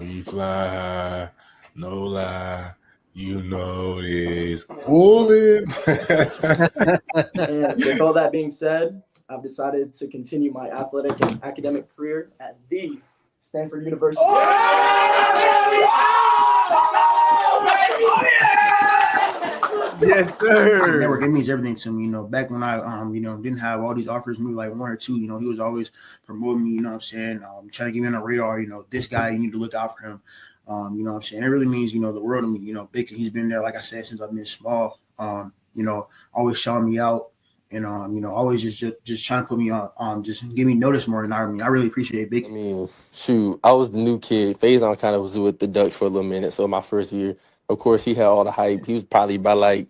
You fly high, no lie. You know this. Pull it. And with all that being said, I've decided to continue my athletic and academic career at the Stanford University. Yes, sir. Network, it means everything to me. Back when I didn't have all these offers, maybe like one or two, he was always promoting me, what I'm saying, trying to get me on the radar, this guy, you need to look out for him. What I'm saying? It really means, the world to me. Bacon, he's been there, like I said, since I've been small. Always shouting me out and always just trying to put me on, just give me notice more than I really appreciate Bacon. I mean, shoot, I was the new kid. Faison kind of was with the Ducks for a little minute. So my first year, of course, he had all the hype. He was probably by like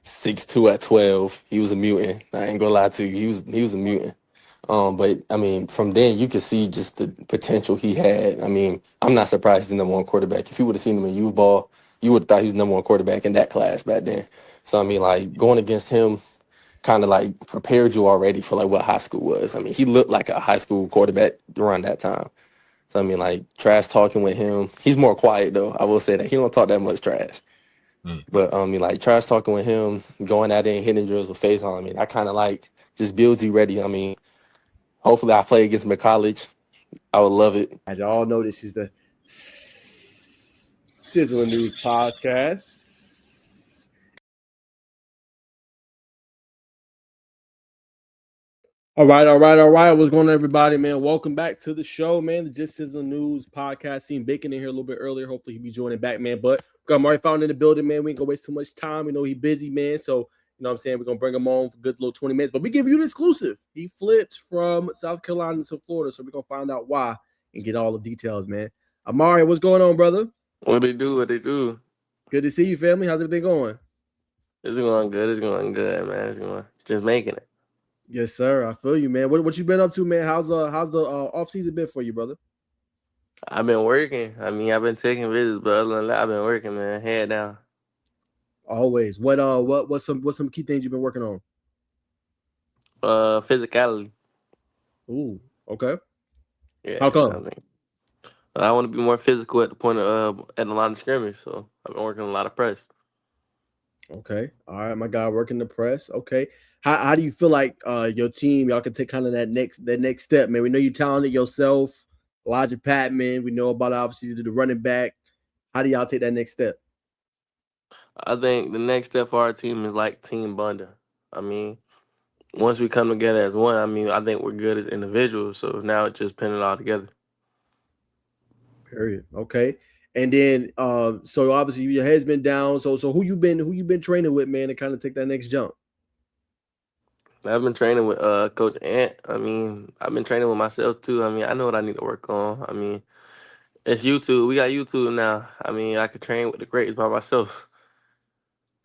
6'2" at 12. He was a mutant. I ain't gonna lie to you. He was a mutant. But I mean, from then you could see just the potential he had. I mean, I'm not surprised he's the number one quarterback. If you would have seen him in youth ball, you would have thought he was the number one quarterback in that class back then. So I mean, like going against him kind of like prepared you already for like what high school was. I mean, he looked like a high school quarterback around that time. So I mean, like trash talking with him. He's more quiet though. I will say that he don't talk that much trash. But I mean, like trash talking with him, going out there and hitting drills with Faison. I mean, I kind of like just builds you ready. I mean, hopefully I play against him in college. I would love it. As y'all know, this is the Sizzling News Podcast. All right. What's going on, everybody, man? Welcome back to the show, man. The Just Sizzling News Podcast. Seen Bacon in here a little bit earlier. Hopefully he'll be joining back, man. But we got Amaury found in the building, man. We ain't gonna waste too much time. We know he's busy, man. So, you know what I'm saying? We're gonna bring him on for a good little 20 minutes. But we give you the exclusive. He flipped from South Carolina to Florida. So we're gonna find out why and get all the details, man. Amaury, what's going on, brother? What they do? Good to see you, family. How's everything going? It's going good, man. It's going just making it. Yes, sir. I feel you, man. What you been up to, man? How's the off season been for you, brother? I've been working. I mean, I've been taking visits, but other than that, I've been working, man. Head down. Always. What's some key things you've been working on? Physicality. Ooh, okay. Yeah. How come? I want to be more physical at the point of at the line of scrimmage, so I've been working a lot of press. Okay. All right, my guy working the press. Okay. How do you feel like your team, y'all can take kind of that next step, man? We know you're talented yourself, Elijah Patman. We know about obviously the running back. How do y'all take that next step? I think the next step for our team is like team bonding. I mean, once we come together as one, I mean, I think we're good as individuals. So now it's just pinning it all together. Period. Okay. And then so obviously your head's been down. So who you been training with, man, to kind of take that next jump? I've been training with Coach Ant. I mean, I've been training with myself too. I mean, I know what I need to work on. I mean, it's YouTube. We got YouTube now. I mean, I could train with the greats by myself.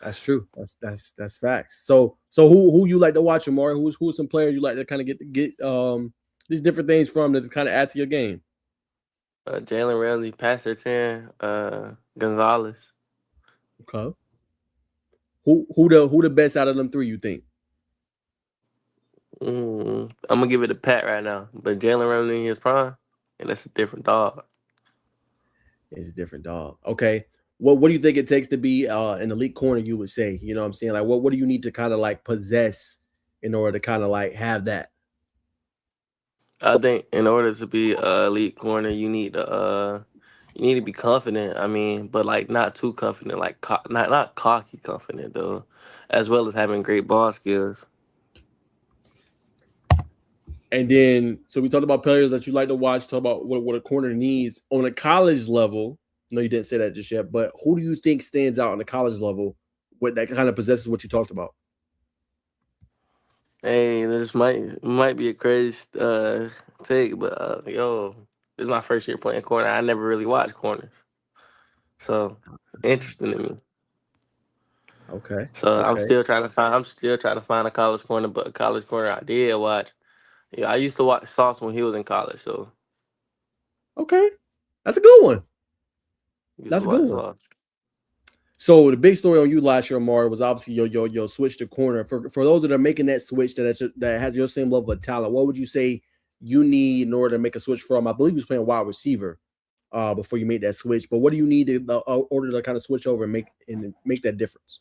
That's true. That's facts. So who you like to watch, Amaury? Who's some players you like to kind of get these different things from to kind of add to your game? Jalen Ramsey, Pastor 10, Gonzalez. Okay. Who the best out of them three you think? I'm gonna give it a Pat right now, but Jalen Ramsey in his prime, and that's a different dog. It's a different dog. Okay. What do you think it takes to be an elite corner, you would say? You know what I'm saying? Like what do you need to kind of like possess in order to kind of like have that? I think in order to be an elite corner, you need to be confident. I mean, but like not too confident, like not cocky confident though, as well as having great ball skills. And then, so we talked about players that you like to watch. Talk about what a corner needs on a college level. No, you didn't say that just yet. But who do you think stands out on the college level with that kind of possesses what you talked about? Hey, this might be a crazy take, but this is my first year playing corner. I never really watched corners, so interesting to me. Okay. So okay. I'm still trying to find a college corner, but a college corner I did watch. Yeah, I used to watch Sauce when he was in college. So okay, that's a good one. That's a good one. Sauce. So the big story on you last year, Amaury, was obviously your switch to corner. For those that are making that switch that has your same level of talent, what would you say you need in order to make a switch from? I believe he was playing wide receiver before you make that switch. But what do you need to order to kind of switch over and make that difference?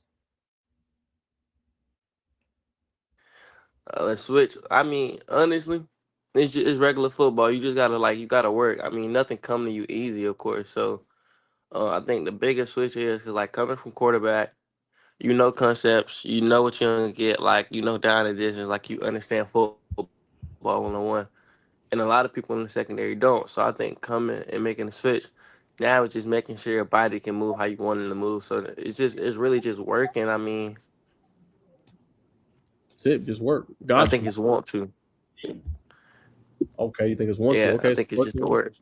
Let's switch. I mean, honestly, it's regular football. You just gotta work. I mean, nothing come to you easy, of course. So I think the biggest switch is like coming from quarterback. You know concepts. You know what you're gonna get. Like you know down the distance. Like you understand football 101. And a lot of people in the secondary don't. So I think coming and making a switch. Now it's just making sure your body can move how you want it to move. So it's really just working. I mean, That's it. Just work. I Got think you. it's want to. Okay, you think it's one, two. Yeah, Okay, I think it's just the work.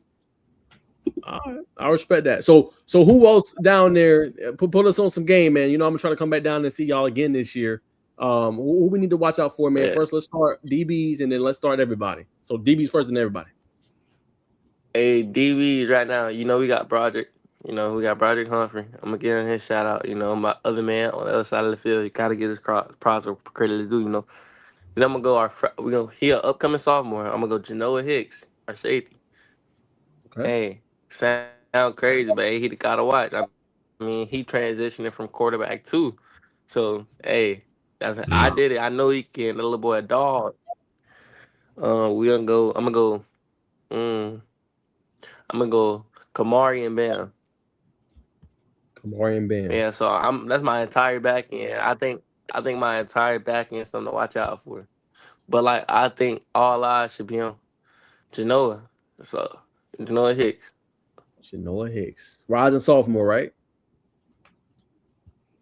All right, I respect that. So who else down there? Put us on some game, man. You know, I'm gonna try to come back down and see y'all again this year. Who we need to watch out for, man? Yeah. First, let's start DBs, and then let's start everybody. So DBs first, and everybody. Hey, DBs right now, you know we got Broderick. You know, we got Broderick Humphrey. I'm gonna give him his shout out. You know, my other man on the other side of the field. You gotta get his props or credit to do. You know, then I'm gonna go he an upcoming sophomore. I'm gonna go Genoa Hicks, our safety. Okay. Hey, sound crazy, but hey, he gotta watch. I mean, he transitioning from quarterback too. So hey, I did it. I know he can. The little boy a dog. We gonna go. I'm gonna go. Mm, I'm gonna go Kamari and Bam. Kamari and Bam. Yeah, so that's my entire back end. I think my entire back end is something to watch out for. But like I think all eyes should be on Genoa. So Genoa Hicks. Genoa Hicks, rising sophomore, right?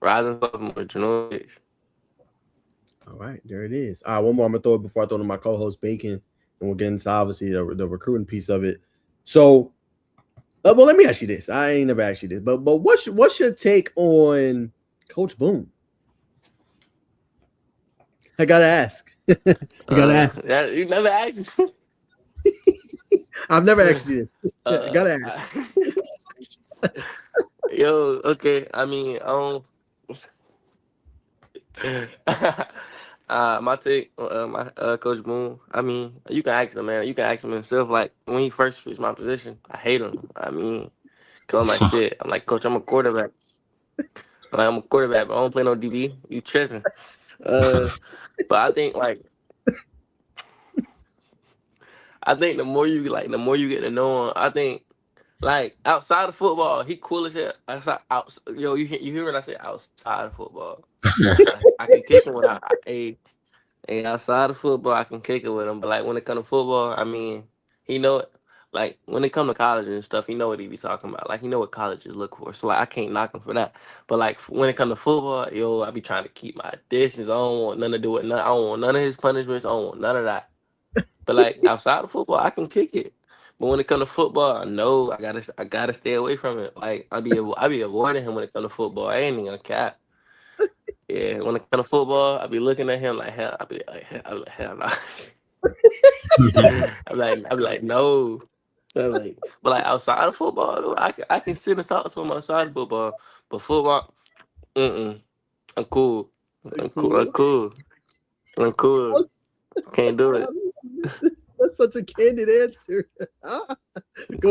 Rising sophomore, Genoa Hicks. All right, there it is. All right, one more. I'm gonna throw it before I throw it to my co-host Bacon, and we'll get into obviously the recruiting piece of it. So, well, let me ask you this. I ain't never asked you this, but what's your take on Coach Boone? I gotta ask. You gotta ask. You never asked. I've never asked you this. I gotta ask. Yo, okay. I mean, my take, my Coach Boone. I mean, you can ask him, man. You can ask him himself. Like when he first switched my position, I hate him. I mean, cause I'm like shit. I'm like, Coach, I'm a quarterback. I'm a quarterback, but I don't play no DB. You tripping? But I think the more you the more you get to know him. I think like outside of football, he cool as hell. Yo, you hear what I say? Outside of football, I can kick him when outside of football, I can kick it with him. But like when it comes to football, I mean, he know it. Like when it comes to college and stuff, he know what he be talking about. Like he know what colleges look for. So like I can't knock him for that. But like when it comes to football, yo, I be trying to keep my distance. I don't want nothing to do with none. I don't want none of his punishments. I don't want none of that. But like outside of football, I can kick it. But when it comes to football, I know I gotta stay away from it. Like I be avoiding him when it comes to football. I ain't even gonna cap. Yeah, when it comes to football, I be looking at him like hell. I be like hell no. I'm like no. But like outside of football, though, I can sit and talk to him outside of football. But football, I'm cool. I'm cool. I'm cool. Can't do it. That's such a candid answer. Go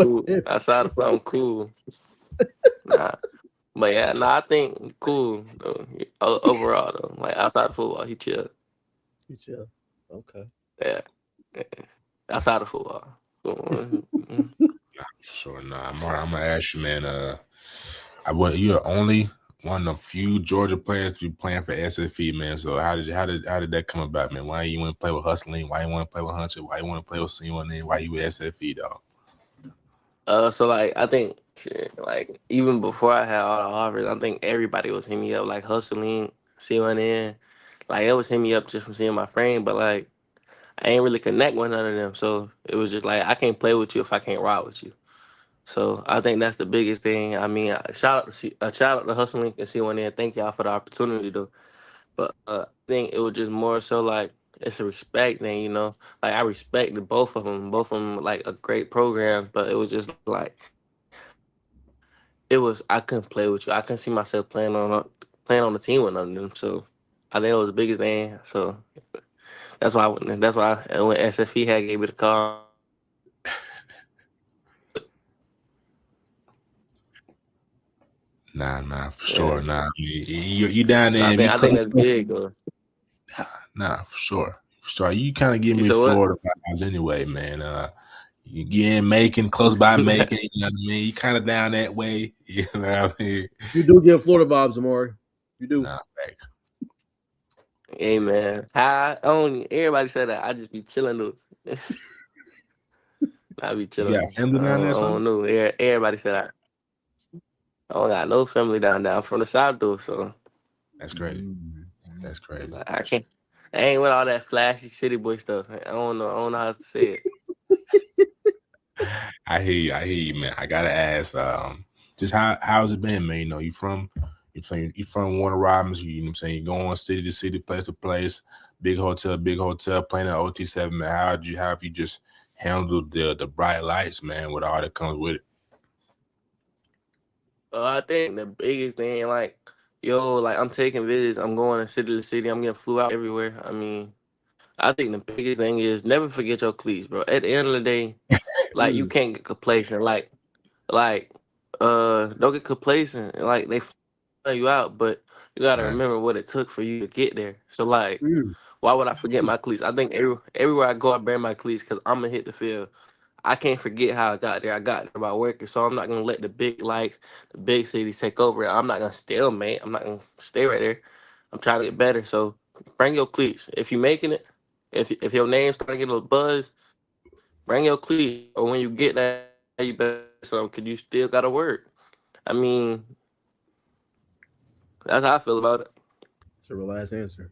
Cool. ahead. Outside of football, I'm cool. Nah. But yeah, I think cool though. Overall though. Like outside of football, he chill. You chill. Okay. Yeah. Outside of football. Sure, nah. I'm gonna ask you, man. You're only one of the few Georgia players to be playing for SFE, man. So how did that come about, man? Why you want to play with Hustling? Why you want to play with Hunter? Why you want to play with C1N? Why you with SFE, dog? So like I think shit, like even before I had all the offers, I think everybody was hitting me up, like Hustling, C1N. Like it was hitting me up just from seeing my frame, but like I ain't really connect with none of them. So it was just like I can't play with you if I can't ride with you. So I think that's the biggest thing. I mean, shout out to Hustling and C1N. Thank y'all for the opportunity though. But I think it was just more so like it's a respect thing, you know. Like I respected both of them. Both of them like a great program, but it was just like I couldn't play with you. I couldn't see myself playing on the team with none of them. So I think it was the biggest thing. So when SFE had gave me the call. Nah, for Yeah. sure. Nah, I mean, you down there. I think that's big, though. Nah, for sure. For sure. You kind of give me said what? Florida vibes anyway, man. You in Macon, close by Macon, you know what I mean? You kind of down that way, you know what I mean? You do give Florida vibes, Amaury. You do. Nah, thanks. Hey, man. Everybody said that. I just be chilling, though. I be You chilling. got family down there or I something? don't know. Everybody said that. I don't got no family down from the south, though, so That's crazy. That's crazy. I can't. I ain't with all that flashy city boy stuff. I don't know how else to say it. I hear you, man. I gotta ask, just how's it been, man? You know, you from Warner Robins, you know what I'm saying? You going city to city, place to place, big hotel, playing at OT7, man. How have you just handled the bright lights, man, with all that comes with it? I think the biggest thing, like, I'm taking visits. I'm going city to city. I'm getting flew out everywhere. I mean, I think the biggest thing is never forget your cleats, bro. At the end of the day, like, you can't get complacent. Don't get complacent. Like, they fly you out, but you got to Right. remember what it took for you to get there. So, like, why would I forget my cleats? I think everywhere I go, I bring my cleats because I'm going to hit the field. I can't forget how I got there. I got there by working, so I'm not gonna let the big lights, the big cities take over. I'm not gonna stalemate. I'm not gonna stay right there. I'm trying to get better. So bring your cleats. If you're making it, if your name's starting to get a little buzz, bring your cleats. Or when you get that, you better something because you still gotta work. I mean, that's how I feel about it. It's a real ass answer.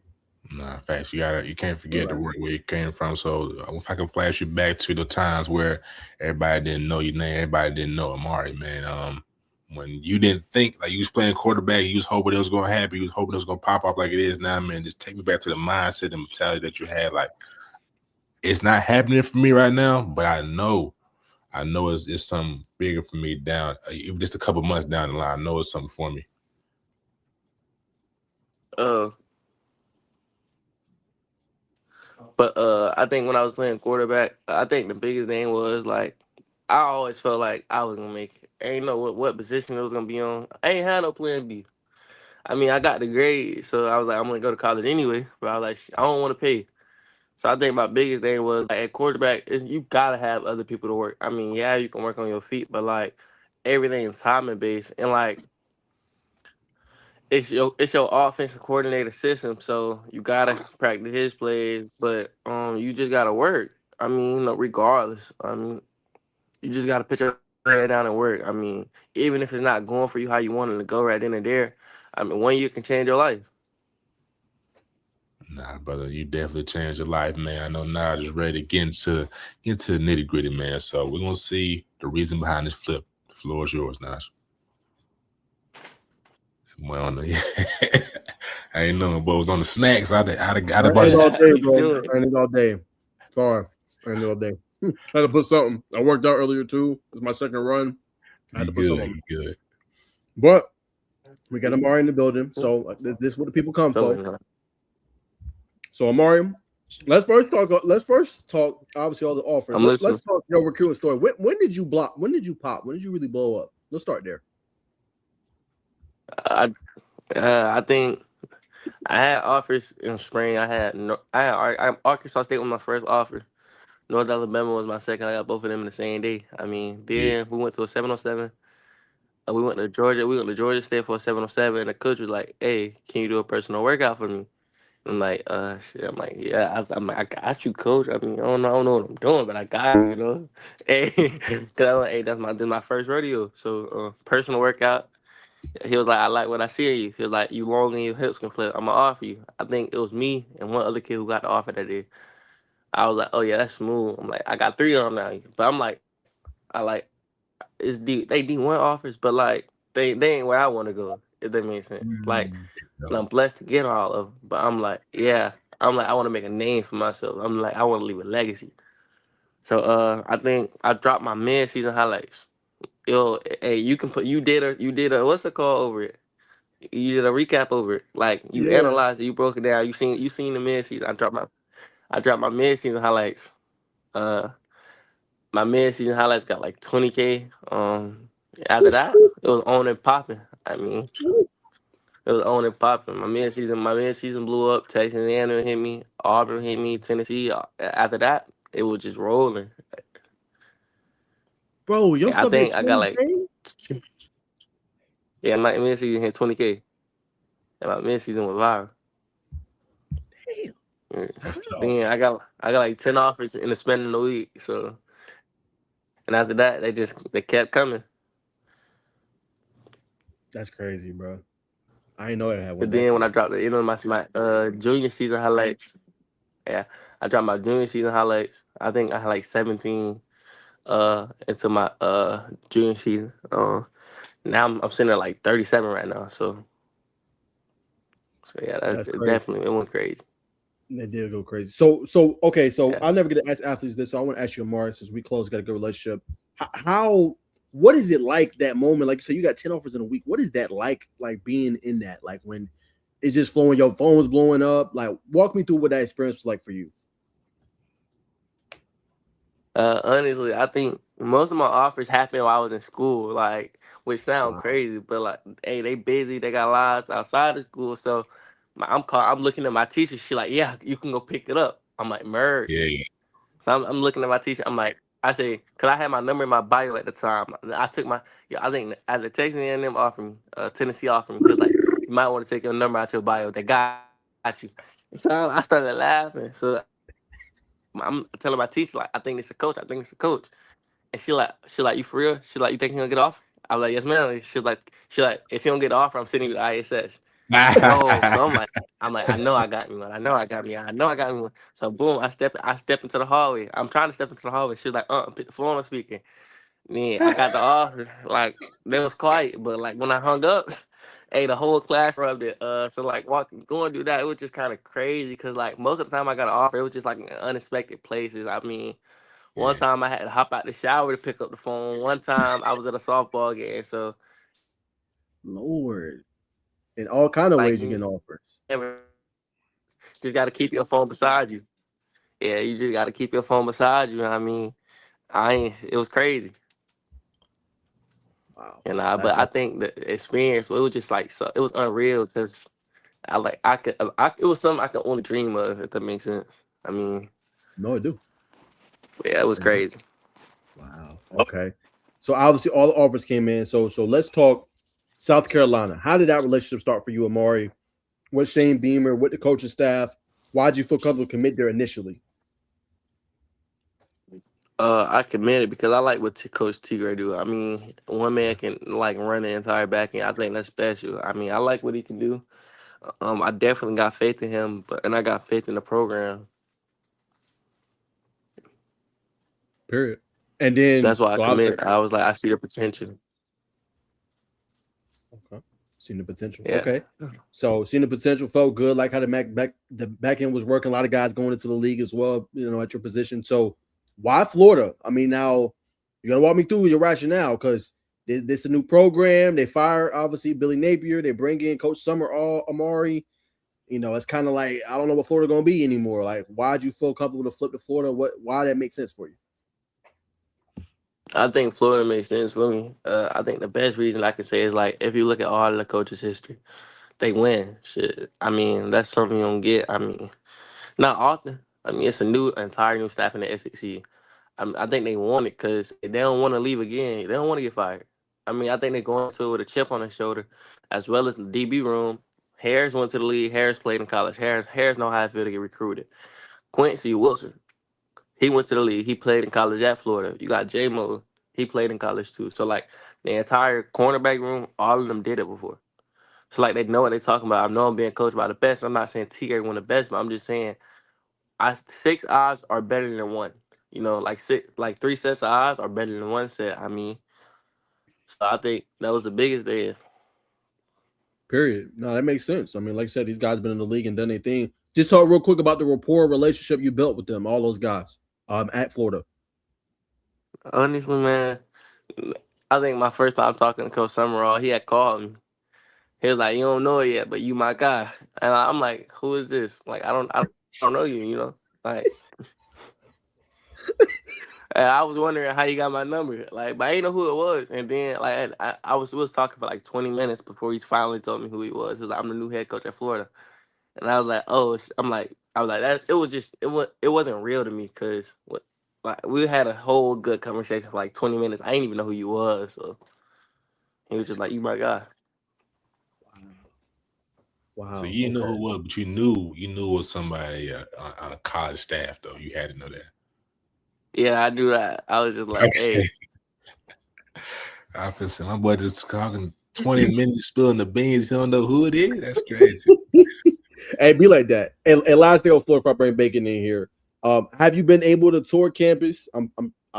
Nah, facts. You can't forget the work where you came from. So if I can flash you back to the times where everybody didn't know your name, everybody didn't know Amaury, man. When you didn't think like you was playing quarterback, you was hoping it was gonna happen, you was hoping it was gonna pop off like it is now, man. Just take me back to the mindset and mentality that you had. Like, it's not happening for me right now, but I know it's something bigger for me down, even just a couple months down the line. I know it's something for me. But I think when I was playing quarterback, I think the biggest thing was like I always felt like I was gonna make it. I ain't know what position it was gonna be on. I ain't had no plan B. I mean, I got the grade, so I was like, I'm gonna go to college anyway. But I was like, I don't want to pay. So I think my biggest thing was like, at quarterback is you gotta have other people to work. I mean, yeah, you can work on your feet, but like everything is timing based, and like it's your offensive coordinator system, so you gotta practice his plays, but you just gotta work. I mean, regardless. I mean, you just gotta put your head down and work. I mean, even if it's not going for you how you wanted to go right then and there, I mean, 1 year can change your life. Nah, brother, you definitely changed your life, man. I know Naj is ready to get into the nitty gritty, man. So we're gonna see the reason behind this flip. The floor is yours, Naj. Well, I ain't know, but it was on the snacks. I'd I ain't all day, bro. I ain't all day. Sorry, I ain't all day. I had to put something. I worked out earlier too. It was my second run. I had to put something. Good. But we got Amaury in the building, so this is what the people come for. So Amaury, let's first talk. Obviously, all the offers. Let's talk your recruiting story. When did you block? When did you pop? When did you really blow up? Let's start there. I think I had offers in spring. I Arkansas State was my first offer. North Alabama was my second. I got both of them in the same day. I mean, then we went to a 707. We went to Georgia State for a 707. And the coach was like, "Hey, can you do a personal workout for me?" I'm like, shit. I'm like, yeah. I'm like, I got you, coach. I mean, I don't know what I'm doing, but I got you, you know. Hey, cause I'm like, hey, this my first rodeo. So personal workout. He was like, I like what I see in you. He was like, you long and your hips can flip. I'm gonna offer you. I think it was me and one other kid who got the offer that day. I was like, oh yeah, that's smooth. I'm like, I got 3 of them now. But I'm like, it's they D1 offers, but like they ain't where I want to go. If that makes sense. Like, and I'm blessed to get all of them. But I'm like, yeah. I'm like, I want to make a name for myself. I'm like, I want to leave a legacy. So I think I dropped my mid-season highlights. Yo, hey, you did a what's it called over it? You did a recap over it. Like you analyzed it, you broke it down. You seen the mid-season. I dropped my mid-season highlights. My mid-season highlights got like 20K. After that, it was on and popping. I mean, it was on and popping. My mid-season blew up. Texas A&M hit me. Auburn hit me. Tennessee. After that, it was just rolling. Bro, your I stuff hit think I got 20K? yeah, my mid-season hit 20K. And my mid-season was viral. Damn. That's tough. Then I got like 10 offers in the span of the week. So, and after that, they kept coming. That's crazy, bro. I didn't know it had one. And then when I dropped my junior season highlights, yeah, I dropped my junior season highlights. I think I had like 17 into my junior season. Now I'm sitting at like 37 right now. So yeah, That's crazy. definitely it went crazy. They did go crazy. So okay. So Yeah. I'll never get to ask athletes this. So I want to ask you, Amaury, since we close, got a good relationship. What is it like that moment? Like, so you got 10 offers in a week. What is that like? Like being in that, like when it's just flowing, your phone's blowing up. Like, walk me through what that experience was like for you. Honestly, I think most of my offers happened while I was in school, like, which sound Wow. crazy, but like, hey, they busy, they got lives outside of school, so I'm looking at my teacher. She like, yeah, you can go pick it up. I'm like, merge. Yeah. So I'm looking at my teacher. I'm like, I say, cause I had my number in my bio at the time. I took I think as the Texas A&M offered me, Tennessee offered me, cause like you might want to take your number out your bio. They got you. So I started laughing. So I'm telling my teacher like, I think it's a coach. I think it's a coach. And she like, you for real? She like, you think he gonna get off? I was like, yes, ma'am. She like, if he don't get the offer, I'm sending you to ISS. No, so I'm like, I know I got me one. I know I got me one. So boom, I step into the hallway. I'm trying to step into the hallway. She was like, put the phone on speaker. Then I got the offer. Like, they was quiet, but like when I hung up, hey, the whole class rubbed it. So like going through that, it was just kind of crazy because like most of the time I got an offer, it was just like in unexpected places. I mean, one Yeah. time I had to hop out the shower to pick up the phone. One time I was at a softball game. So Lord, in all kind of like ways you you getting offers. never just got to keep your phone beside you. Yeah, you just got to keep your phone beside you. I mean, it was crazy. Wow. And but I think the experience, it was just like, so it was unreal because it was something I could only dream of, if that makes sense. I mean, No, I do. yeah, it was crazy. Wow. Okay. So obviously all the offers came in. So let's talk South Carolina. How did that relationship start for you, Amaury? With Shane Beamer, with the coaching staff? Why'd you feel comfortable to commit there initially? I committed because I like what Coach Tigray do. I mean, one man can like run the entire back end. I think that's special. I mean, I like what he can do. I definitely got faith in him, and I got faith in the program. Period. And then That's why I so committed. I was like, I see the potential. okay. Seen the potential. Yeah. Okay. So seeing the potential, felt good. Like how the back end was working. A lot of guys going into the league as well, at your position. So why Florida? I mean, now you gotta walk me through your rationale because this is a new program. They fire obviously Billy Napier. They bring in Coach Amaury. It's kind of like I don't know what Florida gonna be anymore. Like, why'd you feel comfortable to flip to Florida? Why that makes sense for you? I think Florida makes sense for me. I think the best reason I can say is like if you look at all of the coaches' history, they win. Shit. I mean, that's something you don't get. I mean, not often. I mean, it's entire new staff in the SEC. I think they want it because they don't want to leave again. They don't want to get fired. I mean, I think they're going to it with a chip on their shoulder, as well as the DB room. Harris went to the league. Harris played in college. Harris know how it feel to get recruited. Quincy Wilson, he went to the league. He played in college at Florida. You got J-Mo. He played in college too. So like the entire cornerback room, all of them did it before. So like they know what they're talking about. I know I'm being coached by the best. I'm not saying TK won the best, but I'm just saying 6 odds are better than one. Like 3 sets of odds are better than 1 set. I mean, so I think that was the biggest thing. Period. No, that makes sense. I mean, like I said, these guys been in the league and done their thing. Just talk real quick about the rapport relationship you built with them, all those guys, at Florida. Honestly, man, I think my first time talking to Coach Summerall, he had called me. He was like, "You don't know it yet, but you my guy." And I'm like, "Who is this?" Like, I don't know you. Like, And I was wondering how you got my number, like, but I didn't know who it was. And then, like, we was talking for like 20 minutes before he finally told me who he was. He was like, "I'm the new head coach at Florida," and I was like, "Oh," I was like, that. It was just, it wasn't real to me because what, like, we had a whole good conversation for like 20 minutes. I didn't even know who you was, so he was just like, "You my guy." Wow. So you didn't know who it was, but you knew it was somebody on a college staff, though. You had to know that. Yeah, I do that. I was just like, "Hey." I feel saying my boy just talking 20 minutes spilling the beans. He don't know who it is. That's crazy. Hey, be like that. And last thing on floor, if I bring Bacon in here, have you been able to tour campus? I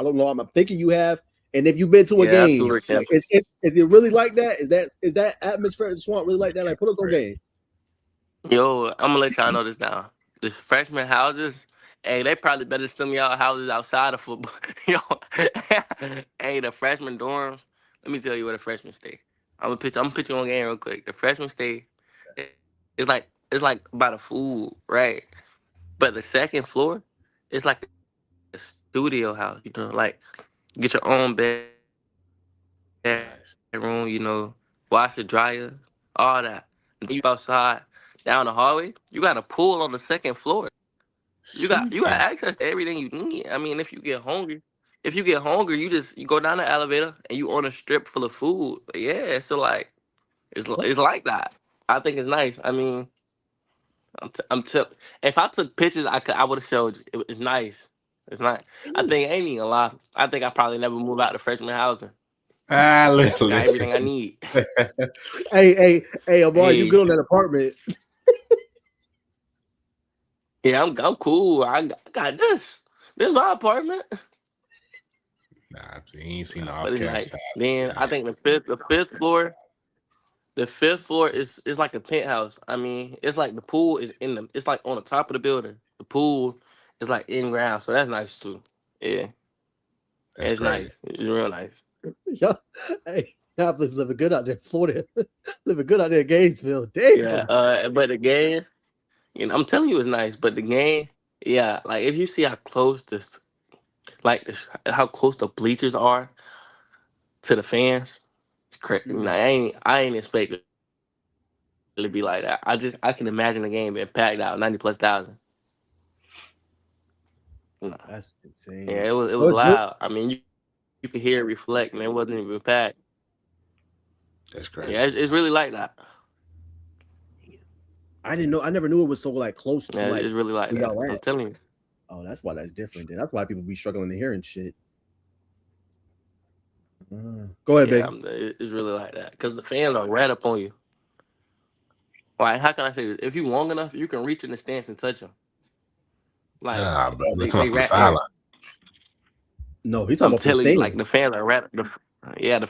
don't know. I'm thinking you have. And if you've been to a game, like, is it really like that? Is that atmosphere at the Swamp really like that? Like, put us on game. Yo, I'm gonna let y'all know this now. The freshman houses, hey, they probably better than some of y'all houses outside of football. Yo, hey, the freshman dorms. Let me tell you where the freshmen stay. I'm gonna put you on game real quick. The freshmen stay. It's like by the food, right? But the second floor, it's like a studio house. You know, like get your own bedroom. You know, wash the dryer, all that. And then you outside down the hallway. You got a pool on the second floor. You got access to everything you need. I mean, if you get hungry, you go down the elevator and you on a strip full of food. Yeah, so like it's like that. I think it's nice. I mean, if I took pictures, I would have showed you. It's nice. It's nice. I think ain't even a lot. I think I probably never move out to freshman housing. Got everything I need. Hey, Amaury, you good on that apartment? Yeah, I'm cool. I got this. This is my apartment. Nah, he ain't seen the But it's off-campus. nice. Then I think the fifth floor. The fifth floor is like a penthouse. I mean, it's like the pool is it's like on the top of the building. The pool is like in ground, so that's nice too. Yeah, it's crazy. nice. It's real nice. Yeah. Hey, y'all living good out there, Florida. Living good out there in Gainesville. Damn. Yeah, but the game, I'm telling you, it's nice. But the game, yeah, like if you see how close how close the bleachers are to the fans, it's crazy. I ain't expecting to be like that. I can imagine the game being packed out, 90+ thousand. No. That's insane. Yeah, it was loud. I mean, you could hear it reflect, and it wasn't even packed. That's crazy. Yeah, it's really like that. I didn't know. I never knew it was so like close to like. It's really like that. I'm telling you. Oh, that's why that's different. Then that's why people be struggling to hear and shit. Go ahead, baby. It's really like that because the fans are right up on you. Like, how can I say this? If you long enough, you can reach in the stands and touch them. Like, nah, bro. They're talking from the sideline. No, he's talking I'm about telling you, like the fans are right. The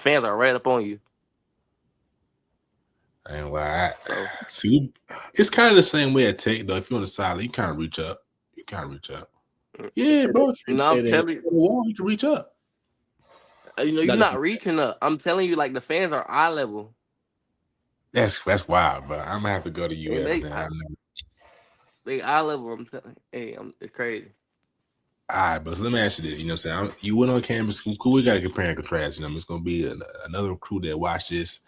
fans are right up on you. And why? See, it's kind of the same way at Tech though. If you're on the sideline, you kind of reach up. Yeah, bro. I'm telling you, you can reach up. You're not reaching up. I'm telling you, like the fans are eye level. That's wild, but I'm gonna have to go to UF. They eye level. I'm telling you, hey, it's crazy. All right, but let me ask you this. You know what I'm saying? You went on campus. Cool. We got to compare and contrast. It's going to be another crew that watch this.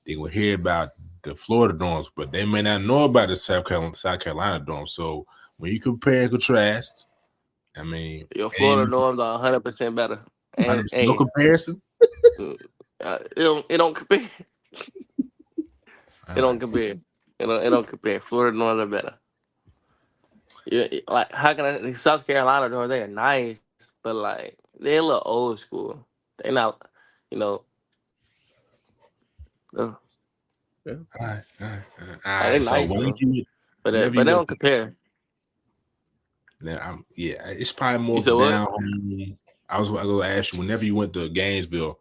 They will hear about the Florida dorms, but they may not know about the South Carolina dorms. So when you compare and contrast, I mean, your Florida dorms are 100% better. And no comparison. It don't compare. It don't compare. It don't compare. Florida dorms are better. Yeah, like how can I? South Carolina dorms, they are nice, but like they're a little old school. They're not, Yeah. All right. They're nice, but they don't compare. Now, it's probably more down home. I was going to ask you, whenever you went to Gainesville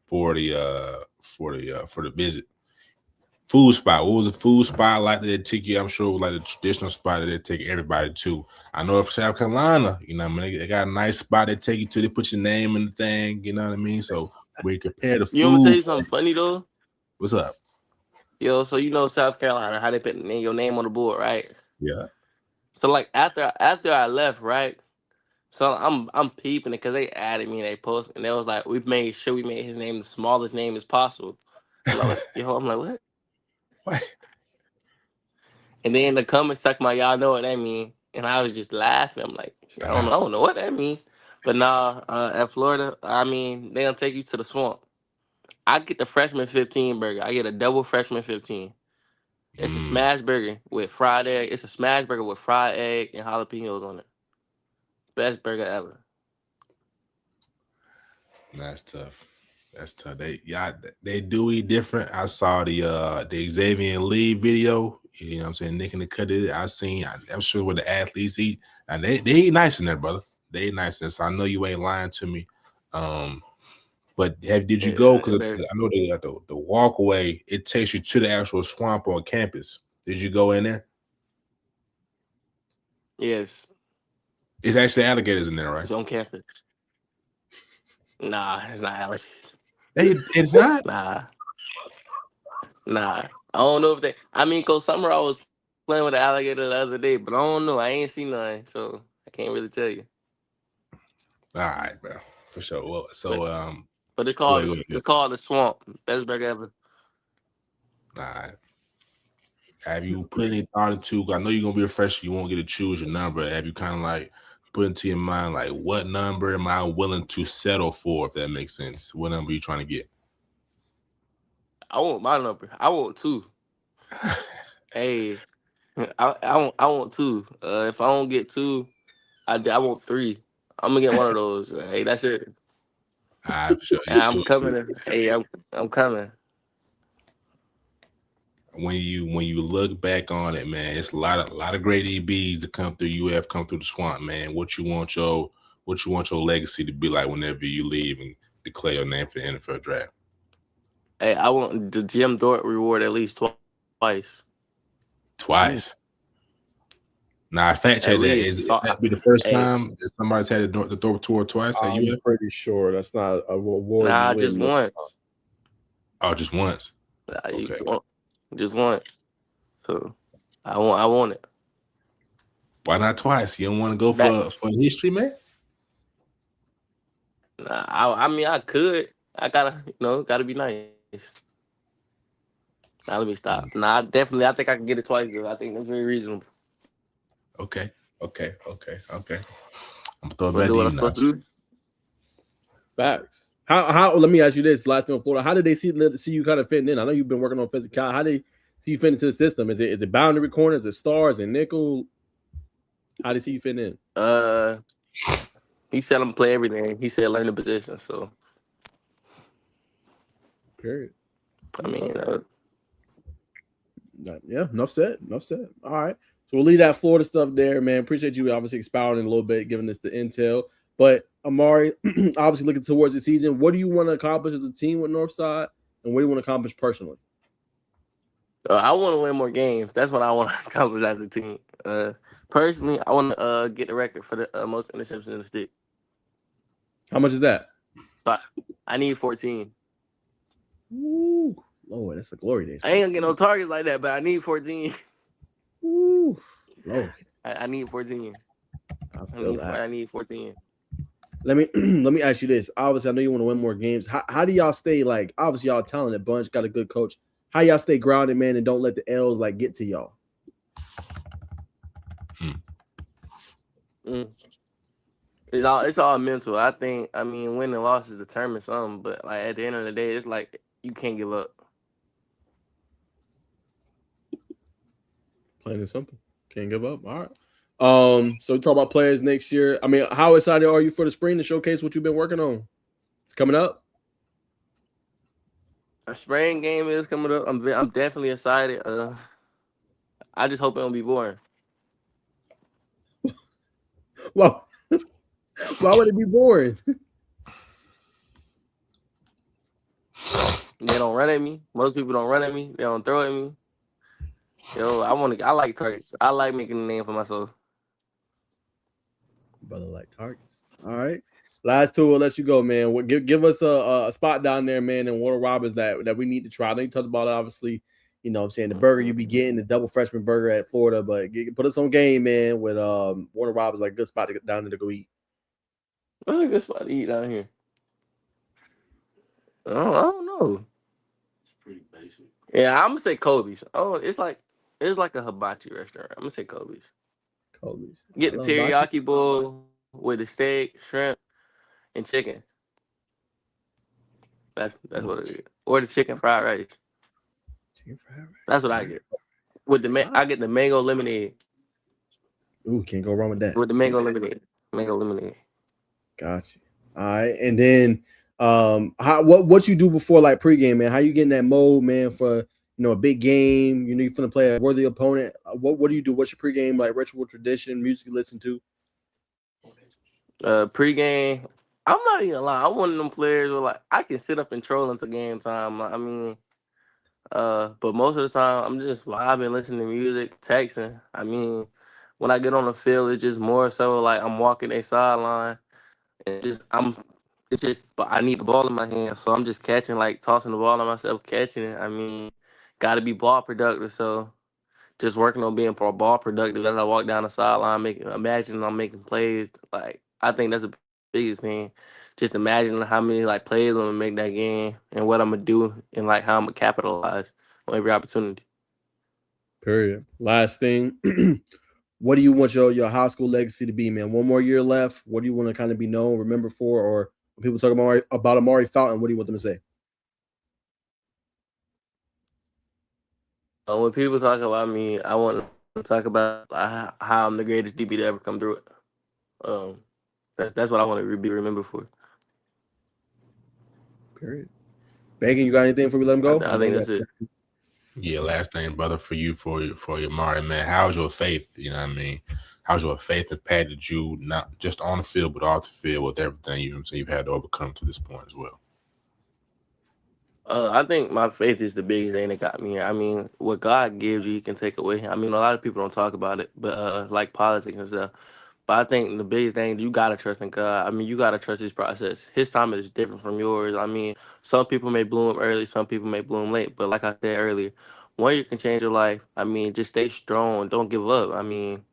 for the visit, food spot. What was the food spot like that they take you? I'm sure it was like the traditional spot that they take everybody to. I know for South Carolina, they got a nice spot they take you to. They put your name in the thing, you know what I mean? So when you compare the food. You want me to tell you something funny though? What's up? Yo, so South Carolina, how they put your name on the board, right? Yeah. So like after I left, right? So I'm peeping it because they added me and they posted, and they was like, we made sure we made his name the smallest name as possible. I'm like, I'm like, what? What? And then the comments talking about y'all know what that mean, and I was just laughing. I'm like, I don't know what that mean. But nah, at Florida, I mean, they gonna take you to the swamp. I get the freshman 15 burger. I get a double freshman 15. It's a smash burger with fried egg. It's a smash burger with fried egg and jalapenos on it. Best burger ever. That's tough. That's tough. They do eat different. I saw the Xavier Lee video. You know what I'm saying? Nick and the cut it. I'm sure what the athletes eat. And they eat nice in there, brother. They eat nice in there. So I know you ain't lying to me. But did you go? Because I know the walkway, it takes you to the actual swamp on campus. Did you go in there? Yes. It's actually alligators in there, right? It's on campus. Nah, it's not alligators. It's not? Nah. I don't know if they. I mean, Coach Summer, I was playing with an alligator the other day, but I don't know. I ain't seen none, so I can't really tell you. All right, bro, for sure. Well, so but it's called the Swamp. Best burger ever. All right. Have you put any thought into? I know you're gonna be a freshman. You won't get to choose your number. Have you kind of like put into your mind like what number am I willing to settle for? If that makes sense. What number are you trying to get? I want my number. I want 2. Hey, I want 2. If I don't get 2, I want 3. I'm gonna get one of those. Hey, that's it. I'm sure. I'm coming. Hey, I'm coming. When you look back on it, man, it's a lot of great EBs that come through UF, come through the swamp, man. What you want your legacy to be like whenever you leave and declare your name for the NFL draft? Hey, I want the Jim Dort reward at least twice. Twice. Nah, fact check that. Is that be the first time that somebody's had the Thor tour twice at UF? I'm pretty sure that's not a reward. Nah, just once. Oh, just once. Nah, okay. Just once. So I want it. Why not twice? You don't want to go for history, man? Nah, I mean I could. I gotta be nice. Now let me stop. Nah, I think I can get it twice, though. I think that's very reasonable. Okay. I'm gonna throw it back to you now. Facts. How? Let me ask you this: last thing on Florida, how did they see you kind of fitting in? I know you've been working on physical. How did they see you fit into the system? Is it boundary corners? Is it stars and nickel? How did they see you fit in? He said I'm play everything. He said learn the position. So, period. I mean, yeah. Enough said. All right. So we'll leave that Florida stuff there, man. Appreciate you obviously expounding a little bit, giving us the intel. But Amaury, obviously looking towards the season, what do you want to accomplish as a team with Northside, and what do you want to accomplish personally? I want to win more games. That's what I want to accomplish as a team. Personally, I want to get the record for the most interceptions in the stick. How much is that? So I need 14. Ooh, Lord, that's a glory day. I ain't gonna get no targets like that, but I need 14. Ooh, Lord. I need 14. I need 14. Let me ask you this. Obviously, I know you want to win more games. How do y'all stay like? Obviously, y'all talented bunch, got a good coach. How y'all stay grounded, man, and don't let the L's like get to y'all? It's all mental. I mean, winning and losses determine something, but like at the end of the day, it's like you can't give up. Plain and simple. Can't give up. All right. So we talk about players next year. I mean, how excited are you for the spring to showcase what you've been working on? It's coming up. A spring game is coming up. I'm definitely excited. I just hope it don't be boring. Well, why would it be boring? They don't run at me. Most people don't run at me. They don't throw at me. I like targets. I like making a name for myself. Brother like targets. All right. Last two, we'll let you go, man. Give us a spot down there, man, in Warner Robins that we need to try. I know you talked about it, obviously, you know what I'm saying, the burger you be getting, the double freshman burger at Florida, but put us on game, man, with Warner Robins, like good spot to get down there to go eat. What's a good spot to eat down here? I don't know. It's pretty basic. Yeah, I'm gonna say Kobe's. Oh, it's like a hibachi restaurant. I'm gonna say Kobe's. Kobe's. Get I the love hibachi. teriyaki bowl with the steak, shrimp, and chicken. That's what it is. Or the chicken fried rice. Chicken fried rice. That's what I get. With the I get the mango lemonade. Ooh, can't go wrong with that. With the mango lemonade. Mango lemonade. Gotcha. All right, and then what you do before like pregame, man? How you get in that mode, man, for a big game? You know, you're gonna play a worthy opponent. What do you do? What's your pregame like ritual, tradition, music you listen to? Pregame. I'm not even gonna lie. I'm one of them players where like I can sit up and troll until game time. Like, I mean, but most of the time I'm just vibing, listening to music, texting. I mean, when I get on the field, it's just more so like I'm walking a sideline and but I need the ball in my hand, so I'm just catching, like tossing the ball on myself, catching it. I mean, gotta be ball productive, so just working on being ball productive as I walk down the sideline, imagine I'm making plays. Like I think that's the biggest thing. Just imagine how many like plays I'm gonna make that game and what I'm gonna do and like how I'm gonna capitalize on every opportunity. Period. Last thing. What do you want your high school legacy to be, man? One more year left. What do you want to kind of be known, remembered for? Or when people talk about Amaury Fountain, what do you want them to say? When people talk about me, I want to talk about how I'm the greatest DB to ever come through it. That's what I want to be remembered for. Period. Bacon, you got anything before we let him go? I think that's it. Yeah, last thing, brother, for your Amaury, man. How's your faith? You know what I mean? How's your faith impacted you, not just on the field, but off the field with everything you've had to overcome to this point as well? I think my faith is the biggest thing that got me here. I mean, what God gives you, He can take away. I mean, a lot of people don't talk about it, but like politics and stuff. But I think the biggest thing, you gotta trust in God. I mean, you gotta trust His process. His time is different from yours. I mean, some people may bloom early, some people may bloom late. But like I said earlier, one year can change your life. I mean, just stay strong. Don't give up. I mean,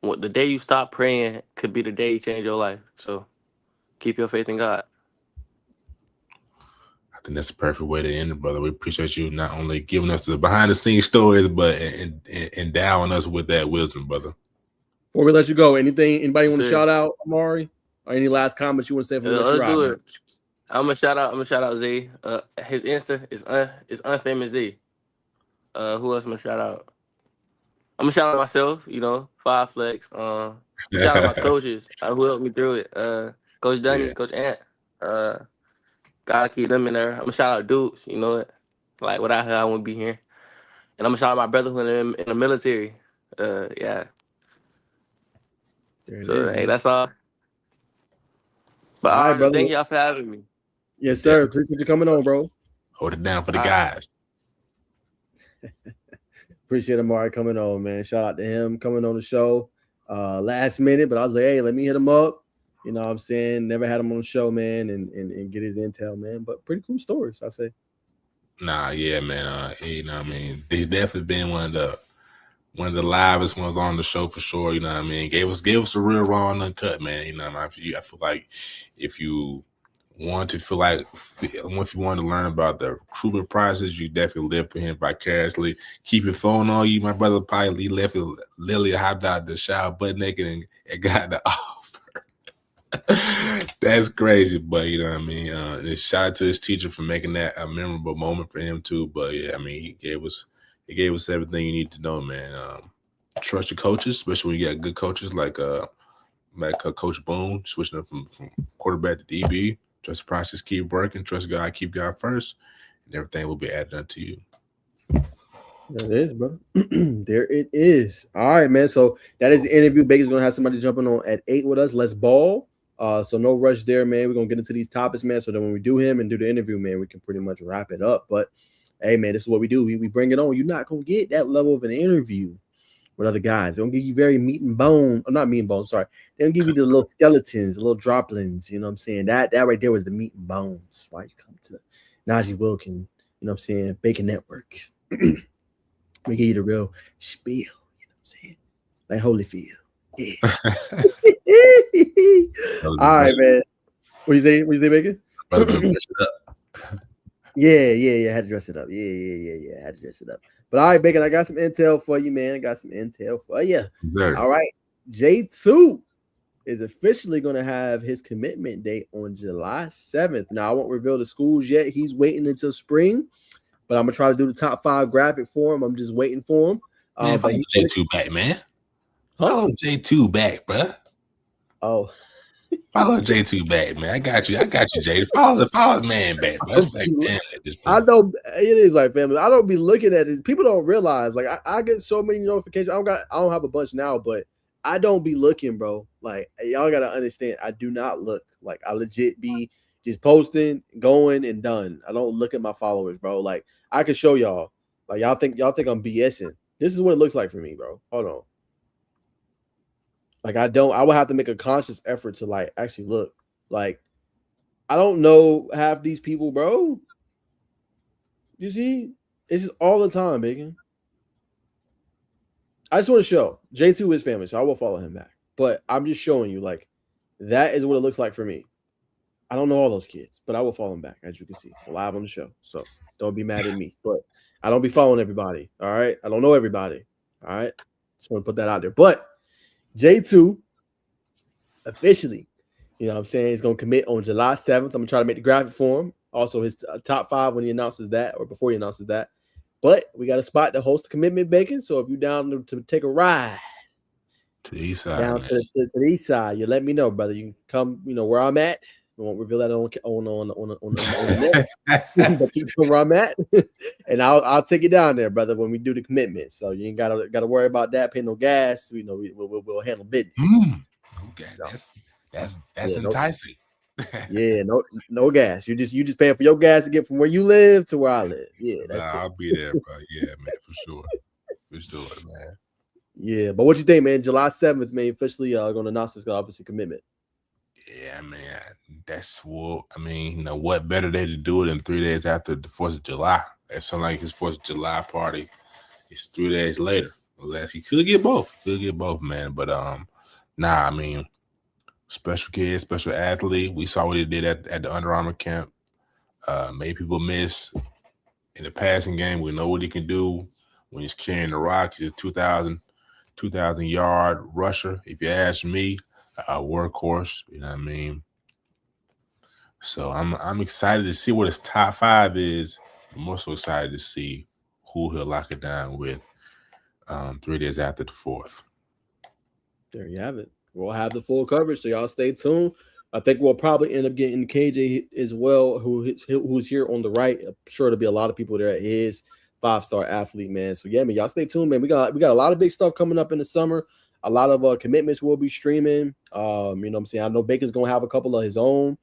the day you stop praying could be the day you change your life. So keep your faith in God. I think that's the perfect way to end it, brother. We appreciate you not only giving us the behind the scenes stories, but endowing us with that wisdom, brother. Before we let you go, anybody want to Sir. shout out Amaury? Or any last comments you want to say before we let you Let's ride? do Man? it. I'm gonna shout out Zay. His Insta is unfamous Z. Who else I'm gonna shout out? I'm gonna shout out myself. You know, Five Flex. Shout out my coaches who helped me through it. Coach Dunny, Yeah. Coach Ant. Gotta keep them in there. I'm gonna shout out Dukes. You know it. Like without her, I wouldn't be here. And I'm gonna shout out my brother who in the military. Yeah. There it So is, hey, man. that's all. But All right, brother. thank y'all for having me. Yes, sir. Appreciate you coming on, bro. Hold it down for the All right. guys. Appreciate Amaury coming on, man. Shout out to him coming on the show. Last minute, but I was like, hey, let me hit him up. You know what I'm saying? Never had him on the show, man, and get his intel, man. But pretty cool stories, I say. Nah, yeah, man. You know what I mean? He's definitely been one of the livest ones on the show for sure. You know what I mean? Gave us a real raw and uncut, man. You know what I mean? I feel like if you want to once you want to learn about the Coolbear process, you definitely live through him vicariously. Keep your phone on you. My brother probably left Lily a hot dog the shower butt naked and got the offer. That's crazy, but you know what I mean? And shout out to his teacher for making that a memorable moment for him too. But yeah, I mean, he gave us everything you need to know, man. Trust your coaches, especially when you got good coaches like Coach Boone, switching up from quarterback to DB. Trust the process, keep working. Trust God, keep God first, and everything will be added unto you. There it is, brother. There it is. All right, man. So that is the interview. Bacon's gonna have somebody jumping on at 8 with us. Let's ball. So no rush there, man. We're gonna get into these topics, man. So that when we do him and do the interview, man, we can pretty much wrap it up. But hey, man, this is what we do. We bring it on. You're not gonna get that level of an interview with other guys. They don't give you very meat and bone, or not meat and bone, sorry. They don't give you the little skeletons, the little droplings, you know what I'm saying? That right there was the meat and bones. Why you come to Naj and Wilkin, you know what I'm saying? Bacon Network. We give you the real spiel, you know what I'm saying? Like Holyfield, Yeah. All right, man. What you say? What you say, Bacon? Yeah. I had to dress it up. Yeah. I had to dress it up. But all right, Bacon, I got some intel for you, man. I got some intel for you. Sure. All right. J2 is officially going to have his commitment date on July 7th. Now, I won't reveal the schools yet. He's waiting until spring, but I'm going to try to do the top 5 graphic for him. I'm just waiting for him. Man, follow J2 back, man. Follow J2 back, bro. Oh. Follow J2 back, man. I got you, J. Follow the man back, bro. It's like family at this point. I know it is like family. I don't be looking at it. People don't realize. Like I get so many notifications. I don't have a bunch now, but I don't be looking, bro. Like y'all gotta understand. I do not look. Like I legit be just posting, going, and done. I don't look at my followers, bro. Like I can show y'all. Like y'all think I'm BSing. This is what it looks like for me, bro. Hold on. Like I would have to make a conscious effort to like actually look. Like I don't know half these people, bro. You see, it's just all the time, Bacon. I just want to show J2 is family, so I will follow him back. But I'm just showing you, like, that is what it looks like for me. I don't know all those kids, but I will follow him back, as you can see, live on the show. So don't be mad at me. But I don't be following everybody. All right. I don't know everybody. All right. Just want to put that out there. But J2 officially, you know what I'm saying, he's going to commit on July 7th. I'm going to try to make the graphic for him. Also, his top 5 when he announces that or before he announces that. But we got a spot to host the commitment, Bacon. So if you're down to take a ride to the east side, down to the east side, you let me know, brother. You can come, where I'm at. I won't reveal that on the net, but you know where I'm at, and I'll take you down there, brother, when we do the commitment. So you ain't gotta worry about that. Pay no gas. We'll handle business. Okay, that's enticing. Yeah, no gas. You just paying for your gas to get from where you live to where I live. Yeah, I'll be there, bro. Yeah, man, for sure, man. Yeah, but what you think, man? July 7th, man, officially going to announce this obviously commitment. Yeah, man, what better day to do it than 3 days after the 4th of July? It sounds like his 4th of July party is 3 days later. Unless he could get both. Man. But special kid, special athlete. We saw what he did at the Under Armour camp. Made people miss in the passing game. We know what he can do when he's carrying the rock. He's a 2,000 yard rusher. If you ask me, a workhorse. You know what I mean? So I'm excited to see what his top 5 is. I'm also excited to see who he'll lock it down with 3 days after the 4th. There you have it. We'll have the full coverage, so y'all stay tuned. I think we'll probably end up getting KJ as well, who's here on the right. I'm sure there'll be a lot of people there at his 5-star athlete, man. So yeah, man, y'all stay tuned, man. We got a lot of big stuff coming up in the summer. A lot of commitments will be streaming. You know what I'm saying? I know Bacon's gonna have a couple of his own.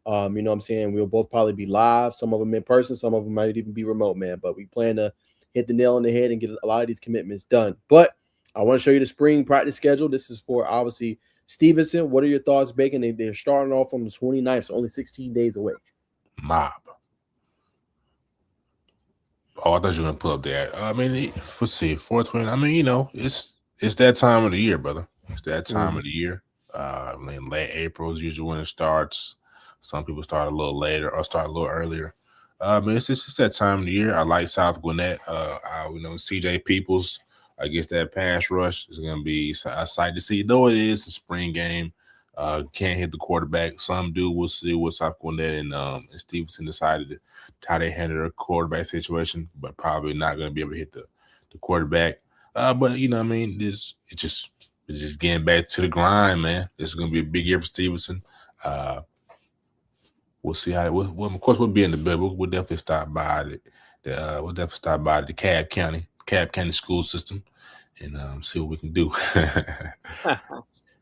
You know what I'm saying? We'll both probably be live, some of them in person, some of them might even be remote, man. But we plan to hit the nail on the head and get a lot of these commitments done. But I want to show you the spring practice schedule. This is for obviously Stevenson. What are your thoughts, Bacon? They're starting off on the 29th, so only 16 days away. Mob. Oh, I thought you were gonna put up there. Let's see, 420. It's that time of the year, brother. It's that time of the year. Late April is usually when it starts. Some people start a little later or start a little earlier. It's just that time of the year. I like South Gwinnett. CJ Peoples. I guess that pass rush is going to be a sight to see. Though it is a spring game, can't hit the quarterback. Some do. We'll see what South Gwinnett and Stevenson decided how they handle their quarterback situation, but probably not going to be able to hit the quarterback. But it's just getting back to the grind, man. This is going to be a big year for Stevenson. We'll see how. Of course, we'll be in the building. We'll definitely stop by the Cobb County school system and see what we can do.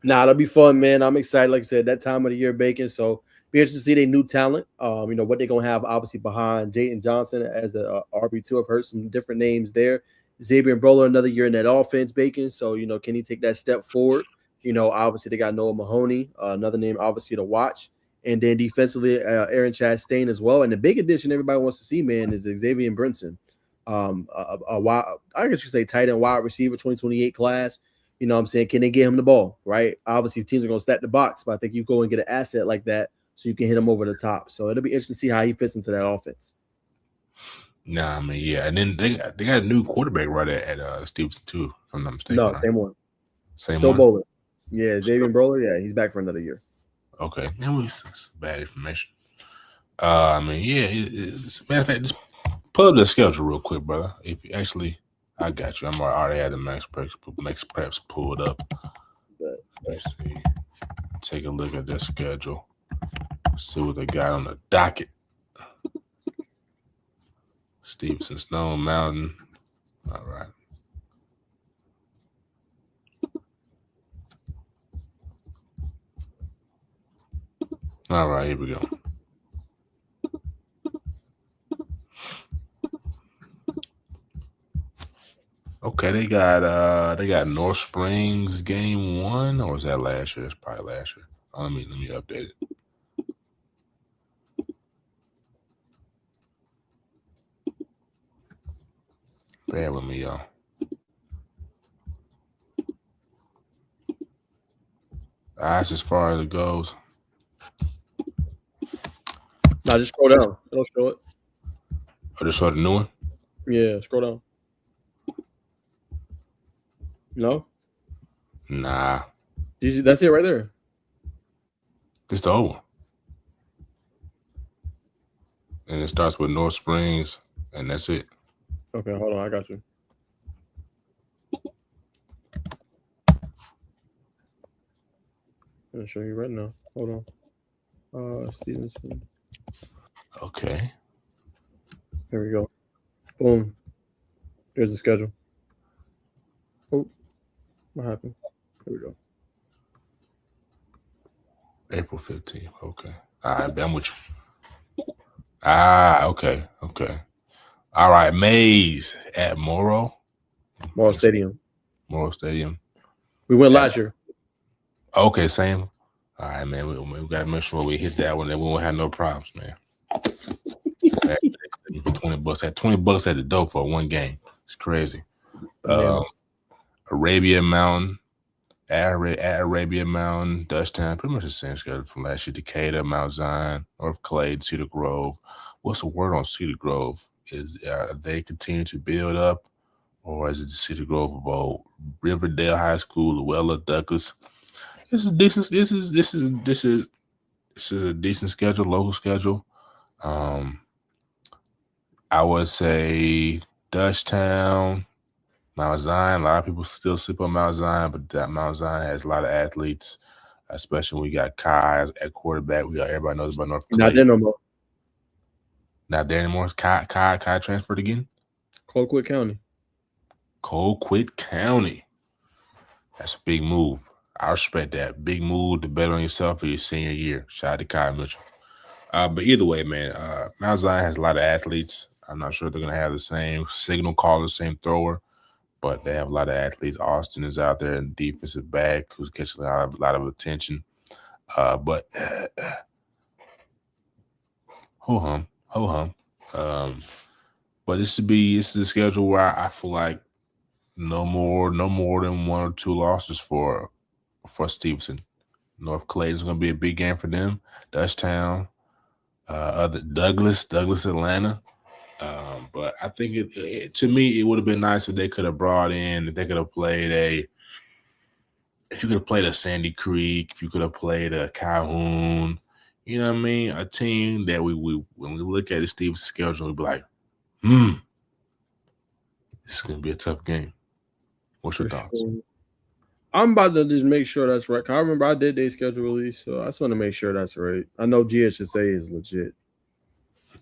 Nah, that'll be fun, man. I'm excited. Like I said, that time of the year, Bacon. So be interested to see their new talent. What they're gonna have obviously behind Jayden Johnson as a RB2. I've heard some different names there. Xavier Broler, another year in that offense, Bacon. So can he take that step forward? Obviously they got Noah Mahoney, another name obviously to watch. And then defensively, Aaron Chastain as well. And the big addition everybody wants to see, man, is Xavier Brinson. I guess you say tight end wide receiver 2028 class. You know what I'm saying? Can they get him the ball, right? Obviously, teams are going to stack the box, but I think you go and get an asset like that so you can hit him over the top. So it'll be interesting to see how he fits into that offense. Nah, I mean, yeah. And then they got a new quarterback right at Stevenson, too, if I'm not mistaken. No, right? same one. Same Still one? Bowler. Yeah, Xavier Bowler. Yeah, he's back for another year. Okay. That was bad information. I mean, yeah. Matter of fact, just pull up the schedule real quick, brother. If you actually, I got you. I already had the Max Preps pulled up. Let's see. Take a look at their schedule. See what they got on the docket. Stevenson, Stone Mountain. All right. All right, here we go. Okay, they got North Springs game 1, or was that last year? It's probably last year. Let me update it. Bear with me, y'all. That's as far as it goes. No, just scroll down. It'll show it. Oh, just show the new one? Yeah, scroll down. No? Nah. That's it right there. It's the old one. And it starts with North Springs, and that's it. Okay, hold on. I got you. I'm going to show you right now. Hold on. Stevenson. Okay. Here we go. Boom. Here's the schedule. Oh, what happened? Here we go. April 15th. Okay. All right, I'm with you. Okay. All right, Mays at Morrow Stadium. Morrow Stadium. We went last year. Okay, same. All right, man. We got to make sure we hit that one, and we won't have no problems, man. For $20, had $20 at the door for one game. It's crazy. Arabia Mountain, at Arabia Mountain, Dutchtown, pretty much the same schedule from last year. Decatur, Mount Zion, North Clay, Cedar Grove. What's the word on Cedar Grove? Is they continue to build up, or is it the Cedar Grove of old? Riverdale High School, Luella, Douglas. This is decent. This is a decent schedule, local schedule. I would say Dutchtown, Mount Zion. A lot of people still sleep on Mount Zion, but that Mount Zion has a lot of athletes, especially when we got Kai at quarterback. We got everybody knows about North Clay. Not there no more. Not there anymore. Kai transferred again. Colquitt County. That's a big move. I respect that. Big move to bet on yourself for your senior year. Shout out to Kai Mitchell. But either way, man, Mount Zion has a lot of athletes. I'm not sure they're going to have the same signal caller, same thrower, but they have a lot of athletes. Austin is out there in defensive back who's catching a lot of attention. But ho hum. But this is a schedule where I feel like no more than 1 or 2 losses for Stevenson. North Clay is going to be a big game for them. Dutchtown, Douglas, Atlanta. But I think to me, it would have been nice if they could have brought in, if they could have played if you could have played a Sandy Creek, if you could have played a Calhoun, you know what I mean? A team that we when we look at the Stevenson schedule, we'd be like, this is going to be a tough game. What's your thoughts? Sure. I'm about to just make sure that's right. I remember I did their schedule release, so I just want to make sure that's right. I know GHSA is legit.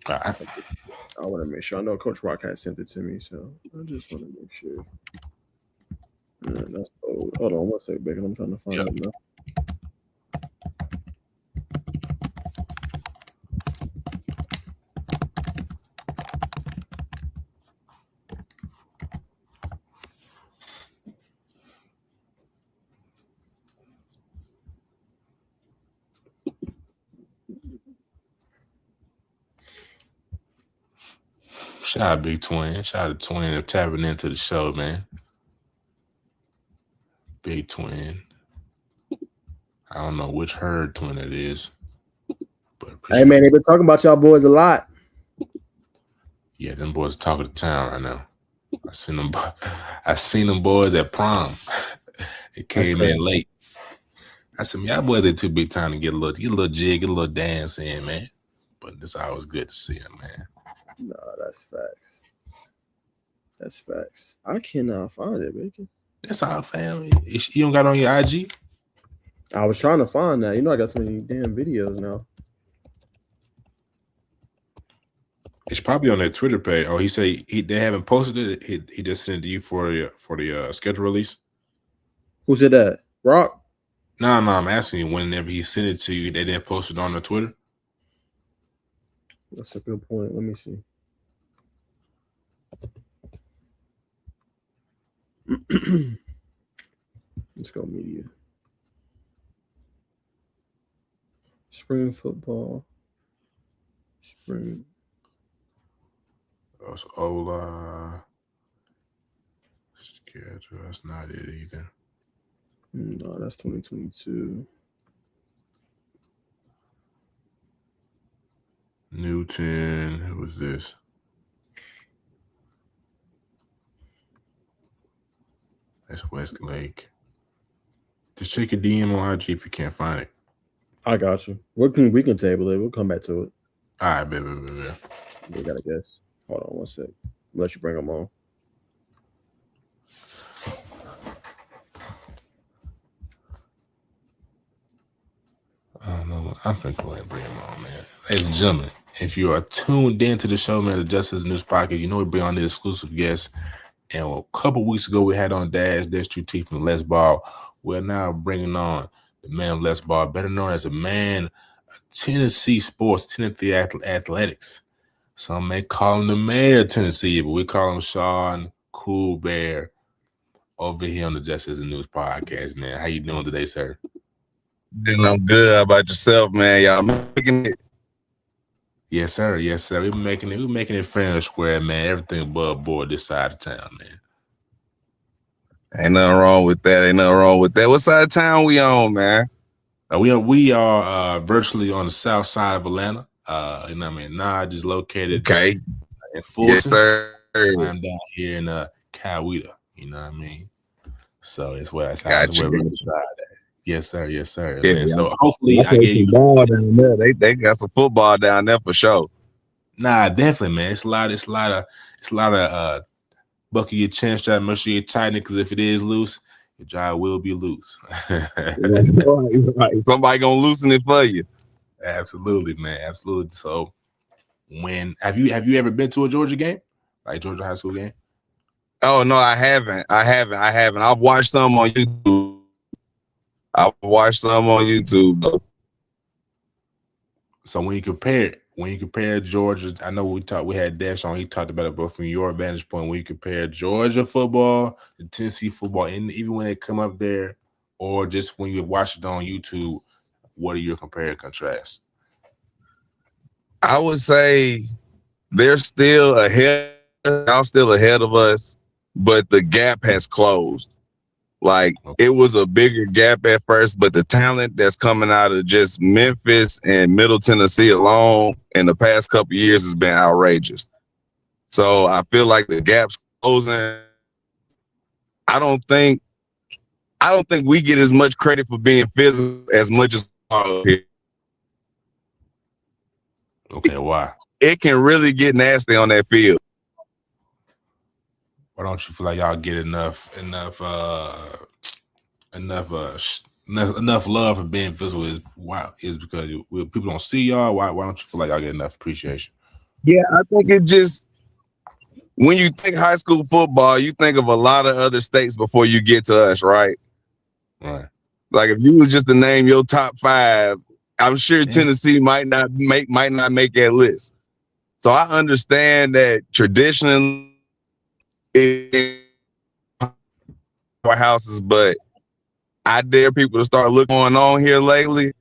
All right. I want to make sure. I know Coach Rock had sent it to me, so I just want to make sure. That's old. Hold on, one second, Bacon. I'm trying to find out now. Shout out Big Twin. Shout out to Twin for tapping into the show, man. Big twin. I don't know which herd twin it is. But Hey man, they've been talking about y'all boys a lot. Yeah, them boys are talking to town right now. I seen them boys at prom. They came in late. I said, y'all boys ain't too big time to get a little jig, get a little dance in, man. But it's always good to see them, man. No, that's facts. That's facts. I cannot find it, Bacon. That's our family. You don't got on your IG? I was trying to find that. You know, I got so many damn videos now. It's probably on their Twitter page. Oh, he said they haven't posted it. He just sent it to you for the schedule release. Who said that? Rock? No, I'm asking you. Whenever he sent it to you, they didn't post it on their Twitter. That's a good point. Let me see. Let's go media. Spring football. Spring. Oh, so Ola schedule. That's not it either. No, that's 2022. Newton. Who was this? That's Westlake. Just check your DM on IG if you can't find it. I got you. We can table it. We'll come back to it. All right, baby. We gotta guess. Hold on one sec. Let you bring them on. I don't know. I'm gonna go ahead and bring him on, man. Ladies and gentlemen, if you are tuned in to the show, man, the Justice News Podcast, you know we bring on the exclusive guests. And a couple weeks ago, we had on Dash True T from Les Ball. We're now bringing on the man of Les Ball, better known as a man of Tennessee sports, Tennessee athletics. Some may call him the mayor of Tennessee, but we call him Sean Coolbear over here on the Justice News Podcast, man. How you doing today, sir? I'm good. How about yourself, man? Y'all making it? Yes, sir. Yes, sir. We're making it fair and square, man. Everything above board this side of town, man. Ain't nothing wrong with that. What side of town we on, man? We are virtually on the south side of Atlanta. You know what I mean? Naj is located in Fulton. Yes, sir. I'm down here in Coweta. You know what I mean? So it's where we're at. Yes, sir. Yes, sir. Yeah, man. So hopefully I get you ball down there. They got some football down there for sure. Nah, definitely, man. It's a lot of buckle your chin strap, make sure you tighten it, because if it is loose, your jaw will be loose. Right. Somebody gonna loosen it for you. Absolutely, man. Absolutely. So have you ever been to a Georgia game? Like Georgia high school game? Oh no, I haven't. I've watched some on YouTube. Though. So when you compare Georgia, I know we had Dash on, he talked about it, but from your vantage point, when you compare Georgia football to Tennessee football, and even when they come up there, or just when you watch it on YouTube, what are your compare and contrast? I would say they're still ahead. Y'all still ahead of us, but the gap has closed. Like, it was a bigger gap at first, but the talent that's coming out of just Memphis and Middle Tennessee alone in the past couple of years has been outrageous. So I feel like the gap's closing. I don't think we get as much credit for being physical as much as Okay, why? It can really get nasty on that field. Why don't you feel like y'all get enough love for being physical? Is because people don't see y'all? Why don't you feel like y'all get enough appreciation? Yeah, I think it just, when you think high school football, you think of a lot of other states before you get to us, right? Right. Like, if you was just to name your top 5, I'm sure Tennessee might not make that list. So I understand that traditionally in our houses, but I dare people to start looking going on here lately.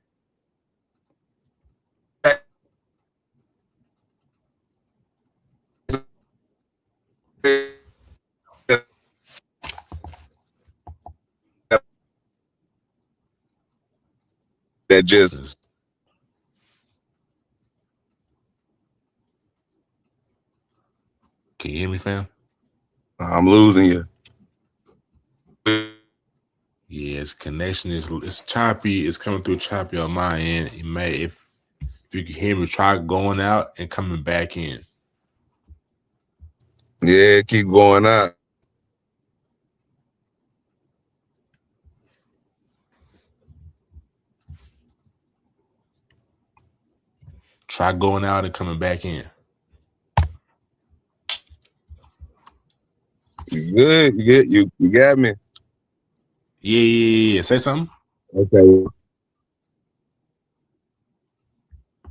that just. Can you hear me, fam? I'm losing you. Yeah, its connection it's choppy. It's coming through choppy on my end. It may if you can hear me, try going out and coming back in. Yeah, keep going out. Try going out and coming back in. You good? You got me. Yeah. Say something. Okay.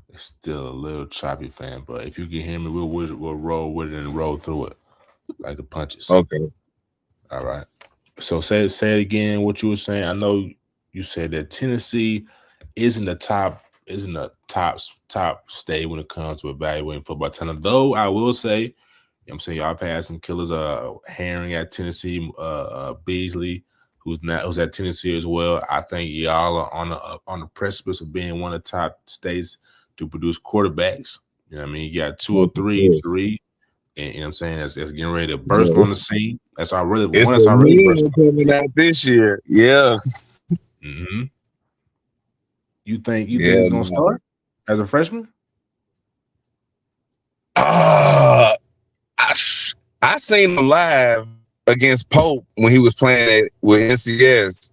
It's still a little choppy, fam. But if you can hear me, we'll roll with it and roll through it like the punches. Okay. All right. So say it again. What you were saying. I know you said that Tennessee isn't a top state when it comes to evaluating football talent. Though I will say, you know what I'm saying, y'all have had some killers. Herring at Tennessee, Beasley, who's at Tennessee as well. I think y'all are on the precipice of being one of the top states to produce quarterbacks. You know what I mean? You got two or three. And you know what I'm saying? That's getting ready to burst on the scene. That's already It's one that's already burst. coming out this year. Yeah. Mm-hmm. You think it's gonna start as a freshman? I seen him live against Pope when he was playing with NCS,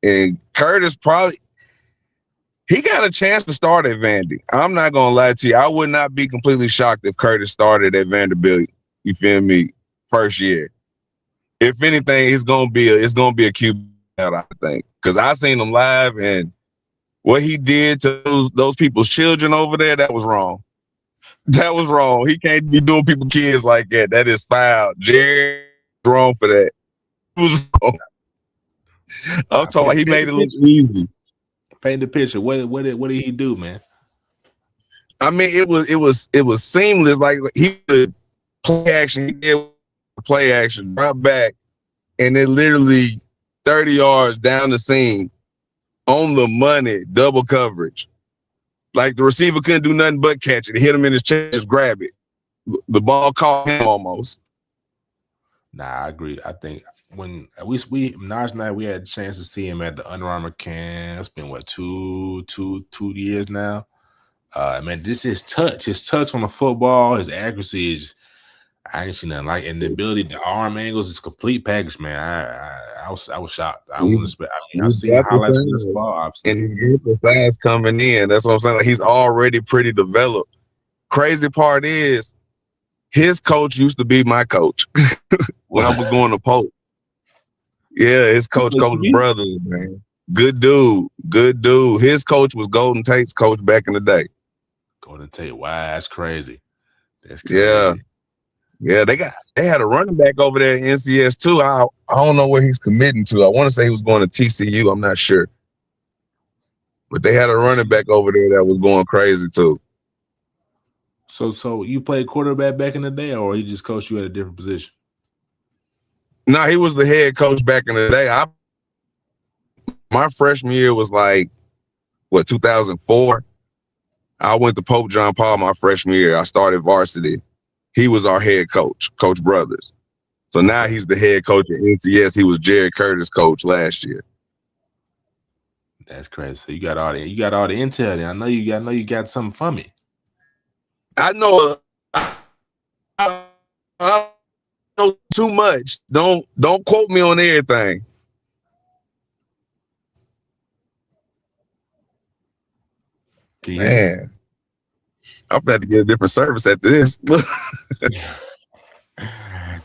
and Curtis he got a chance to start at Vandy. I'm not gonna lie to you. I would not be completely shocked if Curtis started at Vanderbilt. You feel me? First year. If anything, it's gonna be a QB out, I think, because I seen him live, and what he did to those people's children over there, that was wrong. That was wrong. He can't be doing people kids like that. That is foul. Jerry was wrong for that. He was wrong. I'm talking about he made it look easy. Paint the picture. What did he do, man? I mean, it was seamless. Like he could play action, he did play action, drop back, and then literally 30 yards down the seam on the money, double coverage. Like the receiver couldn't do nothing but catch it. It hit him in his chest, just grab it. The ball caught him almost. Nah, I agree. I think when Naj and I, we had a chance to see him at the Under Armour camp. It's been what 2 years now. Man, this is his touch on the football, his accuracy is. I ain't seen nothing like, and the ability, the arm angles is a complete package, man. I was shocked. I wouldn't expect. I mean, I've seen the highlights of this ball, obviously. And he's the fast coming in. That's what I'm saying. Like, he's already pretty developed. Crazy part is, his coach used to be my coach when I was going to Pope. Yeah, his coach Brothers, man. Good dude. His coach was Golden Tate's coach back in the day. Golden Tate, wow, that's crazy. That's crazy. Yeah, they had a running back over there at NCS too. I don't know where he's committing to. I want to say he was going to TCU. I'm not sure. But they had a running back over there that was going crazy too. So you played quarterback back in the day, or he just coached you at a different position? No, he was the head coach back in the day. My freshman year was like, 2004? I went to Pope John Paul my freshman year. I started varsity. He was our head coach, Coach Brothers. So now he's the head coach at NCS. He was Jerry Curtis' coach last year. That's crazy. So you got all the intel there. I know you got something for me. I know I know too much. Don't quote me on everything. Man, I'm about to get a different service after this.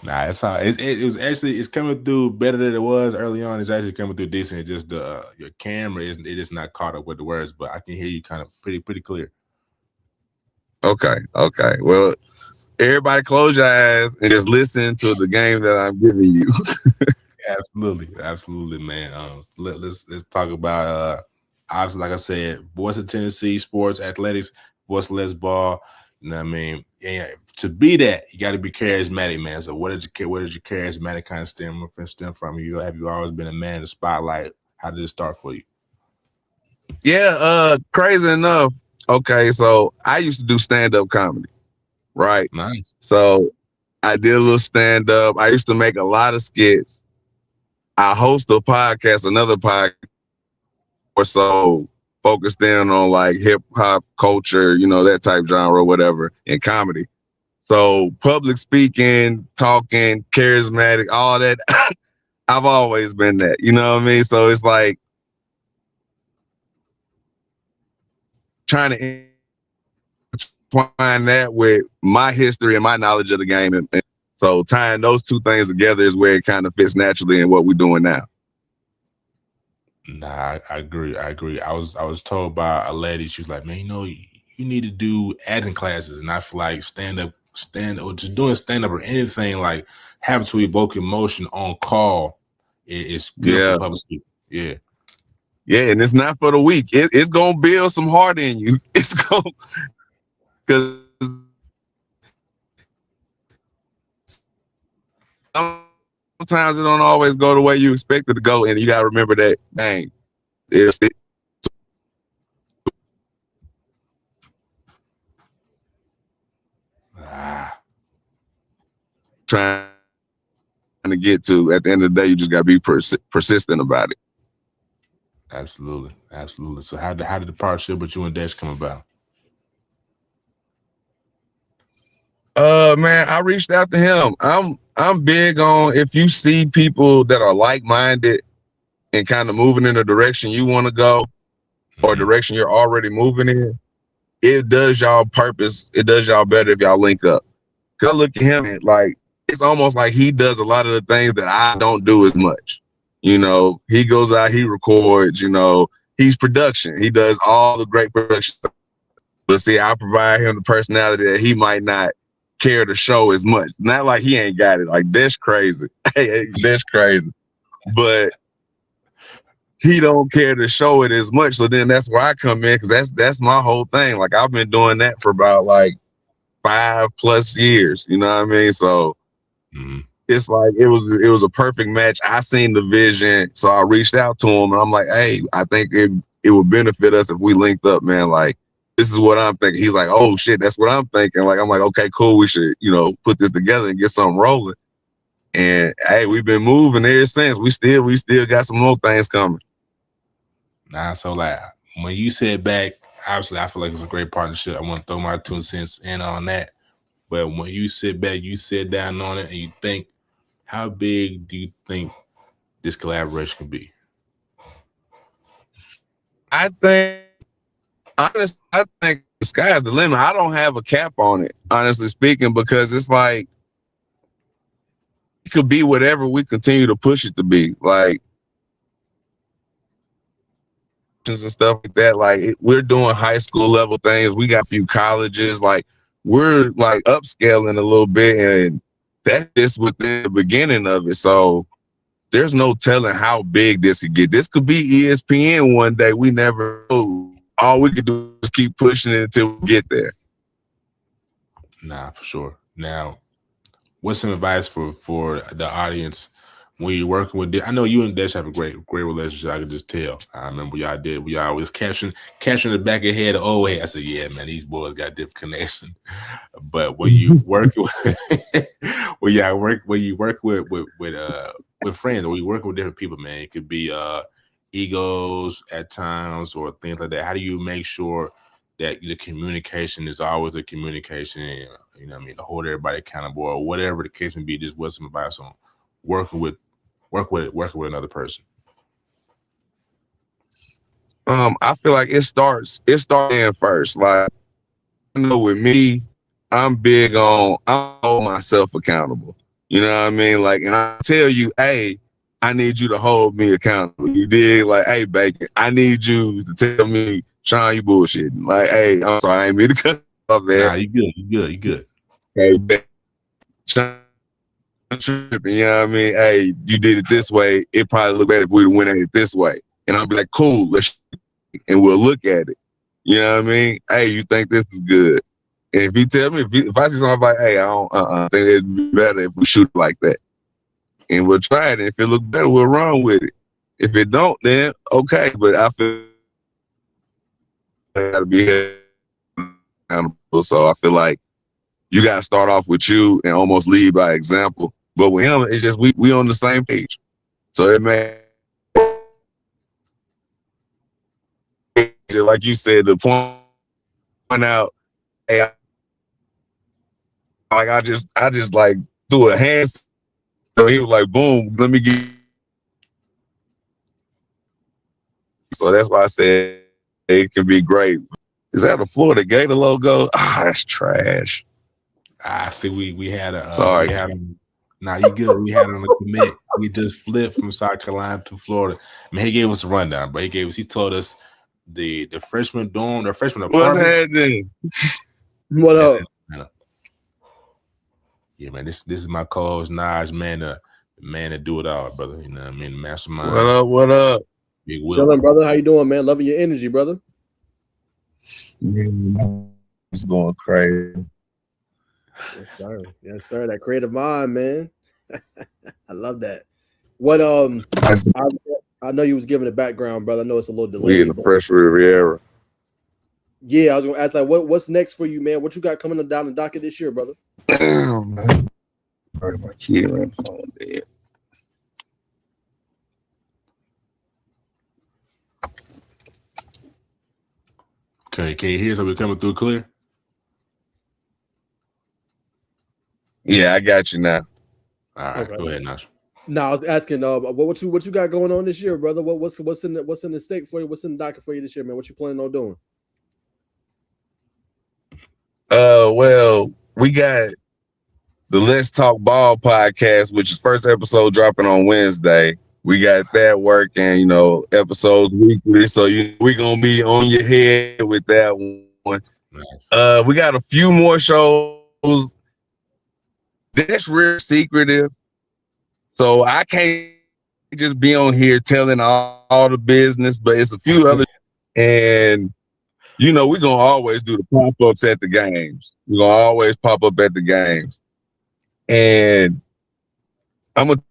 Nah, it's all. It's coming through better than it was early on. It's actually coming through decent. It's just your camera is not caught up with the words, but I can hear you kind of pretty clear. Okay. Well, everybody close your eyes and just listen to the game that I'm giving you. Absolutely, man. Let's talk about obviously, like I said, voice of Tennessee sports, athletics, voice of Les Ball. You know what I mean? Yeah, to be that, you got to be charismatic, man. So where did your charismatic kind of stem from? Have you always been a man in the spotlight? How did it start for you? Yeah, crazy enough. Okay, so I used to do stand-up comedy, right? Nice. So I did a little stand-up. I used to make a lot of skits. I host a podcast, another podcast, or so focused in on like hip hop culture, that type genre or whatever, and comedy. So public speaking, talking, charismatic, all that. I've always been that, you know what I mean? So it's like trying to intertwine that with my history and my knowledge of the game. And so tying those two things together is where it kind of fits naturally in what we're doing now. Nah, I agree. I agree. I was told by a lady, she was like, man, you need to do acting classes. And I feel like stand up or just doing stand up or anything like having to evoke emotion on call is good for public speaking. Yeah. Yeah, and it's not for the weak. It's gonna build some heart in you. It's gonna, because sometimes it don't always go the way you expect it to go, and you gotta remember that. Dang, it's trying to get to. At the end of the day, you just gotta be persistent about it. Absolutely, absolutely. So how did the partnership with you and Dash come about? Man, I reached out to him. I'm big on, if you see people that are like-minded and kind of moving in the direction you want to go, or direction you're already moving in, it does y'all purpose. It does y'all better if y'all link up. Cause I look at him and like, it's almost like he does a lot of the things that I don't do as much. He goes out, he records, he's production. He does all the great production. But see, I provide him the personality that he might not care to show as much. Not like he ain't got it. Like, that's crazy. That's crazy. But he don't care to show it as much. So then that's where I come in, because that's my whole thing. Like, I've been doing that for about like 5+ years. You know what I mean? So it's like it was a perfect match. I seen the vision, so I reached out to him and I'm like, hey, I think it would benefit us if we linked up, man. Like, this is what I'm thinking. He's like, oh shit, that's what I'm thinking. Like, I'm like, okay, cool. We should, put this together and get something rolling. And hey, we've been moving ever since. We still got some more things coming. Nah, so like when you said back, obviously I feel like it's a great partnership. I want to throw my 2 cents in on that. But when you sit back, you sit down on it and you think, how big do you think this collaboration can be? I think the sky's the limit. I don't have a cap on it, honestly speaking, because it's like it could be whatever we continue to push it to be. Like, and stuff like that. Like, we're doing high school level things. We got a few colleges. Like, we're like upscaling a little bit, and that's just within the beginning of it. So there's no telling how big this could get. This could be ESPN one day. We never know. All we could do is keep pushing it until we get there. Nah, for sure. Now, what's some advice for the audience when you're working with? I know you and Dash have a great relationship. I can just tell. I remember we always capturing the back of your head. Oh, hey, I said, yeah, man, these boys got different connection. But when you work with, when you work with friends, or you work with different people, man, it could be egos at times or things like that. How do you make sure that the communication is always a communication, and, what I mean, to hold everybody accountable, or whatever the case may be? Just what's some advice on working with another person? I feel like it starts in first. Like, with me, I'm big on, I hold myself accountable. You know what I mean? Like, and I tell you, hey, I need you to hold me accountable. You dig? Like, hey, Bacon, I need you to tell me, Sean, you bullshitting. Like, hey, I'm sorry, I ain't mean to cut off, man. Nah, you good. Hey, Sean, tripping, you know what I mean? Hey, you did it this way. It probably look better if we'd went at it this way. And I'll be like, cool, and we'll look at it. You know what I mean? Hey, you think this is good? And if you tell me, if I see something like, hey, I think it'd be better if we shoot like that. And we'll try it. And if it look better, we'll run with it. If it don't, then okay. But I feel got to be accountable. So I feel like you got to start off with you and almost lead by example. But with him, it's just we on the same page. So it may, like you said, the point out, hey, like I just like threw a hand. So he was like, boom, let me get. So that's why I said it can be great. Is that a Florida Gator logo? Ah, that's trash. See, we had a Sorry. we had a, nah, you good. We had on a commit. We just flipped from South Carolina to Florida. I mean, he gave us a rundown, but he told us the freshman dorm, the freshman What's apartments. happening? What up? Yeah, man. This is my co-host Naj, man. The man that do it all, brother. You know what I mean? Mastermind. What up? What up? Big Will. Chilling, brother. How you doing, man? Loving your energy, brother. It's going crazy. Yes, sir. Yes, sir. That creative mind, man. I love that. What I know you was giving a background, brother. I know it's a little delayed. We in the fresh Riviera. Yeah, I was gonna ask like what's next for you, man? What you got coming down the docket this year, brother? Damn, man. Sorry, my kid ran the phone dead. Okay, can you hear us? Are we coming through clear? Yeah, I got you now. All right, Okay. go ahead, Nash. No, I was asking what you got going on this year, brother? What's in the stake for you? What's in the docket for you this year, man? What you planning on doing? Well, we got the Let's Talk Ball podcast, which is first episode dropping on Wednesday. We got that working, episodes weekly. So we gonna be on your head with that one. Nice. We got a few more shows that's real secretive. So I can't just be on here telling all the business, but it's a few other and we're gonna always do the pop-ups at the games. We're gonna always pop up at the games. And I'm gonna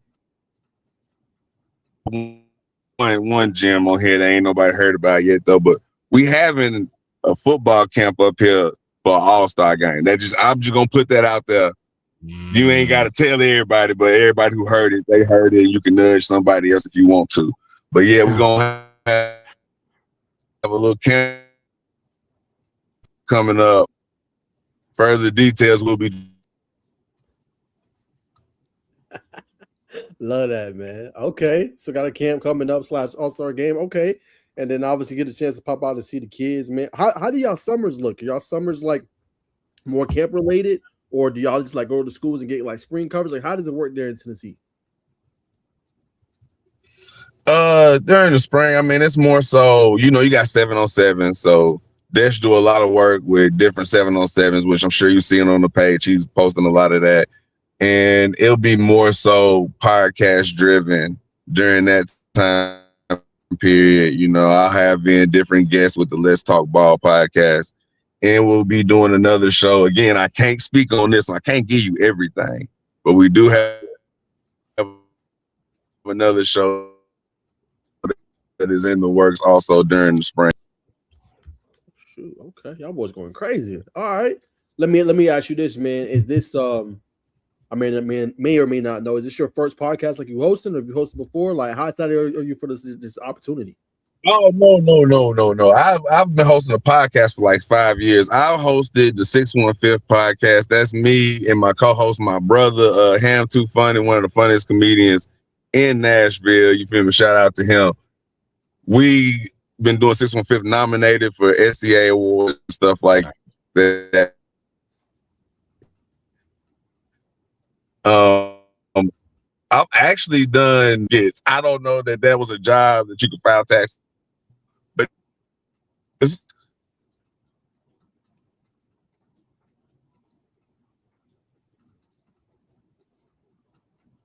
one gym on here that ain't nobody heard about yet though, but we having a football camp up here for an all-star game. I'm just gonna put that out there. You ain't gotta tell everybody, but everybody who heard it, they heard it. You can nudge somebody else if you want to. But yeah, we're gonna have a little camp coming up. Further details will be. Love that, man. Okay, so got a camp coming up / all-star game. Okay, and then obviously get a chance to pop out and see the kids, man. How do y'all summers look? Are y'all summers like more camp related, or do y'all just like go to the schools and get like spring covers? Like, how does it work there in Tennessee? During the spring, I mean, it's more so, you got 7-on-7, so Desh do a lot of work with different 7-on-7s, which I'm sure you're seeing on the page. He's posting a lot of that. And it'll be more so podcast driven during that time period. I'll have in different guests with the Let's Talk Ball podcast. And we'll be doing another show. Again, I can't speak on this one. I can't give you everything. But we do have another show that is in the works also during the spring. Shoot, okay, y'all boys going crazy. All right, let me ask you this, man. Is this I mean, may or may not know. Is this your first podcast like you hosting, or have you hosted before? Like, how excited are you for this opportunity? Oh no! I've been hosting a podcast for like 5 years. I hosted the 615 podcast. That's me and my co-host, my brother, Ham Too Funny, one of the funniest comedians in Nashville. You feel me? Shout out to him. We been doing 615 nominated for SCA awards and stuff like that. I've actually done gigs. I don't know that was a job that you could file tax, but it's,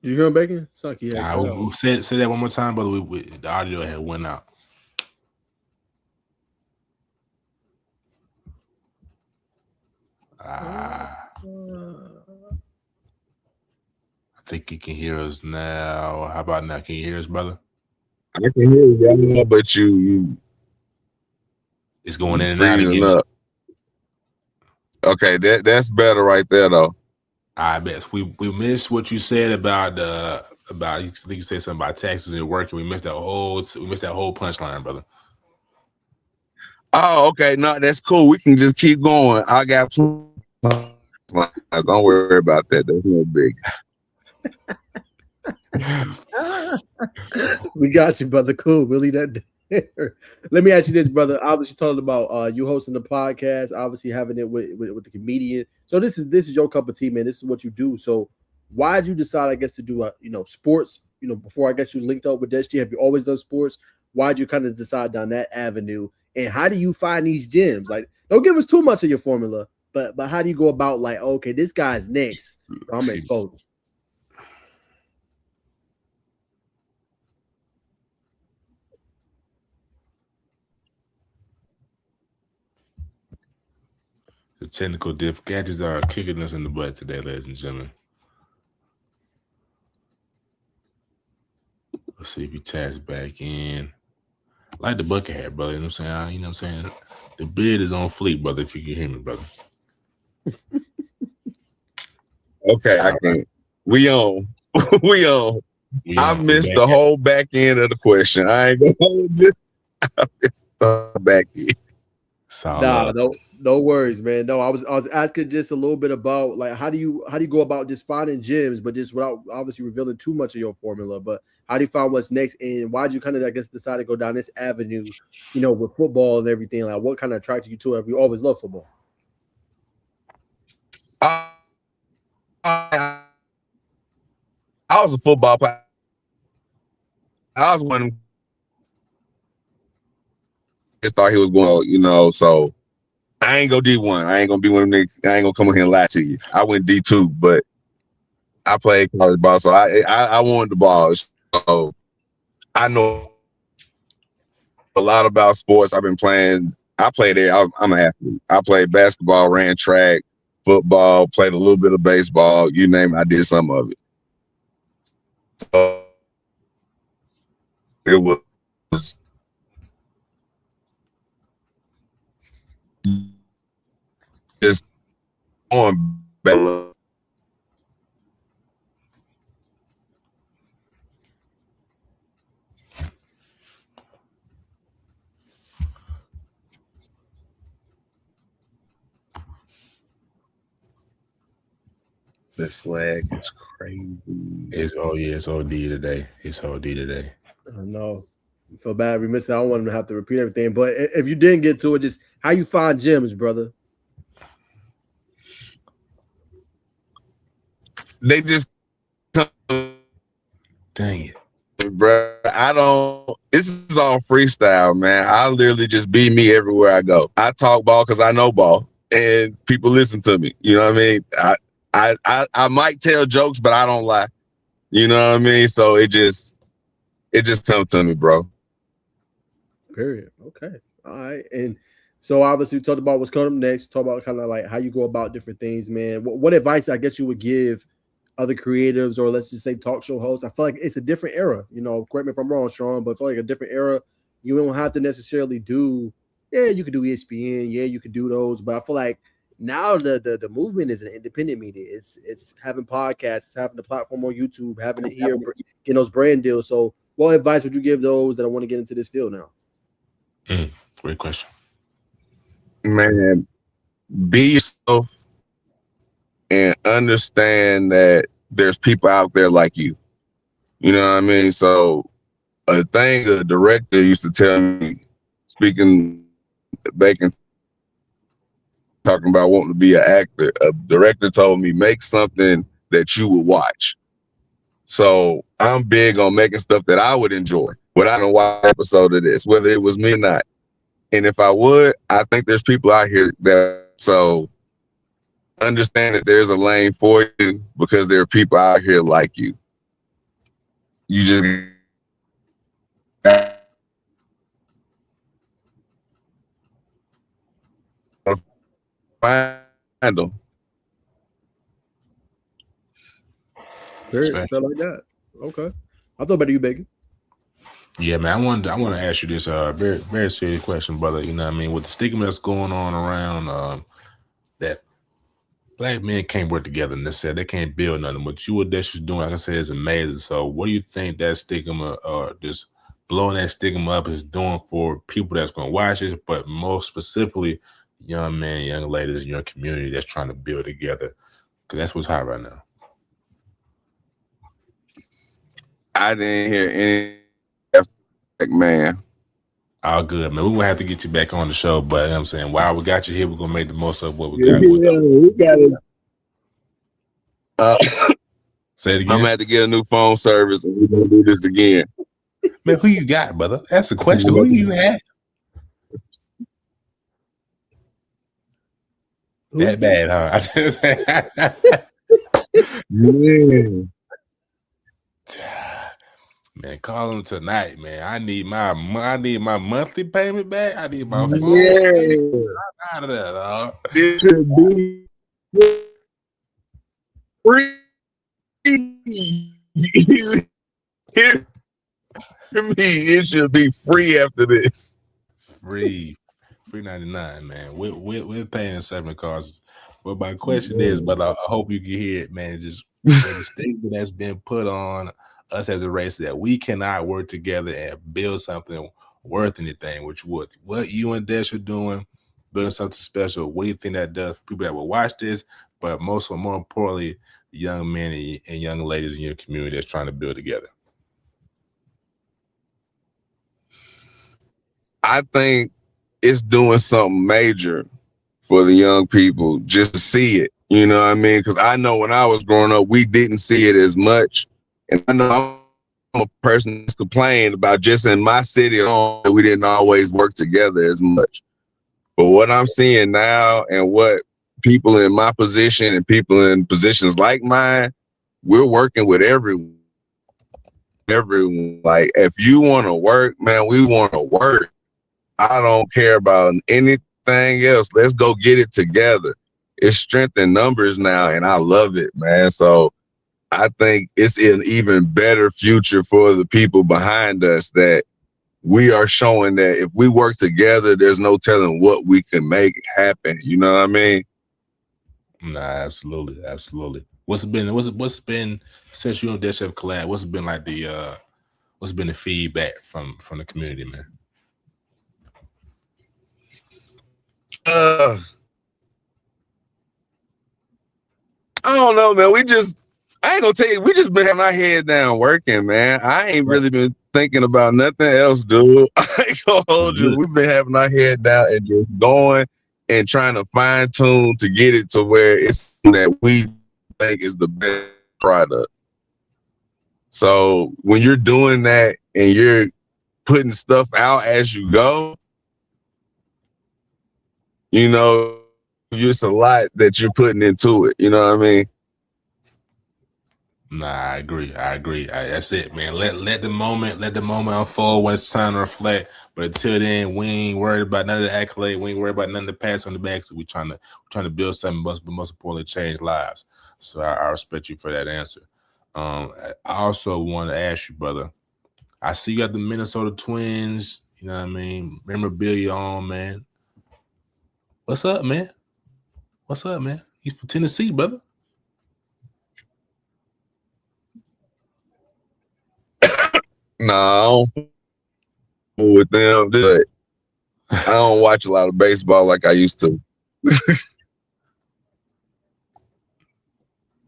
Did you hear him, Bacon? Say that one more time, brother. The audio had went out. I think you can hear us now. How about now? Can you hear us, brother? I can hear you, but you It's going in and out Freezing again. up. Okay, that's better right there though. I bet we missed what you said about I think you said something about taxes and working. We missed that whole punchline, brother. Oh, okay. No, that's cool. We can just keep going. I got don't worry about that. That's no big. We got you, brother. Cool. Really that there. Let me ask you this, brother. Obviously, talking about you hosting the podcast, obviously having it with the comedian. So this is your cup of tea, man. This is what you do. So why did you decide, I guess, to do sports? Before I guess you linked up with Destiny, have you always done sports? Why did you kind of decide down that avenue? And how do you find these gems? Like, don't give us too much of your formula, but how do you go about like, okay, this guy's next, so I'm exposed. The technical difficulties are kicking us in the butt today, ladies and gentlemen. Let's see if he taps back in. Like the bucket hat, brother. You know what I'm saying? The beard is on fleek, brother, if you can hear me, brother. Okay, I can. We on. We on. I missed the whole back end of the question. I ain't gonna hold this. I missed the back end. Nah, no worries, man. No, I was asking just a little bit about like how do you go about just finding gems, but just without obviously revealing too much of your formula. But how do you find what's next, and why did you kind of decide to go down this avenue, with football and everything? Like, what kind of attracted you to it? Have you always loved football? I was a football player. I was one. Just thought he was going, so I ain't go D1. I ain't gonna be one of them niggas. I ain't gonna come in here and lie to you. I went D2, but I played college ball, so I wanted the ball. So I know a lot about sports. I've been playing. I played there. I'm an athlete. I played basketball, ran track, football, played a little bit of baseball. You name it, I did some of it. So it was just on better. The swag is crazy. It's OD today. It's OD today. I know. I feel bad we missed it. I don't want him to have to repeat everything. But if you didn't get to it, just how you find gems, brother. They just dang it, bro. This is all freestyle, man. I literally just be me everywhere I go. I talk ball because I know ball, and people listen to me. You know what I mean? I might tell jokes, but I don't lie. You know what I mean? So it just comes to me, bro. Period. Okay. All right. And so obviously we talked about what's coming up next. Talk about kind of like how you go about different things, man. What advice I guess you would give other creatives, or let's just say talk show hosts? I feel like it's a different era. Correct me if I'm wrong, Sean, but I feel like a different era. You don't have to necessarily do. Yeah, you could do ESPN. Yeah, you could do those, but I feel like now the movement is an independent media. It's having podcasts, it's having the platform on YouTube, having it here, getting those brand deals. So, what advice would you give those that want to get into this field now? Great question, man. Be yourself and understand that there's people out there like you. You know what I mean? So a thing a director used to tell me, speaking Bacon, talking about wanting to be an actor, a director told me, make something that you would watch. So I'm big on making stuff that I would enjoy without a watch episode of this, whether it was me or not. And if I would, I think there's people out here that, so understand that there's a lane for you because there are people out here like you. You just find them. Felt like that. Okay. I thought about you, Bacon. Yeah, man. I want to ask you this very very serious question, brother. You know what I mean? With the stigma that's going on around that black men can't work together necessarily, they can't build nothing. What you and Dash is doing, like I said, is amazing. So, what do you think that stigma, just blowing that stigma up, is doing for people that's going to watch this, but most specifically, young men, young ladies in your community that's trying to build together? Because that's what's hot right now. I didn't hear any. Man, All good, man. We're gonna have to get you back on the show, but you know what I'm saying, while we got you here, we're gonna make the most of what we got. we got it. Say it I'm gonna again. have to get a new phone service, and we're gonna do this again. Man, who you got, brother? That's the question. Who you have? That bad, huh? Yeah. Man, call him tonight, man. I need my monthly payment back. I need my phone out of there, dog. It should be free. Hear me? It should be free after this. Free $3.99, man. We're paying 7 cars. But my question is, but I hope you can hear it, man. Just the statement that's been put on us as a race that we cannot work together and build something worth anything, which what you and Dash are doing, building something special. What do you think that does for people that will watch this? But more importantly, young men and young ladies in your community that's trying to build together. I think it's doing something major for the young people just to see it. You know what I mean? Because I know when I was growing up, we didn't see it as much. And I know I'm a person that's complained about just in my city alone, we didn't always work together as much. But what I'm seeing now and what people in my position and people in positions like mine, we're working with everyone. Like, if you want to work, man, we want to work. I don't care about anything else. Let's go get it together. It's strength in numbers now, and I love it, man. So I think it's an even better future for the people behind us that we are showing that if we work together, there's no telling what we can make happen. You know what I mean? Nah, absolutely. What's been since you and Dash have collab? What's been like what's been the feedback from the community, man? I don't know, man. I ain't gonna tell you, we just been having our head down working, man. I ain't really been thinking about nothing else, dude. I ain't gonna hold you. We've been having our head down and just going and trying to fine tune to get it to where it's that we think is the best product. So when you're doing that and you're putting stuff out as you go, you know, it's a lot that you're putting into it. You know what I mean? Nah, I agree. That's it, man. Let the moment unfold when it's time to reflect. But until then, we ain't worried about none of the accolade. We ain't worried about none of the pats on the back. So we're trying to build something, but most importantly, change lives. So I respect you for that answer. I also want to ask you, brother. I see you got the Minnesota Twins. You know what I mean? Memorabilia on, man. What's up, man? He's from Tennessee, brother. No, I don't fool with them, but I don't watch a lot of baseball like I used to.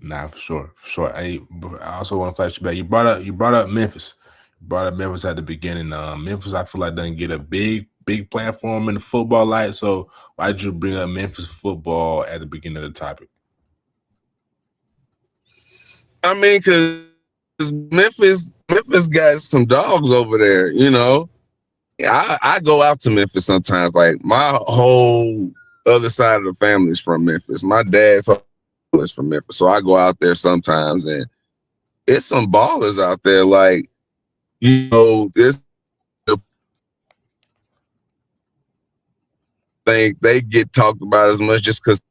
Nah, for sure. I also want to flash you back. You brought up Memphis. You brought up Memphis at the beginning. Memphis, I feel like doesn't get a big platform in the football light. So why did you bring up Memphis football at the beginning of the topic? I mean, because Memphis got some dogs over there, you know. I go out to Memphis sometimes. Like, my whole other side of the family is from Memphis. My dad's is from Memphis. So I go out there sometimes, and it's some ballers out there. Like, you know, this thing they get talked about as much just because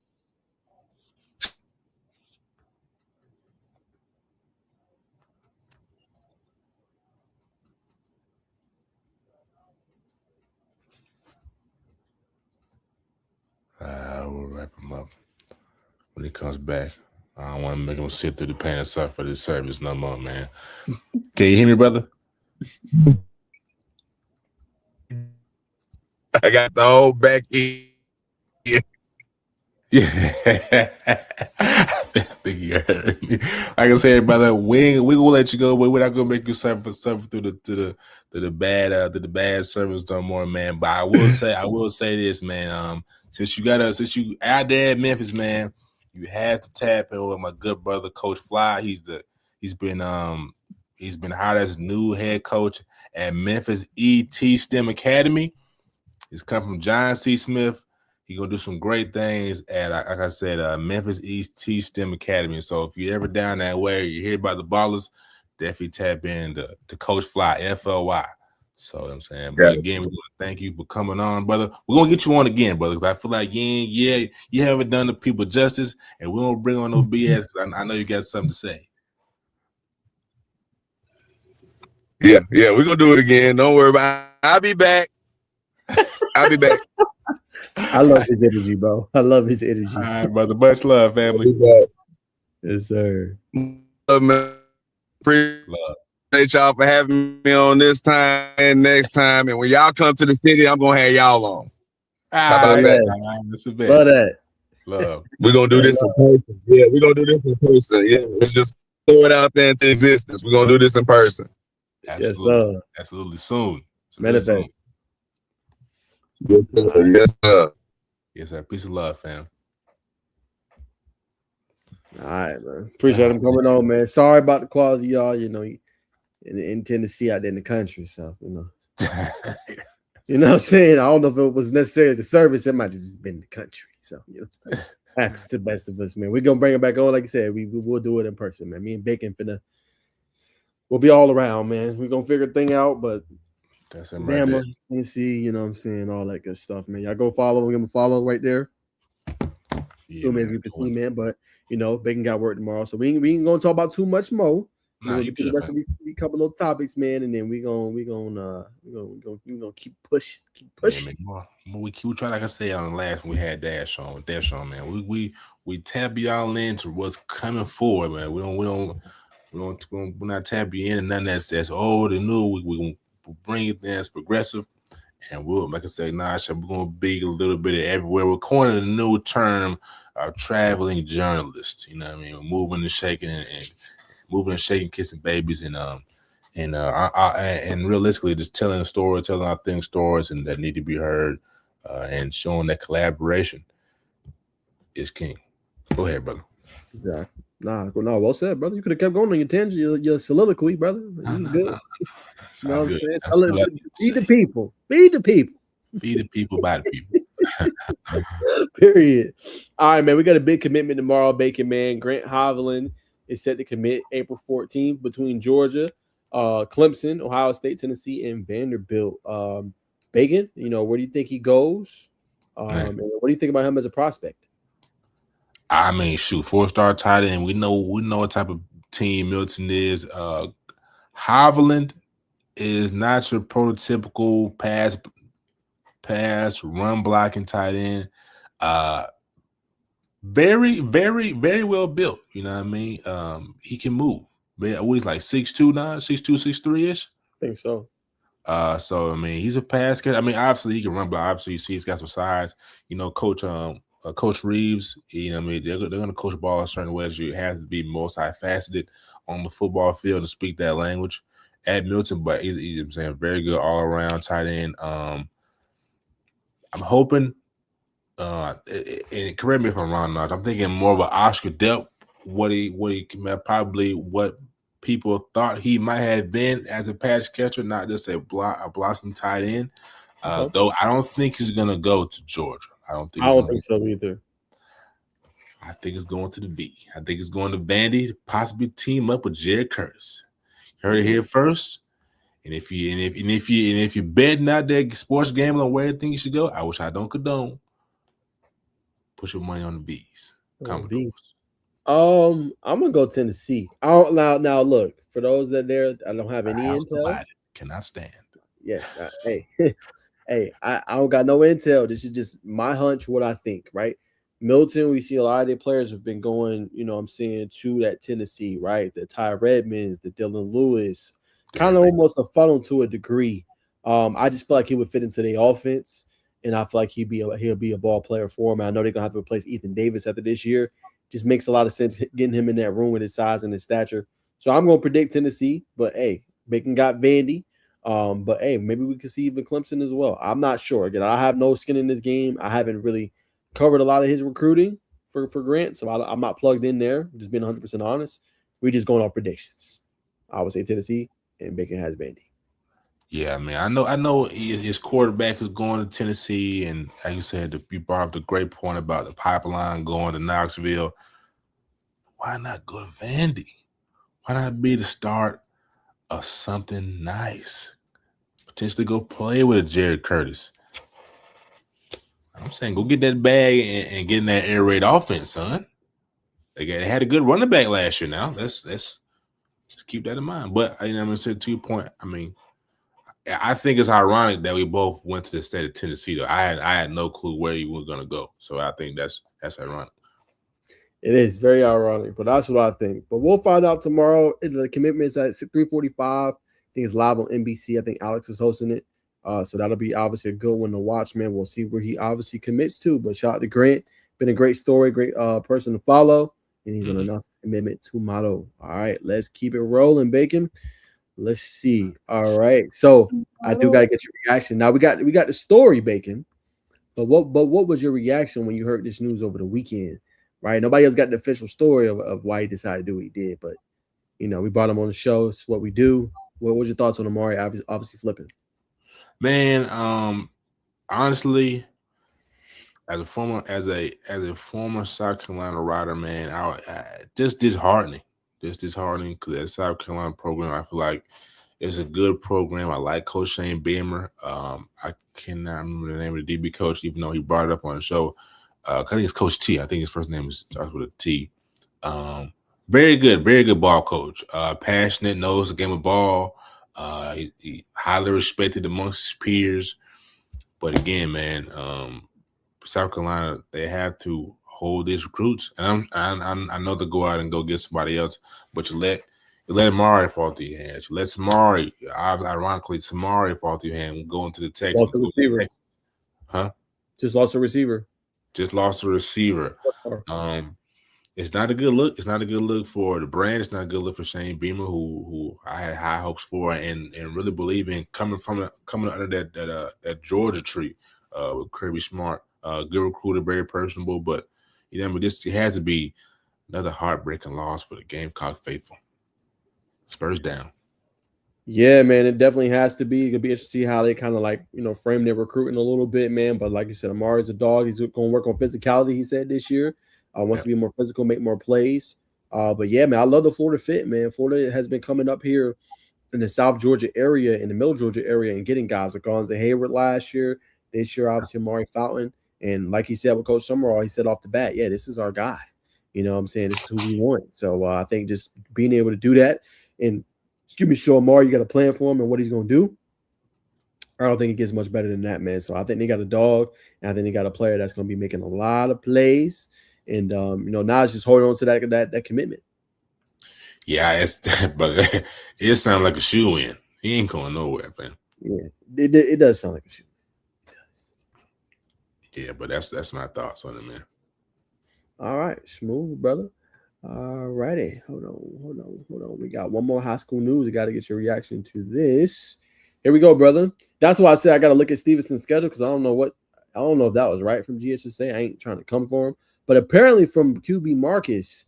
when he comes back. I don't want to make him sit through the pain and suffer this service no more, man. Can you hear me, brother? I got the whole back end. Yeah, I think you heard me. Like I said, brother, we gonna let you go, but we're not gonna make you suffer through the bad service no more, man. But I will say this, man. Since you out there at Memphis, man, you have to tap in with my good brother, Coach Fly. He's been hired as new head coach at Memphis ET STEM Academy. He's come from John C. Smith. He's gonna do some great things at, like I said, Memphis East T STEM Academy. So if you're ever down that way, you hear about the ballers, definitely tap in to Coach Fly, FLY. So I'm saying, but again, we want to thank you for coming on, brother. We're gonna get you on again, brother, because I feel like you haven't done the people justice, and we won't bring on no BS because I know you got something to say. Yeah, we're gonna do it again. Don't worry about it. I'll be back. I love his energy, bro. I love his energy. All right, brother. Much love, family. Yes, sir. Love, man. Appreciate y'all for having me on this time and next time. And when y'all come to the city, I'm gonna have y'all on. How about that? That's a bet. Love that. Love. We're gonna do this in person. Yeah, we're gonna do this in person. Yeah, let's just throw it out there into existence. We're gonna do this in person. Absolutely. Yes, sir. Absolutely soon. Manifest. Yes, sir. Yes, sir. Peace of love, fam. All right, man. Appreciate him coming on, man. Sorry about the quality, y'all. You know, in Tennessee out there in the country, so you know. You know what I'm saying? I don't know if it was necessarily the service. It might have just been the country. So, you know, happens to the best of us, man. We're going to bring it back on. Like I said, we will do it in person, man. Me and Bacon we'll be all around, man. We're going to figure the thing out, but that's him right there. Tennessee, you know what I'm saying? All that good stuff, man. Y'all go follow. Give him a follow right there. Yeah, man, you can see, man. But, you know, Bacon got work tomorrow. So we ain't going to talk about too much more. Nah, you good, a couple of topics, man, and then we gonna keep pushing. Yeah, we try, like I said on the last one we had Dash on, man. We tap y'all into what's coming forward, man. We're not tap you in and nothing that's old and new. We'll bring it there as progressive, and we'll, like I say, Naj, we're gonna be a little bit of everywhere. We're coining a new term, traveling journalists. You know what I mean? We're moving and shaking kissing babies, and realistically just telling our stories and that need to be heard, and showing that collaboration is king. Go ahead, brother. Exactly. No, well said, brother. You could have kept going on your tangent, your soliloquy, brother. You good. You know what I'm saying? Feed the people. Feed the people. Feed the people by the people. Period. All right, man. We got a big commitment tomorrow, Bacon, man. Grant Hovland is set to commit April 14th between Georgia, Clemson, Ohio State, Tennessee, and Vanderbilt. Bacon, you know, where do you think he goes? And what do you think about him as a prospect? I mean, shoot, 4-star tight end. We know what type of team Milton is. Hovland is not your prototypical pass run blocking tight end. Very, very, very well built. You know what I mean? He can move. He's like 6'2" now, 6'2", 6'3"-ish. I think so. So I mean, he's a pass catcher. I mean, obviously he can run, but obviously you see he's got some size. You know, Coach Reeves, you know what I mean, they're going to coach the ball a certain way. You have to be multifaceted on the football field to speak that language at Milton, but he's saying very good all around tight end. I'm hoping, and correct me if I'm wrong, Naj, I'm thinking more of an Oscar Delp, what people thought he might have been as a pass catcher, not just a blocking tight end. Though I don't think he's going to go to Georgia. I don't think so either. I think it's going to the V. I think it's going to Vandy, possibly team up with Jared Curtis. You heard it here first. And if you're betting out there sports gambling where you think you should go, which I don't condone, put your money on the V's. Commodores. I'm gonna go Tennessee. Now look, for those that I don't have any intel. Cannot stand. Yes. Hey, I don't got no intel. This is just my hunch, what I think, right? Milton, we see a lot of their players have been going, to that Tennessee, right? The Ty Redmonds, the Dylan Lewis, kind of almost a funnel to a degree. I just feel like he would fit into the offense, and I feel like he'll be a ball player for him. I know they're gonna have to replace Ethan Davis after this year. Just makes a lot of sense getting him in that room with his size and his stature. So I'm gonna predict Tennessee, but hey, Bacon got Vandy. But hey, maybe we could see even Clemson as well. I'm not sure. Again, I have no skin in this game. I haven't really covered a lot of his recruiting for Grant, so I'm not plugged in there. Just being 100% honest. We just going off predictions. I would say Tennessee, and Bacon has Vandy. Yeah, man. I know his quarterback is going to Tennessee, and like you said, you brought up the great point about the pipeline going to Knoxville. Why not go to Vandy? Why not be the start of something nice? Potentially go play with a Jared Curtis. I'm saying go get that bag and get in that air raid offense, son. They had a good running back last year. Now let's keep that in mind. But I'm gonna say to your point. I mean, I think it's ironic that we both went to the state of Tennessee. Though I had no clue where you were gonna go, so I think that's ironic. It is very ironic, but that's what I think. But we'll find out tomorrow. The commitment is at 3:45. I think it's live on NBC. I think Alex is hosting it. So that'll be obviously a good one to watch, man. We'll see where he obviously commits to. But shout out to Grant. Been a great story, great person to follow. And he's going to announce his commitment tomorrow. All right, let's keep it rolling, Bacon. Let's see. All right. So I do got to get your reaction. Now we got the story, Bacon. But what was your reaction when you heard this news over the weekend? Right? Nobody else got the official story of why he decided to do what he did. But, we brought him on the show. It's what we do. What was your thoughts on Amaury obviously flipping? Man, honestly, as a former South Carolina rider, man, I just disheartening. Just disheartening because that South Carolina program, I feel like it's a good program. I like Coach Shane Beamer. I cannot remember the name of the DB coach, even though he brought it up on the show. I think it's Coach T. I think his first name starts with a T. Very good ball coach. Passionate, knows the game of ball. He highly respected amongst his peers. But again, man, South Carolina, they have to hold these recruits. And I know to go out and go get somebody else, but you let Amaury fall through your hands. You let Amaury fall through your hand going to the Texans. Huh? Just lost a receiver. It's not a good look. It's not a good look for the brand. It's not a good look for Shane Beamer, who I had high hopes for and really believe in coming under that Georgia tree with Kirby Smart, good recruiter, very personable. But it has to be another heartbreaking loss for the Gamecock faithful. Spurs down. Yeah, man, it definitely has to be. It could be interesting to see how they kind of frame their recruiting a little bit, man. But like you said, Amaury's a dog. He's going to work on physicality, he said, this year. Wants to be more physical, make more plays. But yeah, man, I love the Florida fit, man. Florida has been coming up here in the South Georgia area, in the Middle Georgia area, and getting guys like Gonza Hayward last year. This year, obviously, Amaury Fountain. And like he said with Coach Summerall, he said off the bat, yeah, this is our guy. You know what I'm saying? This is who we want. So I think just being able to do that and show Amaury you got a plan for him and what he's going to do. I don't think it gets much better than that, man. So I think they got a dog, and I think they got a player that's going to be making a lot of plays. And Naj just holding on to that commitment. Yeah, but it sounds like a shoe-in. He ain't going nowhere, man. Yeah, it does sound like a shoe-in. Yeah, but that's my thoughts on it, man. All right, smooth, brother. All righty. Hold on. We got one more high school news. I got to get your reaction to this. Here we go, brother. That's why I said I got to look at Stevenson's schedule because I don't know if that was right from GHSA. I ain't trying to come for him. But apparently from QB Marcus,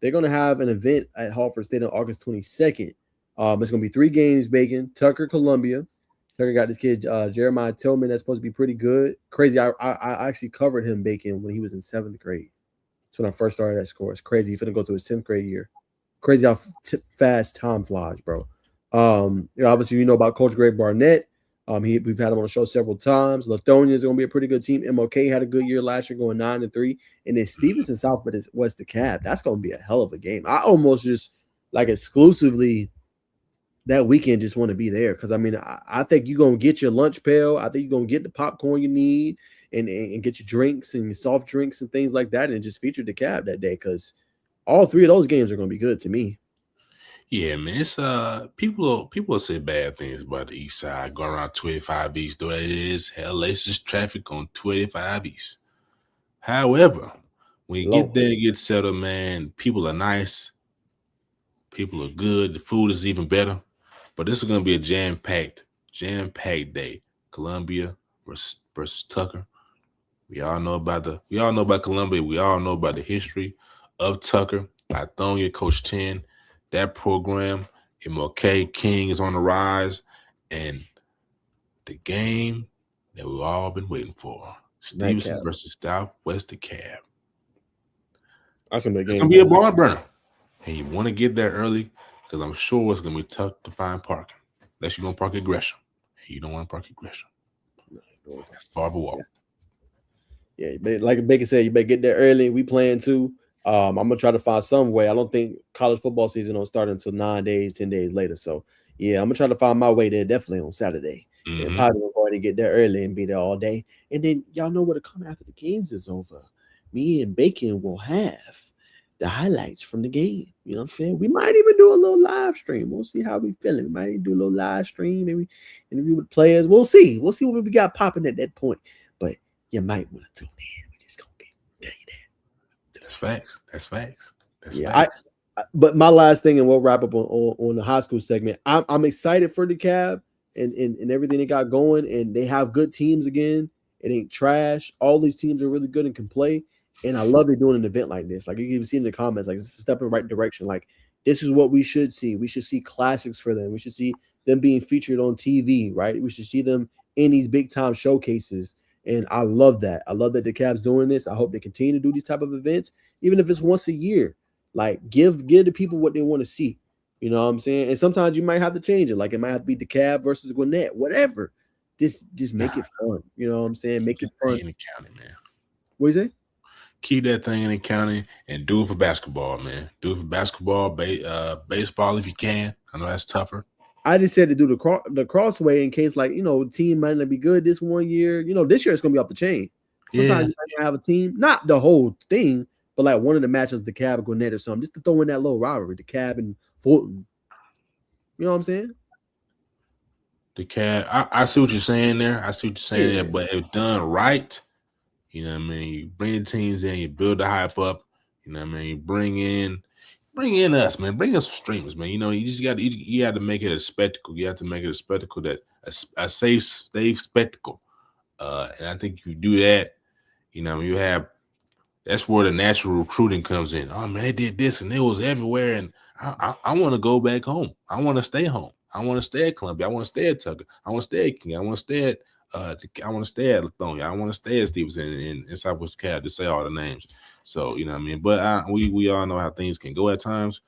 they're going to have an event at Hartford State on August 22nd. It's going to be 3 games, Bacon. Tucker, Columbia. Tucker got this kid, Jeremiah Tillman, that's supposed to be pretty good. Crazy. I actually covered him, Bacon, when he was in 7th grade. That's when I first started that score. It's crazy. He's going to go to his 10th grade year. Crazy how fast time flies, bro. Obviously, you know about Coach Greg Barnett. We've had him on the show several times. Lithonia is going to be a pretty good team. MOK had a good year last year, going 9-3. And then Stevenson Southwood is West DeKalb. That's going to be a hell of a game. I almost just exclusively that weekend just want to be there because I think you're going to get your lunch pail. I think you're going to get the popcorn you need, and get your drinks and your soft drinks and things like that, and just feature the cab that day because all three of those games are going to be good to me. Yeah, man. It's people say bad things about the East Side. Go around 25 East, though it is hellacious traffic on 25 East. However, when you get there, you get settled, man. People are nice. People are good. The food is even better. But this is gonna be a jam-packed day. Columbia versus Tucker. We all know about Columbia. We all know about the history of Tucker. Lithonia, Coach 10. That program, MLK King is on the rise, and the game that we've all been waiting for. Stevenson versus Southwest DeKalb. That's gonna be a game. It's gonna be a barn burner. And you want to get there early because I'm sure it's gonna be tough to find parking. Unless you're gonna park at Gresham. And you don't want to park at Gresham. That's far of a walk. Yeah, like Bacon said, you better get there early. We playing too. I'm gonna try to find some way. I don't think college football season don't start until 10 days later. So yeah, I'm gonna try to find my way there definitely on Saturday. Mm-hmm. And probably gonna go ahead and get there early and be there all day. And then y'all know where to come after the games is over. Me and Bacon will have the highlights from the game. You know what I'm saying? We might even do a little live stream. We'll see how we feeling. We might even do a little live stream, maybe interview with players. We'll see. We'll see what we got popping at that point. But you might want to tune in. We just gonna tell you that. That's facts. That's facts. That's yeah. Facts. But my last thing, and we'll wrap up on the high school segment. I'm excited for the Cab and everything they got going, and they have good teams again. It ain't trash. All these teams are really good and can play. And I love they doing an event like this. Like you can see in the comments, like this is a step in the right direction. Like this is what we should see. We should see classics for them. We should see them being featured on TV, right? We should see them in these big time showcases. And I love that. I love that the Cavs doing this. I hope they continue to do these type of events, even if it's once a year. Like give the people what they want to see. You know what I'm saying? And sometimes you might have to change it. Like it might have to be the Cab versus Gwinnett, whatever. Just make it fun. You know what I'm saying? Make it fun. In the county, man. What do you say? Keep that thing in the county and do it for basketball, man. Do it for basketball, baseball if you can. I know that's tougher. I just said to do the crossway in case, like, the team might not be good this one year. This year it's going to be off the chain. Sometimes you might have a team, not the whole thing, but like one of the matchups, the Cab or Gwinnett or something, just to throw in that little rivalry, the Cab and Fulton. You know what I'm saying? The Cab, I see what you're saying there. There, but if done right, you know what I mean? You bring the teams in, you build the hype up. You know what I mean? You bring in us, man. Bring us streamers, man. You just got to make it a spectacle. You have to make it a spectacle a safe spectacle. And I think if you do that, you have that's where the natural recruiting comes in. Oh man, they did this and it was everywhere, and I want to go back home. I want to stay home. I want to stay at Columbia. I want to stay at Tucker. I want to stay at King. I want to stay at Lithonia. I want to stay at Stevenson in Southwest Cab, to say all the names. So, you know what I mean? But we all know how things can go at times.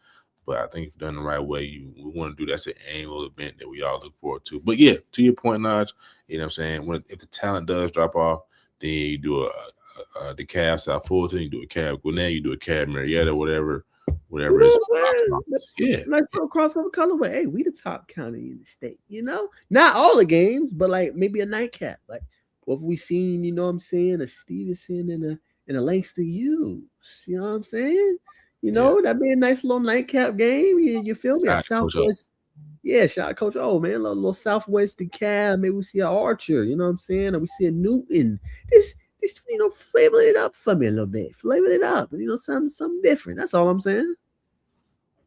But I think if done the right way, we want to do that's an annual event that we all look forward to. But yeah, to your point, Naj, you know what I'm saying? If the talent does drop off, then you do the Cab South Fulton, you do a Cab Gwinnett, you do a Cab Marietta, whatever is. Yeah. Nice little crossover colorway. Hey, we the top county in the state, Not all the games, but like maybe a nightcap. Like what have we seen, you know what I'm saying? A Stevenson and a Langston Hughes. You know what I'm saying? That'd be a nice little nightcap game. You feel me? A Southwest. Yeah, shout out Coach O, man. A little Southwest DeKalb. Maybe we see an Archer, you know what I'm saying? Or we see a Newton. Just flavor it up for me a little bit. Flavor it up. Something different. That's all I'm saying.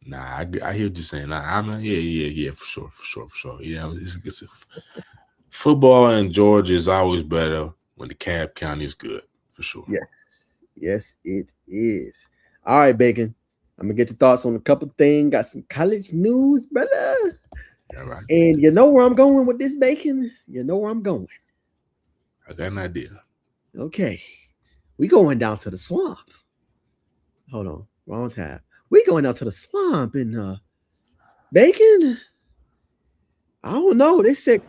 Nah, I hear what you're saying. Yeah, for sure. It's football in Georgia is always better when the Cab County is good, for sure. Yeah. Yes, it is. All right, Bacon. I'm gonna get your thoughts on a couple things. Got some college news, brother. All right. And you know where I'm going with this, Bacon? You know where I'm going. I got an idea. Okay. We going down to the swamp. Hold on. Wrong tab. We going down to the swamp in Bacon. I don't know. They said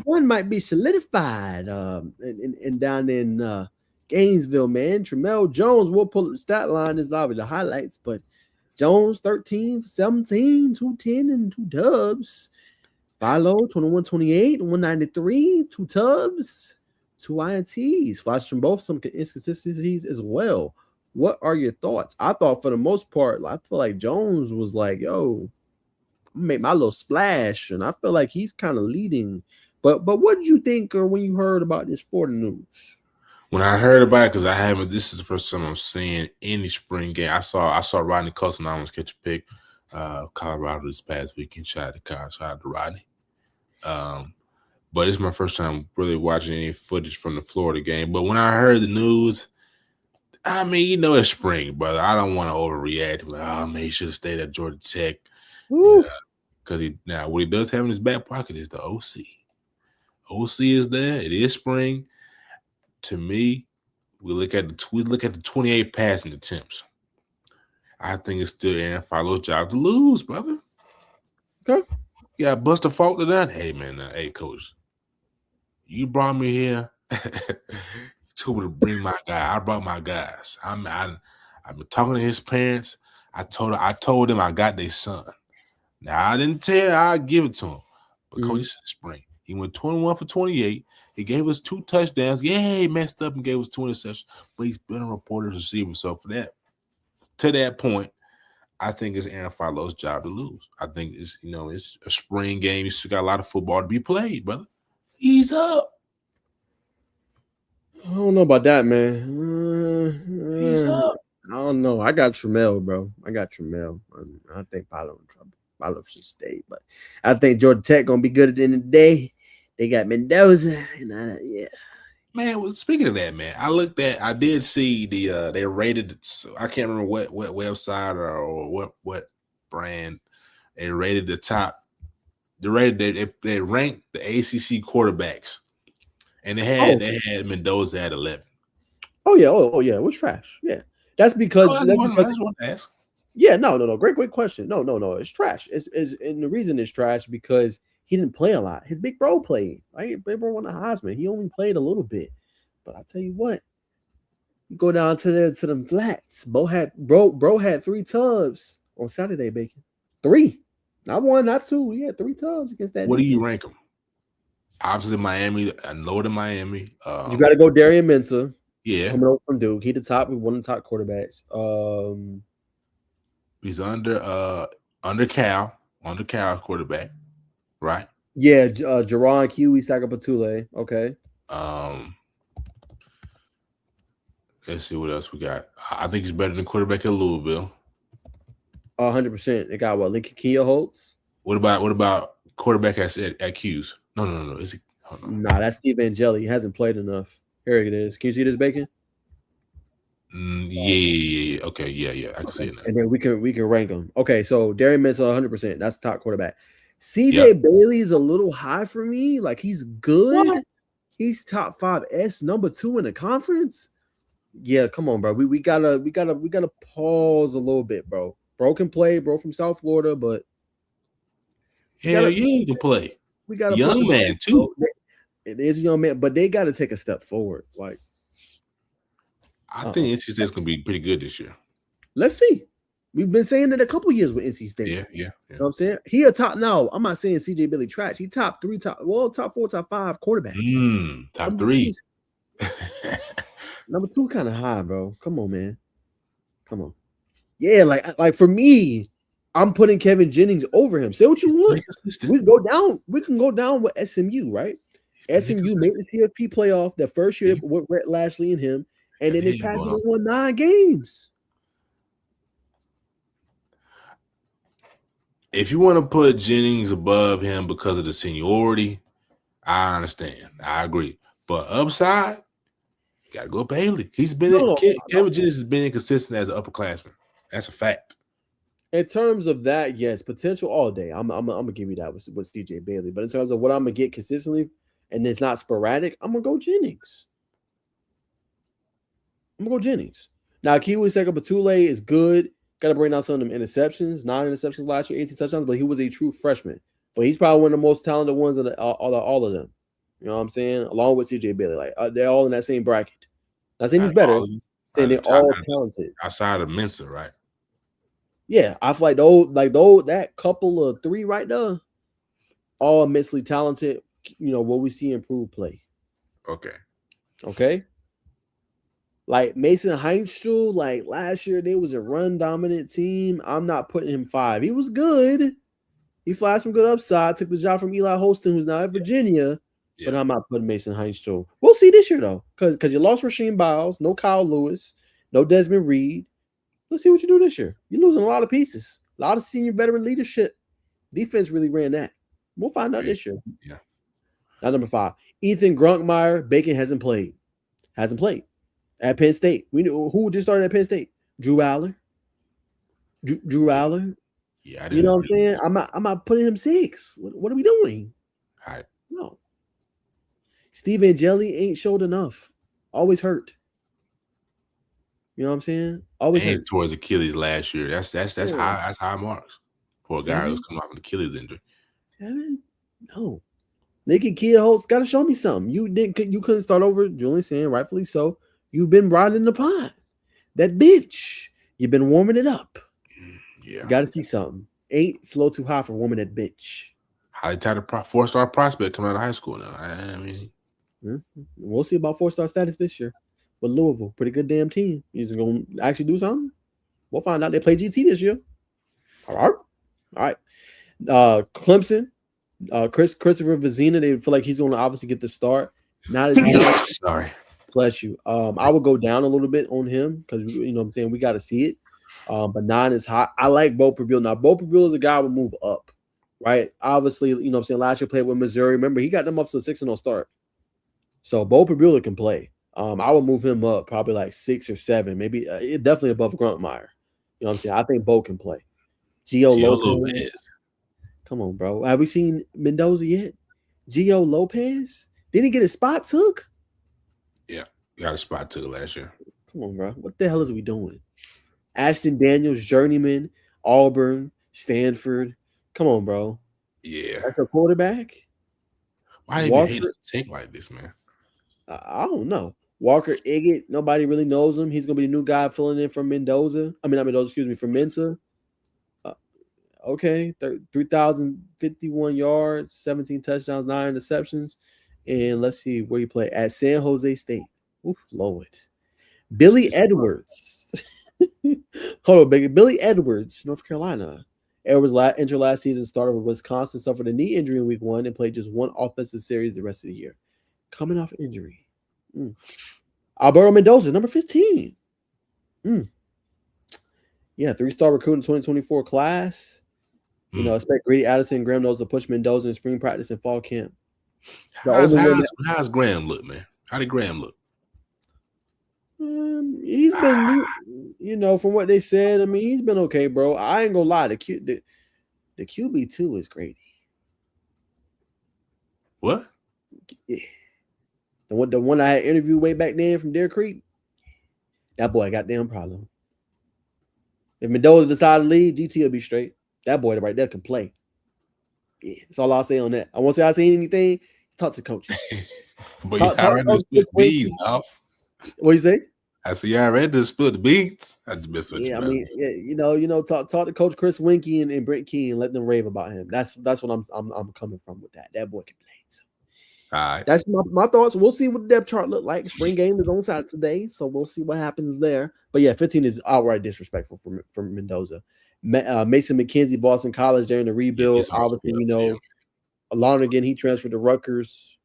one might be solidified and down in Gainesville, man. Tremel Jones will pull up the stat line. This is obviously the highlights, but Jones 13 for 17, 210 and 2 dubs. Philo 21-28, 193, 2 tubs. 2 INTs, flashes from both, some inconsistencies as well. What are your thoughts? I thought for the most part, I feel like Jones was like, yo, I'm gonna make my little splash, and I feel like he's kind of leading. But what did you think or when you heard about this Florida news? When I heard about it, because I haven't, this is the first time I'm seeing any spring game. I saw Rodney Coulson almost catch a pick, Colorado this past weekend. Shout out to Rodney. But it's my first time really watching any footage from the Florida game. But when I heard the news, I mean, it's spring, brother. I don't want to overreact. Like, oh man, he should have stayed at Georgia Tech. Because now what he does have in his back pocket is the OC. OC is there. It is spring. To me, we look at the 28 passing attempts. I think it's still Aaron Filo's job to lose, brother. Okay. Yeah, Buster Faulkner done. Hey man, hey coach, you brought me here. You told me to bring my guy. I brought my guys. I've been talking to his parents. I told them I got their son. Now I didn't tell. I give it to him. But coach, this is spring. He went 21 for 28. He gave us 2 touchdowns. Yeah, he messed up and gave us 2 interceptions. But he's been a reporter receiver. So to that point, I think it's Aaron Filo's job to lose. I think it's a spring game. You still got a lot of football to be played, brother. Ease up. I don't know about that, man. Ease up. I don't know. I got Trammell, bro. I think Filo in trouble. Filo should stay, but I think Georgia Tech gonna be good at the end of the day. They got Mendoza, and yeah. Man, well, speaking of that, man, I did see they rated. I can't remember what website or what brand they rated the top. They ranked the ACC quarterbacks, and they had Mendoza at 11. Oh yeah, it was trash. Yeah, that's because I just want to ask. Yeah, no. Great question. No. It's trash. And the reason it's trash because he didn't play a lot. His big bro played. Right? Big bro won the Heisman. He only played a little bit. But I tell you what, you go down to them flats. Bro had 3 tubs on Saturday, Bacon. 3. Not 1, not 2. He had 3 tubs against that. What do you rank him? Obviously, Miami. I know to Miami. You got to go Darian Mensah. Yeah, coming over from Duke. He one of the top quarterbacks. He's under Cal quarterback, right? Yeah, Jerron Kiwi Sagapatule. Okay. Let's see what else we got. I think he's better than quarterback at Louisville. 100%. They got what? Lincoln Kia Holtz. What about quarterback at Q's? No. Is he? Nah, that's Steve Angeli. He hasn't played enough. Here it is. Can you see this, Bacon? Yeah. Okay, yeah. I can see it now. And then we can rank them. Okay, so Darian Mensah, 100%. That's top quarterback. CJ Bailey's a little high for me. Like he's good. What? He's top 5 number 2 in the conference. Yeah, come on, bro. We gotta pause a little bit, bro. Bro can play, bro from South Florida, but he can play. We got a young man too. It is a young man, but they got to take a step forward. Like I think NC State's gonna be pretty good this year. Let's see. We've been saying it a couple years with NC State. Yeah. You know what I'm saying? He a top. No, I'm not saying CJ Bailey trash. He top 4, top 5 quarterback. Top 3. Number 2 kind of high, bro. Come on, man. Come on. Yeah, like for me, I'm putting Kevin Jennings over him. Say what you want. We can go down with SMU, right? SMU made the CFP playoff that first year with Rhett Lashley and him, and then this past year won 9 games. If you want to put Jennings above him because of the seniority, I understand. I agree. But upside, got to go Bailey. He's been Kevin Jennings has been inconsistent as an upperclassman. That's a fact. In terms of that, yes, potential all day. I'm gonna give you that with CJ Bailey. But in terms of what I'm gonna get consistently, and it's not sporadic, I'm gonna go Jennings. Now, Kiwi Sekapatule is good. Got to bring down some of them interceptions. 9 interceptions last year, 18 touchdowns, but he was a true freshman. But he's probably one of the most talented ones of all of them. You know what I'm saying? Along with CJ Bailey. Like they're all in that same bracket. Not saying he's better. Saying they're all talented. Outside of Mensa, right? Yeah. I feel like that couple of 3 right there, all immensely talented. You know, what we see improve play. Okay. Okay. Like Mason Heinstrom, like last year, they was a run dominant team. I'm not putting him 5. He was good. He flashed some good upside, took the job from Eli Holston, who's now at Virginia. But I'm not putting Mason Heinstrom. We'll see this year, though, because you lost Rasheem Biles, no Kyle Lewis, no Desmond Reed. Let's see what you do this year. You're losing a lot of pieces, a lot of senior veteran leadership. Defense really ran that. We'll find out this year. Yeah. Now, number 5, Ethan Grunkmeyer. Bacon hasn't played. At Penn State. We knew who just started at Penn State. Drew Aller. Drew Aller. Yeah, you know what I'm saying? I'm not putting him 6. What are we doing? Right. No. Steve Angeli ain't showed enough. Always hurt. You know what I'm saying? Always hurt. Towards Achilles last year. That's high marks for a guy who's coming off an Achilles injury. 7? No. Naked Kid Holtz got to show me something. You couldn't start over. Julian saying rightfully so. You've been riding the pot. That bench. You've been warming it up. Yeah. Got to see something. 8, slow too high for warming that bench. Highly touted 4-star prospect coming out of high school now. I mean, we'll see about 4-star status this year. But Louisville, pretty good damn team. He's going to actually do something. We'll find out. They play GT this year. All right. Clemson, Christopher Vizina, they feel like he's going to obviously get the start. Not as sorry. Bless you. I would go down a little bit on him because, you know what I'm saying, we got to see it. But 9 is hot. I like Bo Prabeel. Now, Bo Prabeel is a guy who will move up, right? Obviously, you know what I'm saying, last year played with Missouri. Remember, he got them up to a 6-0 start. So, Bo Prabeel can play. I would move him up probably like 6 or 7, maybe definitely above Grunkmeyer. You know what I'm saying? I think Bo can play. Gio Lopez. Come on, bro. Have we seen Mendoza yet? Gio Lopez? Didn't he get his spot took? Yeah, got a spot took last year. Come on, bro. What the hell is we doing? Ashton Daniels, journeyman, Auburn, Stanford. Come on, bro. Yeah. That's a quarterback? Why do you hate to take like this, man? I don't know. Walker Iggett, nobody really knows him. He's going to be the new guy filling in from Mendoza. From Mensa. Okay, 3,051 yards, 17 touchdowns, 9 interceptions. And let's see where he played. At San Jose State. Oof, Lord. Billy Edwards. Hold on, baby. Billy Edwards, North Carolina. Edwards entered last season, started with Wisconsin, suffered a knee injury in week 1, and played just 1 offensive series the rest of the year. Coming off injury. Alberto Mendoza, number 15. Yeah, 3-star recruit in 2024 class. You know, expect Grady Addison and Graham Knowles to push Mendoza in spring practice and fall camp. How's Graham look, man? How did Graham look? He's been, you know, from what they said, I mean, he's been okay, bro. I ain't gonna lie. The QB2 is Grady. What? Yeah. The one I had interviewed way back then from Deer Creek, that boy got damn problem. If Mendoza decided to leave, GT will be straight. That boy right there can play. Yeah, that's all I'll say on that. I won't say I seen anything. Talk to coaches. But you already split the beans, now. What you say? I said, you already split the beans. I just mess with you. I mean, yeah, you know, talk to Coach Chris Winkie and Brent Key and let them rave about him. That's what I'm coming from with that. That boy can play. So. All right. That's my thoughts. We'll see what the depth chart look like. Spring game is on Saturday, so we'll see what happens there. But yeah, 15 is outright disrespectful for Mendoza. Mason McKenzie, Boston College, they're in the rebuild. Obviously, you know, Lonergan, he transferred to Rutgers.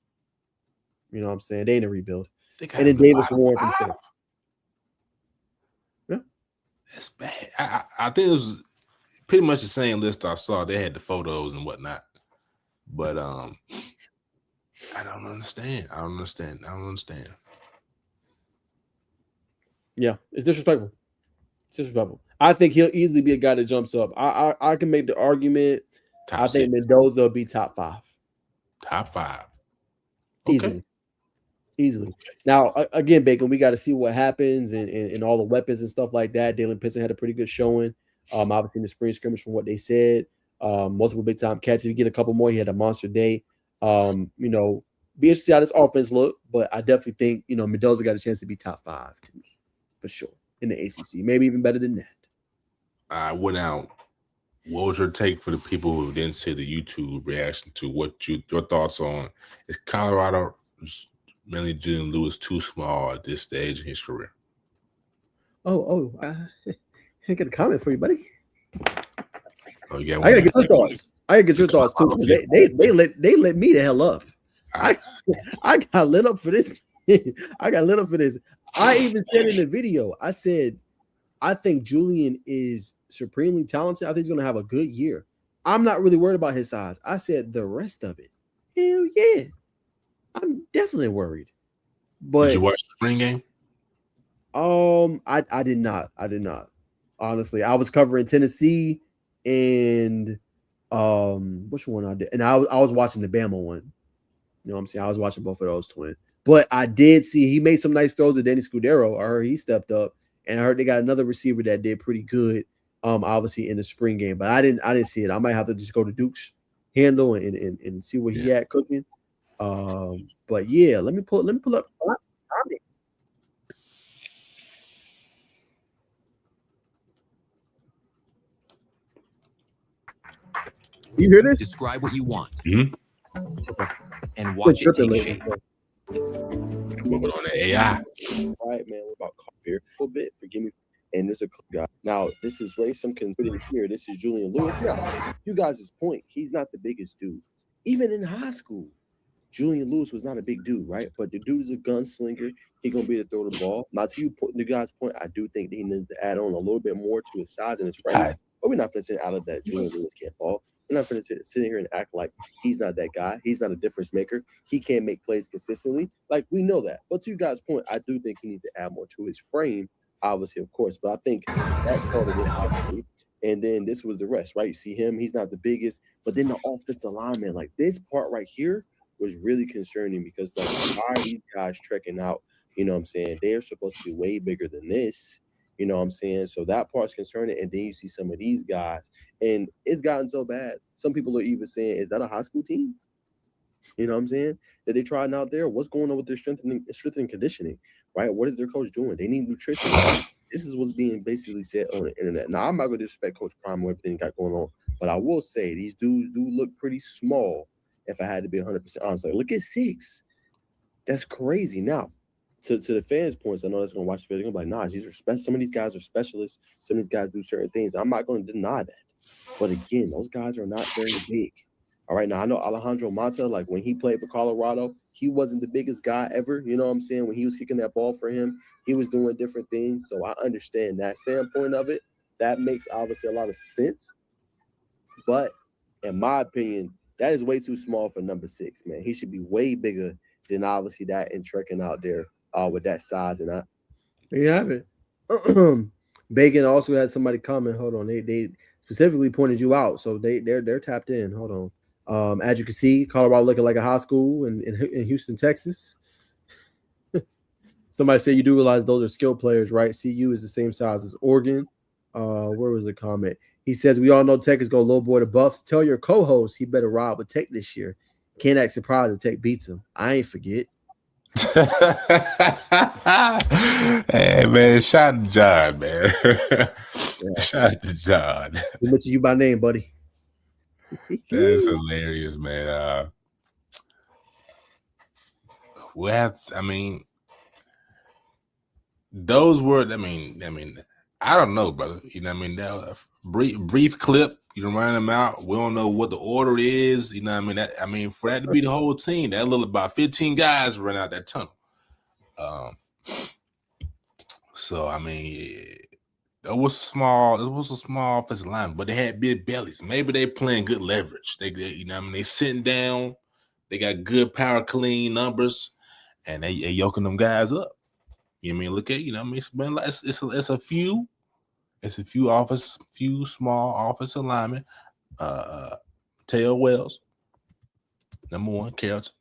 You know what I'm saying? They in a rebuild. And then Davis Warren from Pitt. Yeah. That's bad. I think it was pretty much the same list I saw. They had the photos and whatnot. But I don't understand. Yeah, it's disrespectful. I think he'll easily be a guy that jumps up. I can make the argument. I think Mendoza will be top 5. Top 5. Okay. Easily. Okay. Now, again, Bacon, we got to see what happens and all the weapons and stuff like that. Dalen Pitson had a pretty good showing. Obviously in the spring scrimmage from what they said. Multiple big time catches. If you get a couple more, he had a monster day. You know, be interested to see how this offense look, but I definitely think, you know, Mendoza got a chance to be top 5 to me, for sure, in the ACC. Maybe even better than that. I went out. What was your take for the people who didn't see the YouTube reaction to what your thoughts on is Colorado mainly Julian Lewis too small at this stage in his career? I got a comment for you, buddy. Oh, yeah. I gotta get your thoughts. I gotta get your thoughts too. They let me the hell up. I got lit up for this. I got lit up for this. I even said in the video, I said, I think Julian is supremely talented. I think he's gonna have a good year. I'm not really worried about his size. I said the rest of it. Hell yeah. I'm definitely worried. But did you watch the spring game? I did not. I did not. Honestly, I was covering Tennessee and which one I did, and I was watching the Bama one. You know what I'm saying? I was watching both of those twins. But I did see he made some nice throws at Danny Scudero. I heard he stepped up, and I heard they got another receiver that did pretty good. Obviously in the spring game, but I didn't see it. I might have to just go to Duke's handle and see what he had cooking. But yeah, let me pull up. You hear this? Describe what you want and Watch watch it take shape. Moving on to AI. All right, man. We're about Coolbear a little bit. Forgive me. And there's a guy. Now, this is Ray. Some can put it here. This is Julian Lewis. Yeah, you guys' point. He's not the biggest dude. Even in high school, Julian Lewis was not a big dude, right? But the dude is a gunslinger. He's gonna be able to throw the ball. Now, to you, the guy's point, I do think that he needs to add on a little bit more to his size and his frame. But we're not going to sit out of that Julian Lewis can't ball. We're not going to sit here and act like he's not that guy. He's not a difference maker. He can't make plays consistently. Like, we know that. But to you guys' point, I do think he needs to add more to his frame, obviously, of course. But I think that's part of it, obviously. And then this was the rest, right? You see him, he's not the biggest. But then the offensive lineman, like this part right here was really concerning because, like, why are these guys trekking out? You know what I'm saying? They're supposed to be way bigger than this. You know what I'm saying? So that part's concerning. And then you see some of these guys, and it's gotten so bad. Some people are even saying, is that a high school team? You know what I'm saying? That they trying out there? What's going on with their strength and conditioning, right? What is their coach doing? They need nutrition. This is what's being basically said on the internet. Now, I'm not going to disrespect Coach Prime or everything he got going on, but I will say these dudes do look pretty small if I had to be 100% honest. Like, look at 6. That's crazy. Now, to the fans' points, I know that's going to watch the video. They're going to be like, nah, some of these guys are specialists. Some of these guys do certain things. I'm not going to deny that. But again, those guys are not very big. All right, now I know Alejandro Mata, like when he played for Colorado, he wasn't the biggest guy ever. You know what I'm saying? When he was kicking that ball for him, he was doing different things. So I understand that standpoint of it. That makes obviously a lot of sense. But in my opinion, that is way too small for number 6, man. He should be way bigger than obviously that and trekking out there with that size. And there you have it. Bacon also had somebody comment. Hold on, they specifically pointed you out, so they're tapped in. Hold on. As you can see, Colorado looking like a high school in Houston, Texas. Somebody said you do realize those are skill players, right? CU is the same size as Oregon. Where was the comment? He says we all know Tech is going to lowboy the Buffs. Tell your co-host he better ride with Tech this year. Can't act surprised if Tech beats him. I ain't forget. Hey man, shout out to John, man. Shout out to John. He mentioned you by name, buddy. That's hilarious, man. Those were. I don't know, brother. You know what I mean? That brief clip. You know, run them out. We don't know what the order is. You know what I mean? For that to be the whole team, that little about 15 guys run out that tunnel. So I mean, it was small. It was a small offensive line, but they had big bellies. Maybe they playing good leverage. They you know what I mean? They sitting down. They got good power clean numbers, and they yoking them guys up. You know what I mean? Look at, you know what I mean? It's been like it's a few. It's a few small offensive linemen. Tail Wells, number 1, Carrollton,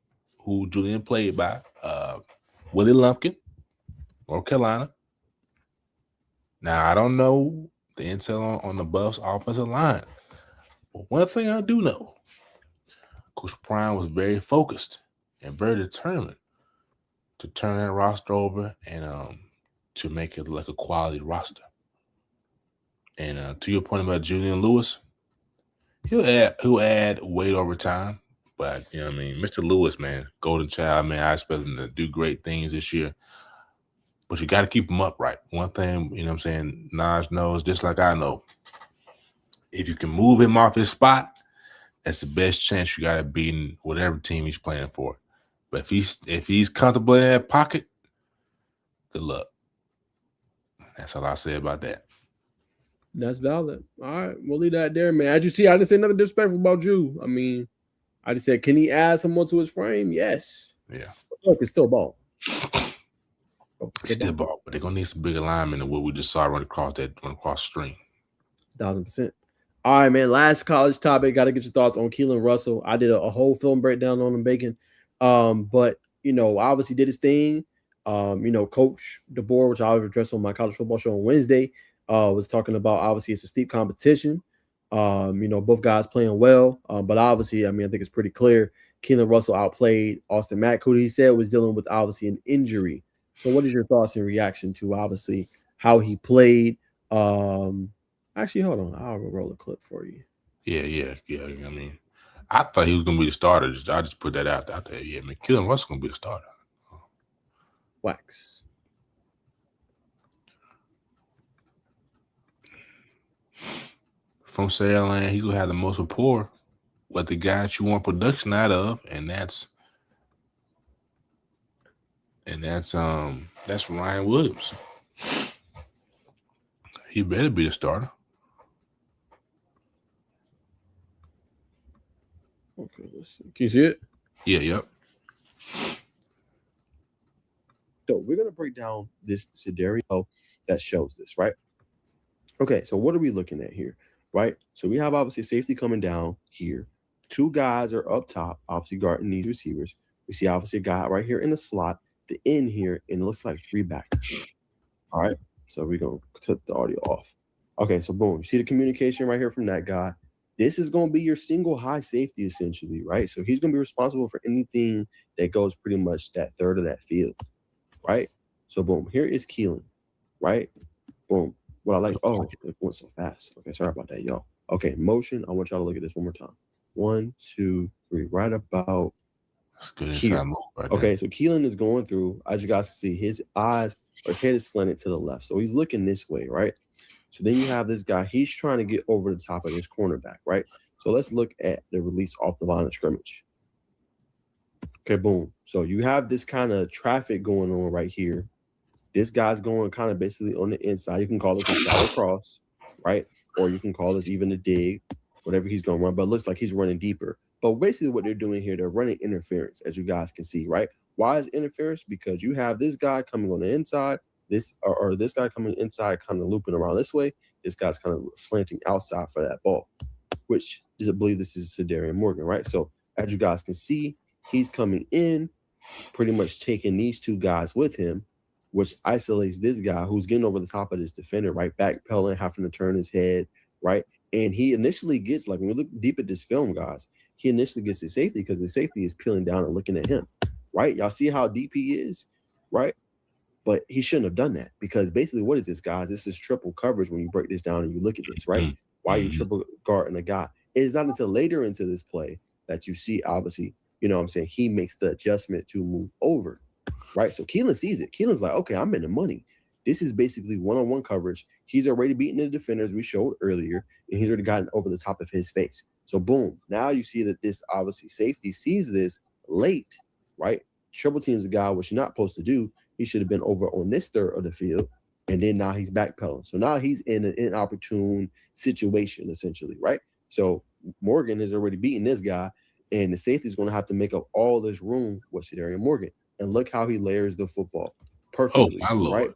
who Julian played by. Willie Lumpkin, North Carolina. Now, I don't know the intel on the Buffs offensive line. But one thing I do know, Coach Prime was very focused and very determined to turn that roster over and to make it like a quality roster. And to your point about Julian Lewis, he'll add weight over time. But you know what I mean, Mr. Lewis, man, golden child, man. I expect him to do great things this year. But you got to keep him upright. One thing, you know what I'm saying, Naj knows, just like I know, if you can move him off his spot, that's the best chance you got of beating whatever team he's playing for. But if he's comfortable in that pocket, good luck. That's all I say about that. That's valid. All right, we'll leave that there, man. As you see, I didn't say nothing disrespectful about you. I mean, I just said, can he add someone to his frame? Yes. Yeah. Look, it's still ball. It's still ball, but they're gonna need some big alignment than what we just saw run across the stream. 1,000%. All right, man. Last college topic. Got to get your thoughts on Keelan Russell. I did a whole film breakdown on him, Bacon. But obviously did his thing. Coach DeBoer, which I'll address on my college football show on Wednesday, was talking about obviously it's a steep competition. Both guys playing well. But obviously, I think it's pretty clear Keelan Russell outplayed Austin Mack, who he said was dealing with obviously an injury. So what is your thoughts in reaction to obviously how he played? Actually, hold on. I'll roll a clip for you. Yeah. I mean, I thought he was gonna be the starter. I just put that out there. I thought, yeah, man, Keelan Russell gonna be the starter. Wax. From Sarah Land, he gonna have the most rapport with the guys you want production out of, and that's Ryan Williams. He better be the starter. Okay, let's see. Can you see it? Yeah, yep. So we're gonna break down this scenario that shows this, right? Okay, so what are we looking at here, right? So we have obviously safety coming down here. Two guys are up top, obviously guarding these receivers. We see obviously a guy right here in the slot, the end here, and it looks like 3 backers. All right, so we're gonna cut the audio off. Okay, so boom, you see the communication right here from that guy. This is going to be your single high safety, essentially, right? So he's going to be responsible for anything that goes pretty much that third of that field, right? So boom, here is Keelan, right? Boom. What I like, it went so fast. Okay, sorry about that, y'all. Okay, motion. I want y'all to look at this one more time. 1, 2, 3, right about here. Okay, so Keelan is going through, as you guys can see, his eyes or his head is slanted to the left. So he's looking this way, right? So then you have this guy. He's trying to get over the top of his cornerback, right? So let's look at the release off the line of scrimmage. Okay, boom. So you have this kind of traffic going on right here. This guy's going kind of basically on the inside. You can call this a shallow cross, right? Or you can call this even a dig, whatever he's going to run. But it looks like he's running deeper. But basically what they're doing here, they're running interference, as you guys can see, right? Why is interference? Because you have this guy coming on the inside. This guy coming inside, kind of looping around this way. This guy's kind of slanting outside for that ball, which I believe this is Cedarian Morgan, right? So as you guys can see, he's coming in, pretty much taking these two guys with him, which isolates this guy who's getting over the top of this defender, right? Backpedaling, having to turn his head, right? And he initially gets, like when we look deep at this film, guys, he initially gets his safety because his safety is peeling down and looking at him, right? Y'all see how deep he is, right? But he shouldn't have done that because basically what is this, guys? This is triple coverage when you break this down and you look at this, right? Why are you triple guarding a guy? It is not until later into this play that you see, obviously, he makes the adjustment to move over, right? So Keelan sees it. Keelan's like, okay, I'm in the money. This is basically one-on-one coverage. He's already beaten the defenders we showed earlier, and he's already gotten over the top of his face. So boom, now you see that this obviously safety sees this late, right? Triple teams a guy, which you're not supposed to do. He should have been over on this third of the field, and then now he's backpedaling. So now he's in an inopportune situation, essentially, right? So Morgan has already beaten this guy, and the safety is going to have to make up all this room with Cedarian Morgan. And look how he layers the football perfectly, my Lord. Right?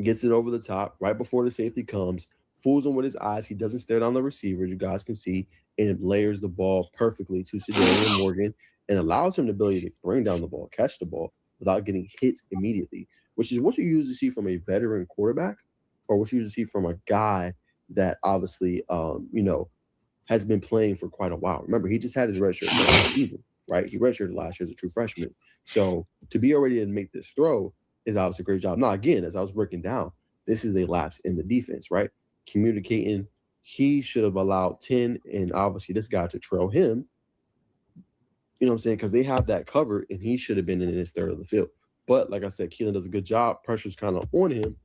Gets it over the top right before the safety comes, fools him with his eyes. He doesn't stare down the receiver, you guys can see, and it layers the ball perfectly to Cedarian Morgan and allows him the ability to bring down the ball, catch the ball, without getting hit immediately, which is what you usually see from a veteran quarterback or what you usually see from a guy that obviously, has been playing for quite a while. Remember, he just had his red shirt last season, right? He redshirted last year as a true freshman. So to be already to make this throw is obviously a great job. Now, again, as I was breaking down, this is a lapse in the defense, right? Communicating, he should have allowed 10 and obviously this guy to trail him You know what I'm saying? Because they have that covered, and he should have been in his third of the field. But like I said, Keelan does a good job. Pressure's kind of on him.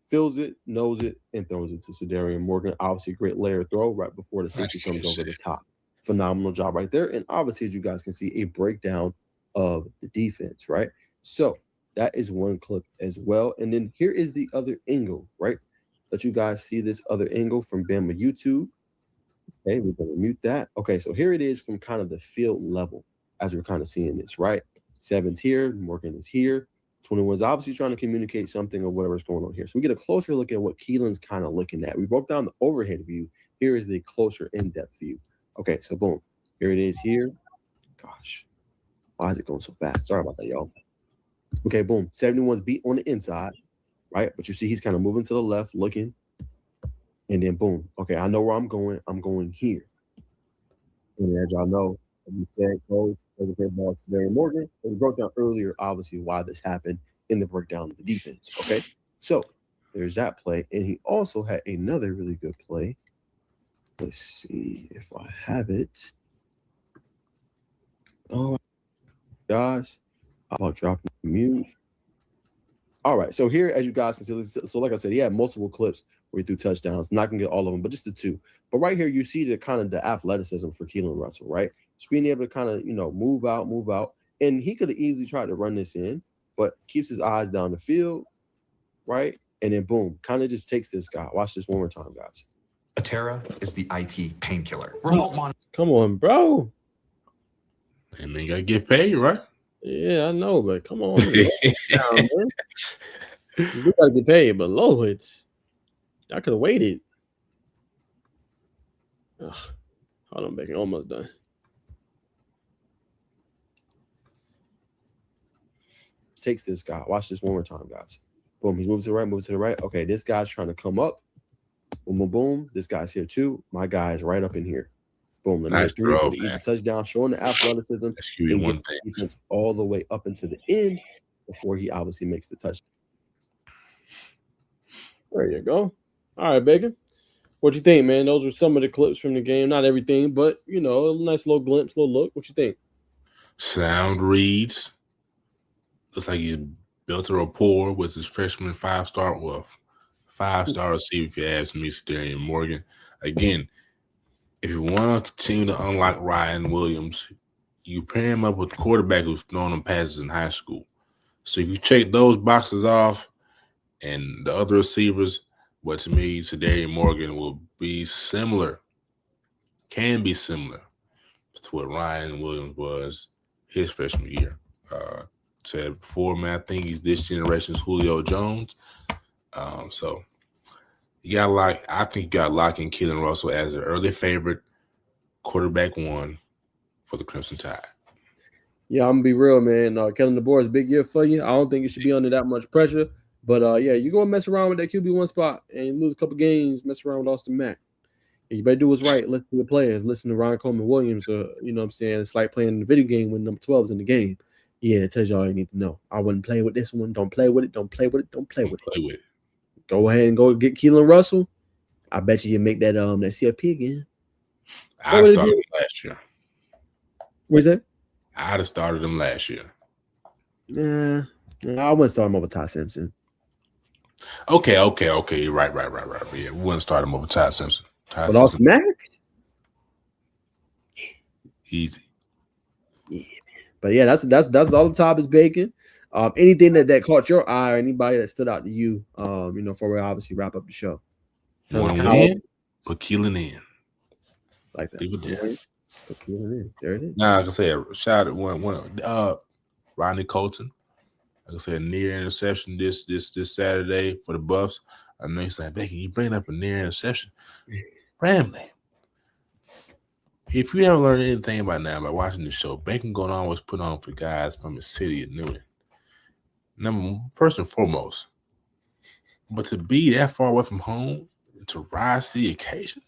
Feels it, knows it, and throws it to Sedarian Morgan. Obviously, a great layer throw right before the safety comes over the top. Phenomenal job right there. And obviously, as you guys can see, a breakdown of the defense, right? So that is one clip as well. And then here is the other angle, right? Let you guys see this other angle from Bama YouTube. Okay, we're going to mute that. Okay, so here it is from kind of the field level as we're kind of seeing this, right? 7's here, Morgan is here. 21's obviously trying to communicate something or whatever's going on here. So we get a closer look at what Keelan's kind of looking at. We broke down the overhead view. Here is the closer in-depth view. Okay, so boom. Here it is here. Gosh, why is it going so fast? Sorry about that, y'all. Okay, boom. 71's beat on the inside, right? But you see he's kind of moving to the left, looking. And then boom. Okay, I know where I'm going. I'm going here. And as y'all know, we said goes over the ball to Sedarian Morgan. And we broke down earlier, obviously, why this happened in the breakdown of the defense. Okay, so there's that play. And he also had another really good play. Let's see if I have it. Oh, guys, I'll drop the mute. All right, so here, as you guys can see, so like I said, he had multiple clips where he threw touchdowns. Not gonna get all of them, but just the two. But right here, you see the kind of the athleticism for Keelan Russell, right? Just being able to kind of, move out. And he could have easily tried to run this in, but keeps his eyes down the field, right? And then boom, kind of just takes this guy. Watch this one more time, guys. Atera is the IT painkiller. Remote monitor. Come on, bro. And man, you gotta get paid, right? Yeah, I know, but come on. Man. We gotta get paid, but Lord, I could have waited. Ugh. Hold on, Bacon. Almost done. Takes this guy. Watch this one more time, guys. Boom. He's moving to the right, moving to the right. Okay, this guy's trying to come up. Boom, boom, boom. This guy's here too. My guy is right up in here. Boom. Nice throw, for the easy touchdown, showing the athleticism. That's you one thing. Defense all the way up into the end before he obviously makes the touchdown. There you go. All right, Bacon. What you think, man? Those were some of the clips from the game. Not everything, but, a nice little glimpse, little look. What you think? Sound reads. Looks like he's built a rapport with his freshman five-star receiver, if you ask me, Sedarian Morgan. Again, if you want to continue to unlock Ryan Williams, you pair him up with the quarterback who's throwing them passes in high school. So if you check those boxes off and the other receivers, but to me, Sedarian Morgan will be similar, can be similar to what Ryan Williams was his freshman year. Said before, man, I think he's this generation's Julio Jones. So I think you got to lock in Keelan Russell as an early favorite, quarterback one for the Crimson Tide. Yeah, I'm gonna be real, man. Kellen DeBoer is a big year for you. I don't think you should be under that much pressure. But you're gonna mess around with that QB1 spot and you lose a couple games, mess around with Austin Mack. You better do what's right. Listen to the players, listen to Ryan Coleman Williams, you know what I'm saying? It's like playing the video game when number 12 is in the game. Yeah, it tells you all you need to know. I wouldn't play with this one. Don't play with it. Don't play with it. Don't play with it. Go ahead and go get Keelan Russell. I bet you make that CFP again. I started him last year. What's that? I'd have started him last year. Yeah, I wouldn't start him over Ty Simpson. Okay. Right. Yeah, we wouldn't start him over Ty Simpson. But Austin Mack? Easy. Yeah. But yeah, that's all the top is Bacon. Anything that caught your eye or anybody that stood out to you, before we obviously wrap up the show. You want to win? Put Keelan in. Like that. Leave it there. Put Keelan in. There it is. Like I said, shout out one Rodney Colton. Like I said, near interception this Saturday for the Buffs. I know he's like, Bacon, you bring up a near interception. Family. If you haven't learned anything by now by watching the show, Bacon gonna always put on for guys from the city of Newton. First and foremost, but to be that far away from home, to rise to the occasion,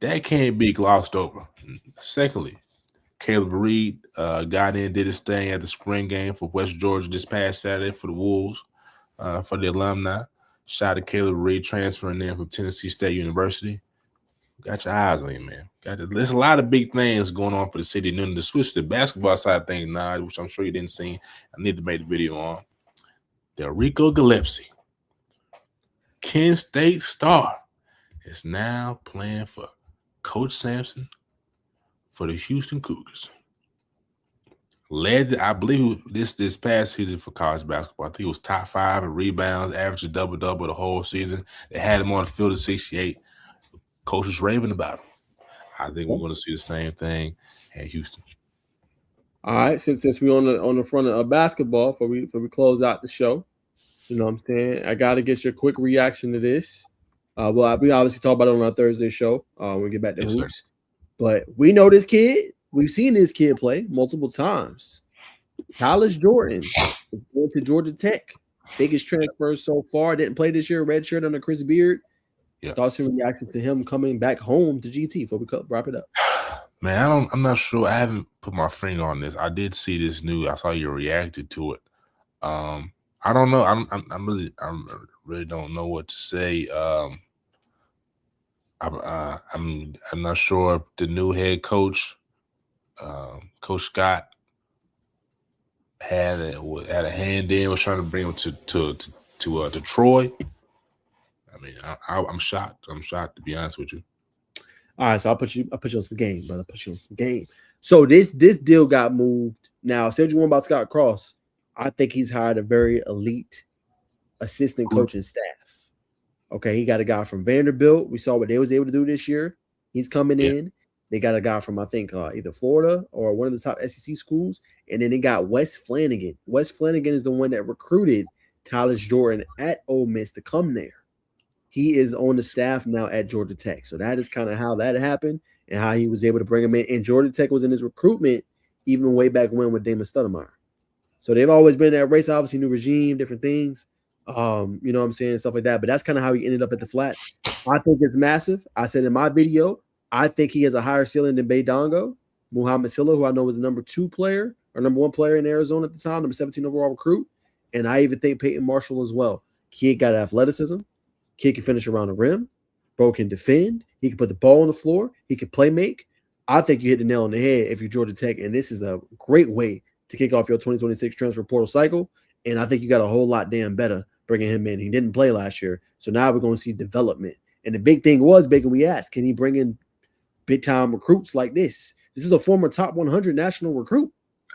that can't be glossed over. Secondly, Caleb Reed got in, did his thing at the spring game for West Georgia this past Saturday for the Wolves, for the alumni. Shout out to Caleb Reed transferring in from Tennessee State University. Got your eyes on you, man. There's a lot of big things going on for the city. And then to switch to the basketball side of things, Naj, which I'm sure you didn't see. I need to make the video on. Del Rico Gillespie, Kent State star, is now playing for Coach Sampson for the Houston Cougars. Led, I believe, this past season for college basketball. I think he was top 5 in rebounds, averaged a double-double the whole season. They had him on the field at 68. Coach was raving about him. I think we're going to see the same thing at Houston. All right, since we're on the front of basketball, before we close out the show, you know what I'm saying? I got to get your quick reaction to this. Well, we obviously talk about it on our Thursday show when we get back to hoops. Sir. But we know this kid. We've seen this kid play multiple times. Tyler Jordan went to Georgia Tech. Biggest transfer so far. Didn't play this year. Red shirt under Chris Beard. Yeah. Thoughts and reaction to him coming back home to GT before we wrap it up. Man, I'm not sure. I haven't put my finger on this. I did see this news. I saw you reacted to it. I don't know. I really don't know what to say. I'm not sure if the new head coach, Coach Scott, had a hand in, was trying to bring him to Troy. I mean, I'm shocked. I'm shocked, to be honest with you. All right, so I'll put you on some game, brother. Put you on some game. So this deal got moved. Now, said you one about Scott Cross. I think he's hired a very elite assistant coaching staff. Okay, he got a guy from Vanderbilt. We saw what they was able to do this year. He's coming in. They got a guy from, I think, either Florida or one of the top SEC schools. And then they got Wes Flanagan. Wes Flanagan is the one that recruited Tyler Jordan at Ole Miss to come there. He is on the staff now at Georgia Tech. So that is kind of how that happened and how he was able to bring him in. And Georgia Tech was in his recruitment even way back when with Damon Stoudemire. So they've always been in that race, obviously new regime, different things. You know what I'm saying, stuff like that. But that's kind of how he ended up at the Flats. I think it's massive. I said in my video, I think he has a higher ceiling than Baydongo, Muhammad Silla, who I know was the number 2 player or number 1 player in Arizona at the time, number 17 overall recruit. And I even think Peyton Marshall as well. Kid got athleticism. Kid can finish around the rim. Bro can defend. He can put the ball on the floor. He can play make. I think you hit the nail on the head if you're Georgia Tech. And this is a great way to kick off your 2026 transfer portal cycle. And I think you got a whole lot damn better bringing him in. He didn't play last year. So now we're going to see development. And the big thing was, Bacon, we asked, can he bring in big-time recruits like this? This is a former top 100 national recruit.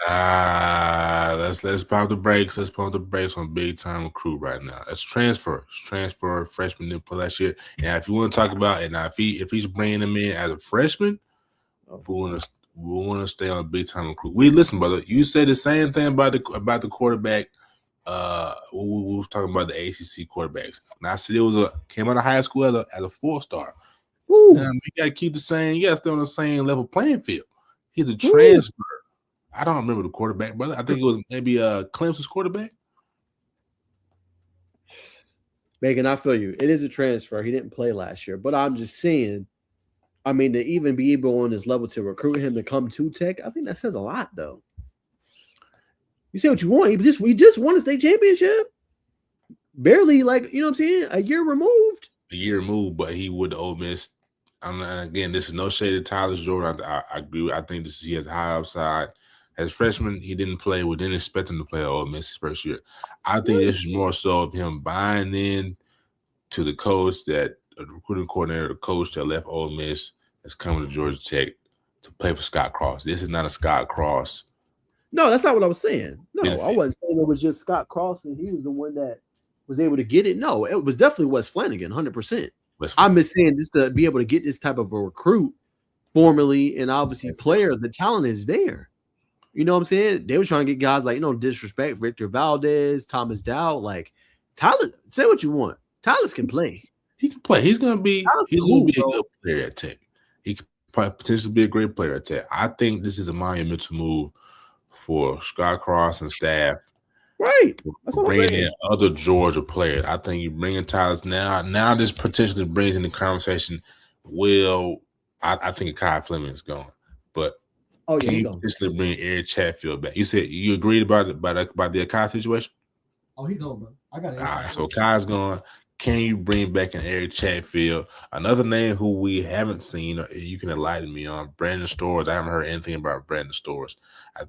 Let's pop the brakes. Let's pump the brakes on big-time recruit right now. It's transfer. Freshman didn't play last year. And if you want to talk about it, now if he's bringing him in as a freshman, we want to stay on big-time recruit. Listen, brother, you said the same thing about the quarterback. We were talking about the ACC quarterbacks. And I said it came out of high school as a 4-star. You got to keep the same. You got to stay on the same level playing field. He's a transfer. I don't remember the quarterback, brother. I think it was maybe Clemson's quarterback. Megan, I feel you. It is a transfer. He didn't play last year, but I'm just saying. I mean, to even be able on this level to recruit him to come to Tech, I think that says a lot, though. You say what you want. We just won a state championship. Barely, like, you know what I'm saying? A year removed. But he would have Ole Miss. Again, this is no shade to Tyler Jordan. I agree. I think he has high upside. As a freshman, he didn't play. We didn't expect him to play at Ole Miss his first year. I think this is more so of him buying in to the coach, that the recruiting coordinator, the coach that left Ole Miss, that's coming to Georgia Tech to play for Scott Cross. This is not a Scott Cross. No, that's not what I was saying. No, I wasn't saying it was just Scott Cross and he was the one that was able to get it. No, it was definitely Wes Flanagan, 100%. I'm just saying, just to be able to get this type of a recruit formally and obviously players, the talent is there. You know what I'm saying? They were trying to get guys like, disrespect Victor Valdez, Thomas Dowd. Like, Tyler, say what you want. Tyler can play. He can play. He's gonna be a good player at Tech. He could potentially be a great player at Tech. I think this is a monumental move for Scott Cross and staff. Right. That's what bringing in other Georgia players. I think you bring in Tyler's now this potentially brings in the conversation. I think Kai Fleming is gone. But can you potentially bring Eric Chatfield back? You said you agreed about the Kai situation? Oh, he's gone, bro. I got it. All right, so Kai's gone. Can you bring back an Eric Chatfield? Another name who we haven't seen, you can enlighten me on, Brandon Stores. I haven't heard anything about Brandon Stores.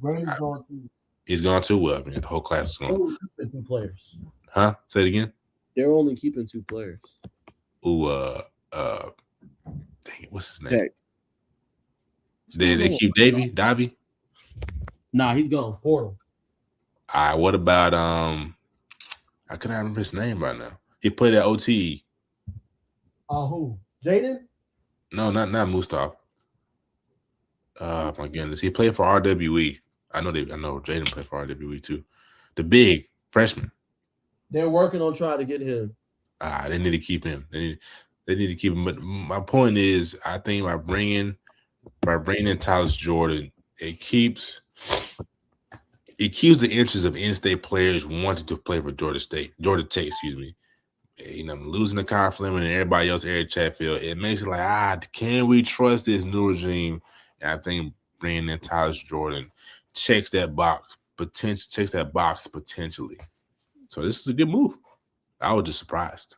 Brandon's going to. He's gone too well. I mean, the whole class is They're going. only keeping 2 players. Huh? Say it again. They're only keeping 2 players. Ooh, dang it, what's his name? Jack. Did they keep Davy? Nah, he's gone. Portal. All right, what about I couldn't remember his name right now. He played at OTE. Who? Jaden? No, not Mustaf. My goodness. He played for RWE. I know Jaden played for RWE too. The big freshman. They're working on trying to get him. They need to keep him. They need to keep him. But my point is, I think by bringing in Tyus Jordan, it keeps the interest of in-state players wanting to play for Georgia Tech. Excuse me. You know, losing the Kyle Fleming and everybody else, Eric Chatfield, it makes it like, can we trust this new regime? And I think bringing in Tyus Jordan checks that box potentially. So this is a good move. I was just surprised.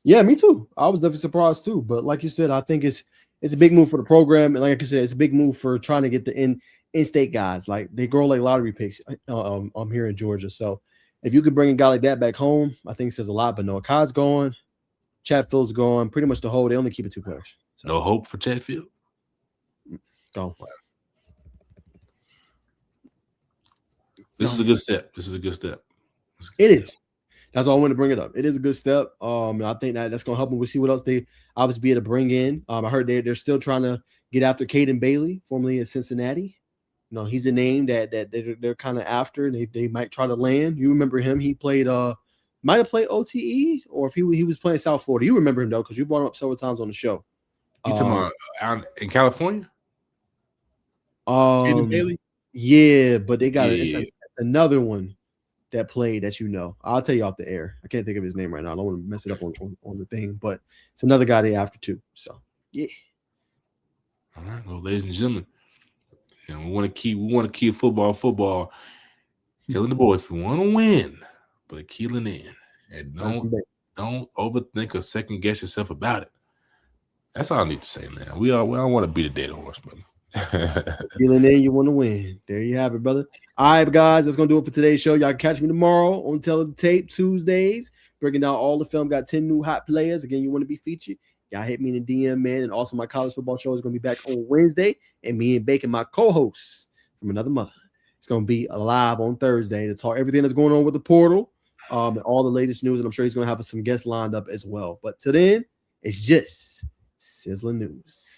Yeah, me too. I was definitely surprised too. But like you said, I think it's a big move for the program, and like I said, it's a big move for trying to get the in-state guys. Like they grow like lottery picks. I'm here in Georgia, so if you could bring a guy like that back home, I think it says a lot. But no, Kai's gone, Chatfield's gone. Pretty much the whole. They only keep it 2 players. So. No hope for Chatfield. Gone. This is a good step. It is. That's all I wanted to bring it up. It is a good step. I think that's going to help them. We'll see what else they obviously be able to bring in. I heard they're still trying to get after Caden Bailey, formerly in Cincinnati. You know, he's a name that they're kind of after. They might try to land. You remember him? He played might have played OTE, or if he was playing South Florida. You remember him though, because you brought him up several times on the show. You talking about out in California? Caden Bailey? Yeah, but they got another one that played that you know. I'll tell you off the air. I can't think of his name right now. I don't want to mess it up on the thing, but it's another guy they after too. So yeah. All right, well, ladies and gentlemen, you know, we want to keep football, killing the boys. We want to win, but keeling in, and don't overthink or second guess yourself about it. That's all I need to say, man. We don't want to beat a dead horse, but feeling in, you want to win. There you have it, brother. All right, guys, that's gonna do it for today's show. Y'all can catch me tomorrow on Tell the Tape Tuesdays, breaking down all the film. Got 10 new hot players. Again, you want to be featured? Y'all hit me in the DM, man. And also, my college football show is gonna be back on Wednesday, and me and Bacon, my co-host from another mother, it's gonna be live on Thursday to talk everything that's going on with the portal, and all the latest news. And I'm sure he's gonna have some guests lined up as well. But till then, it's just sizzling news.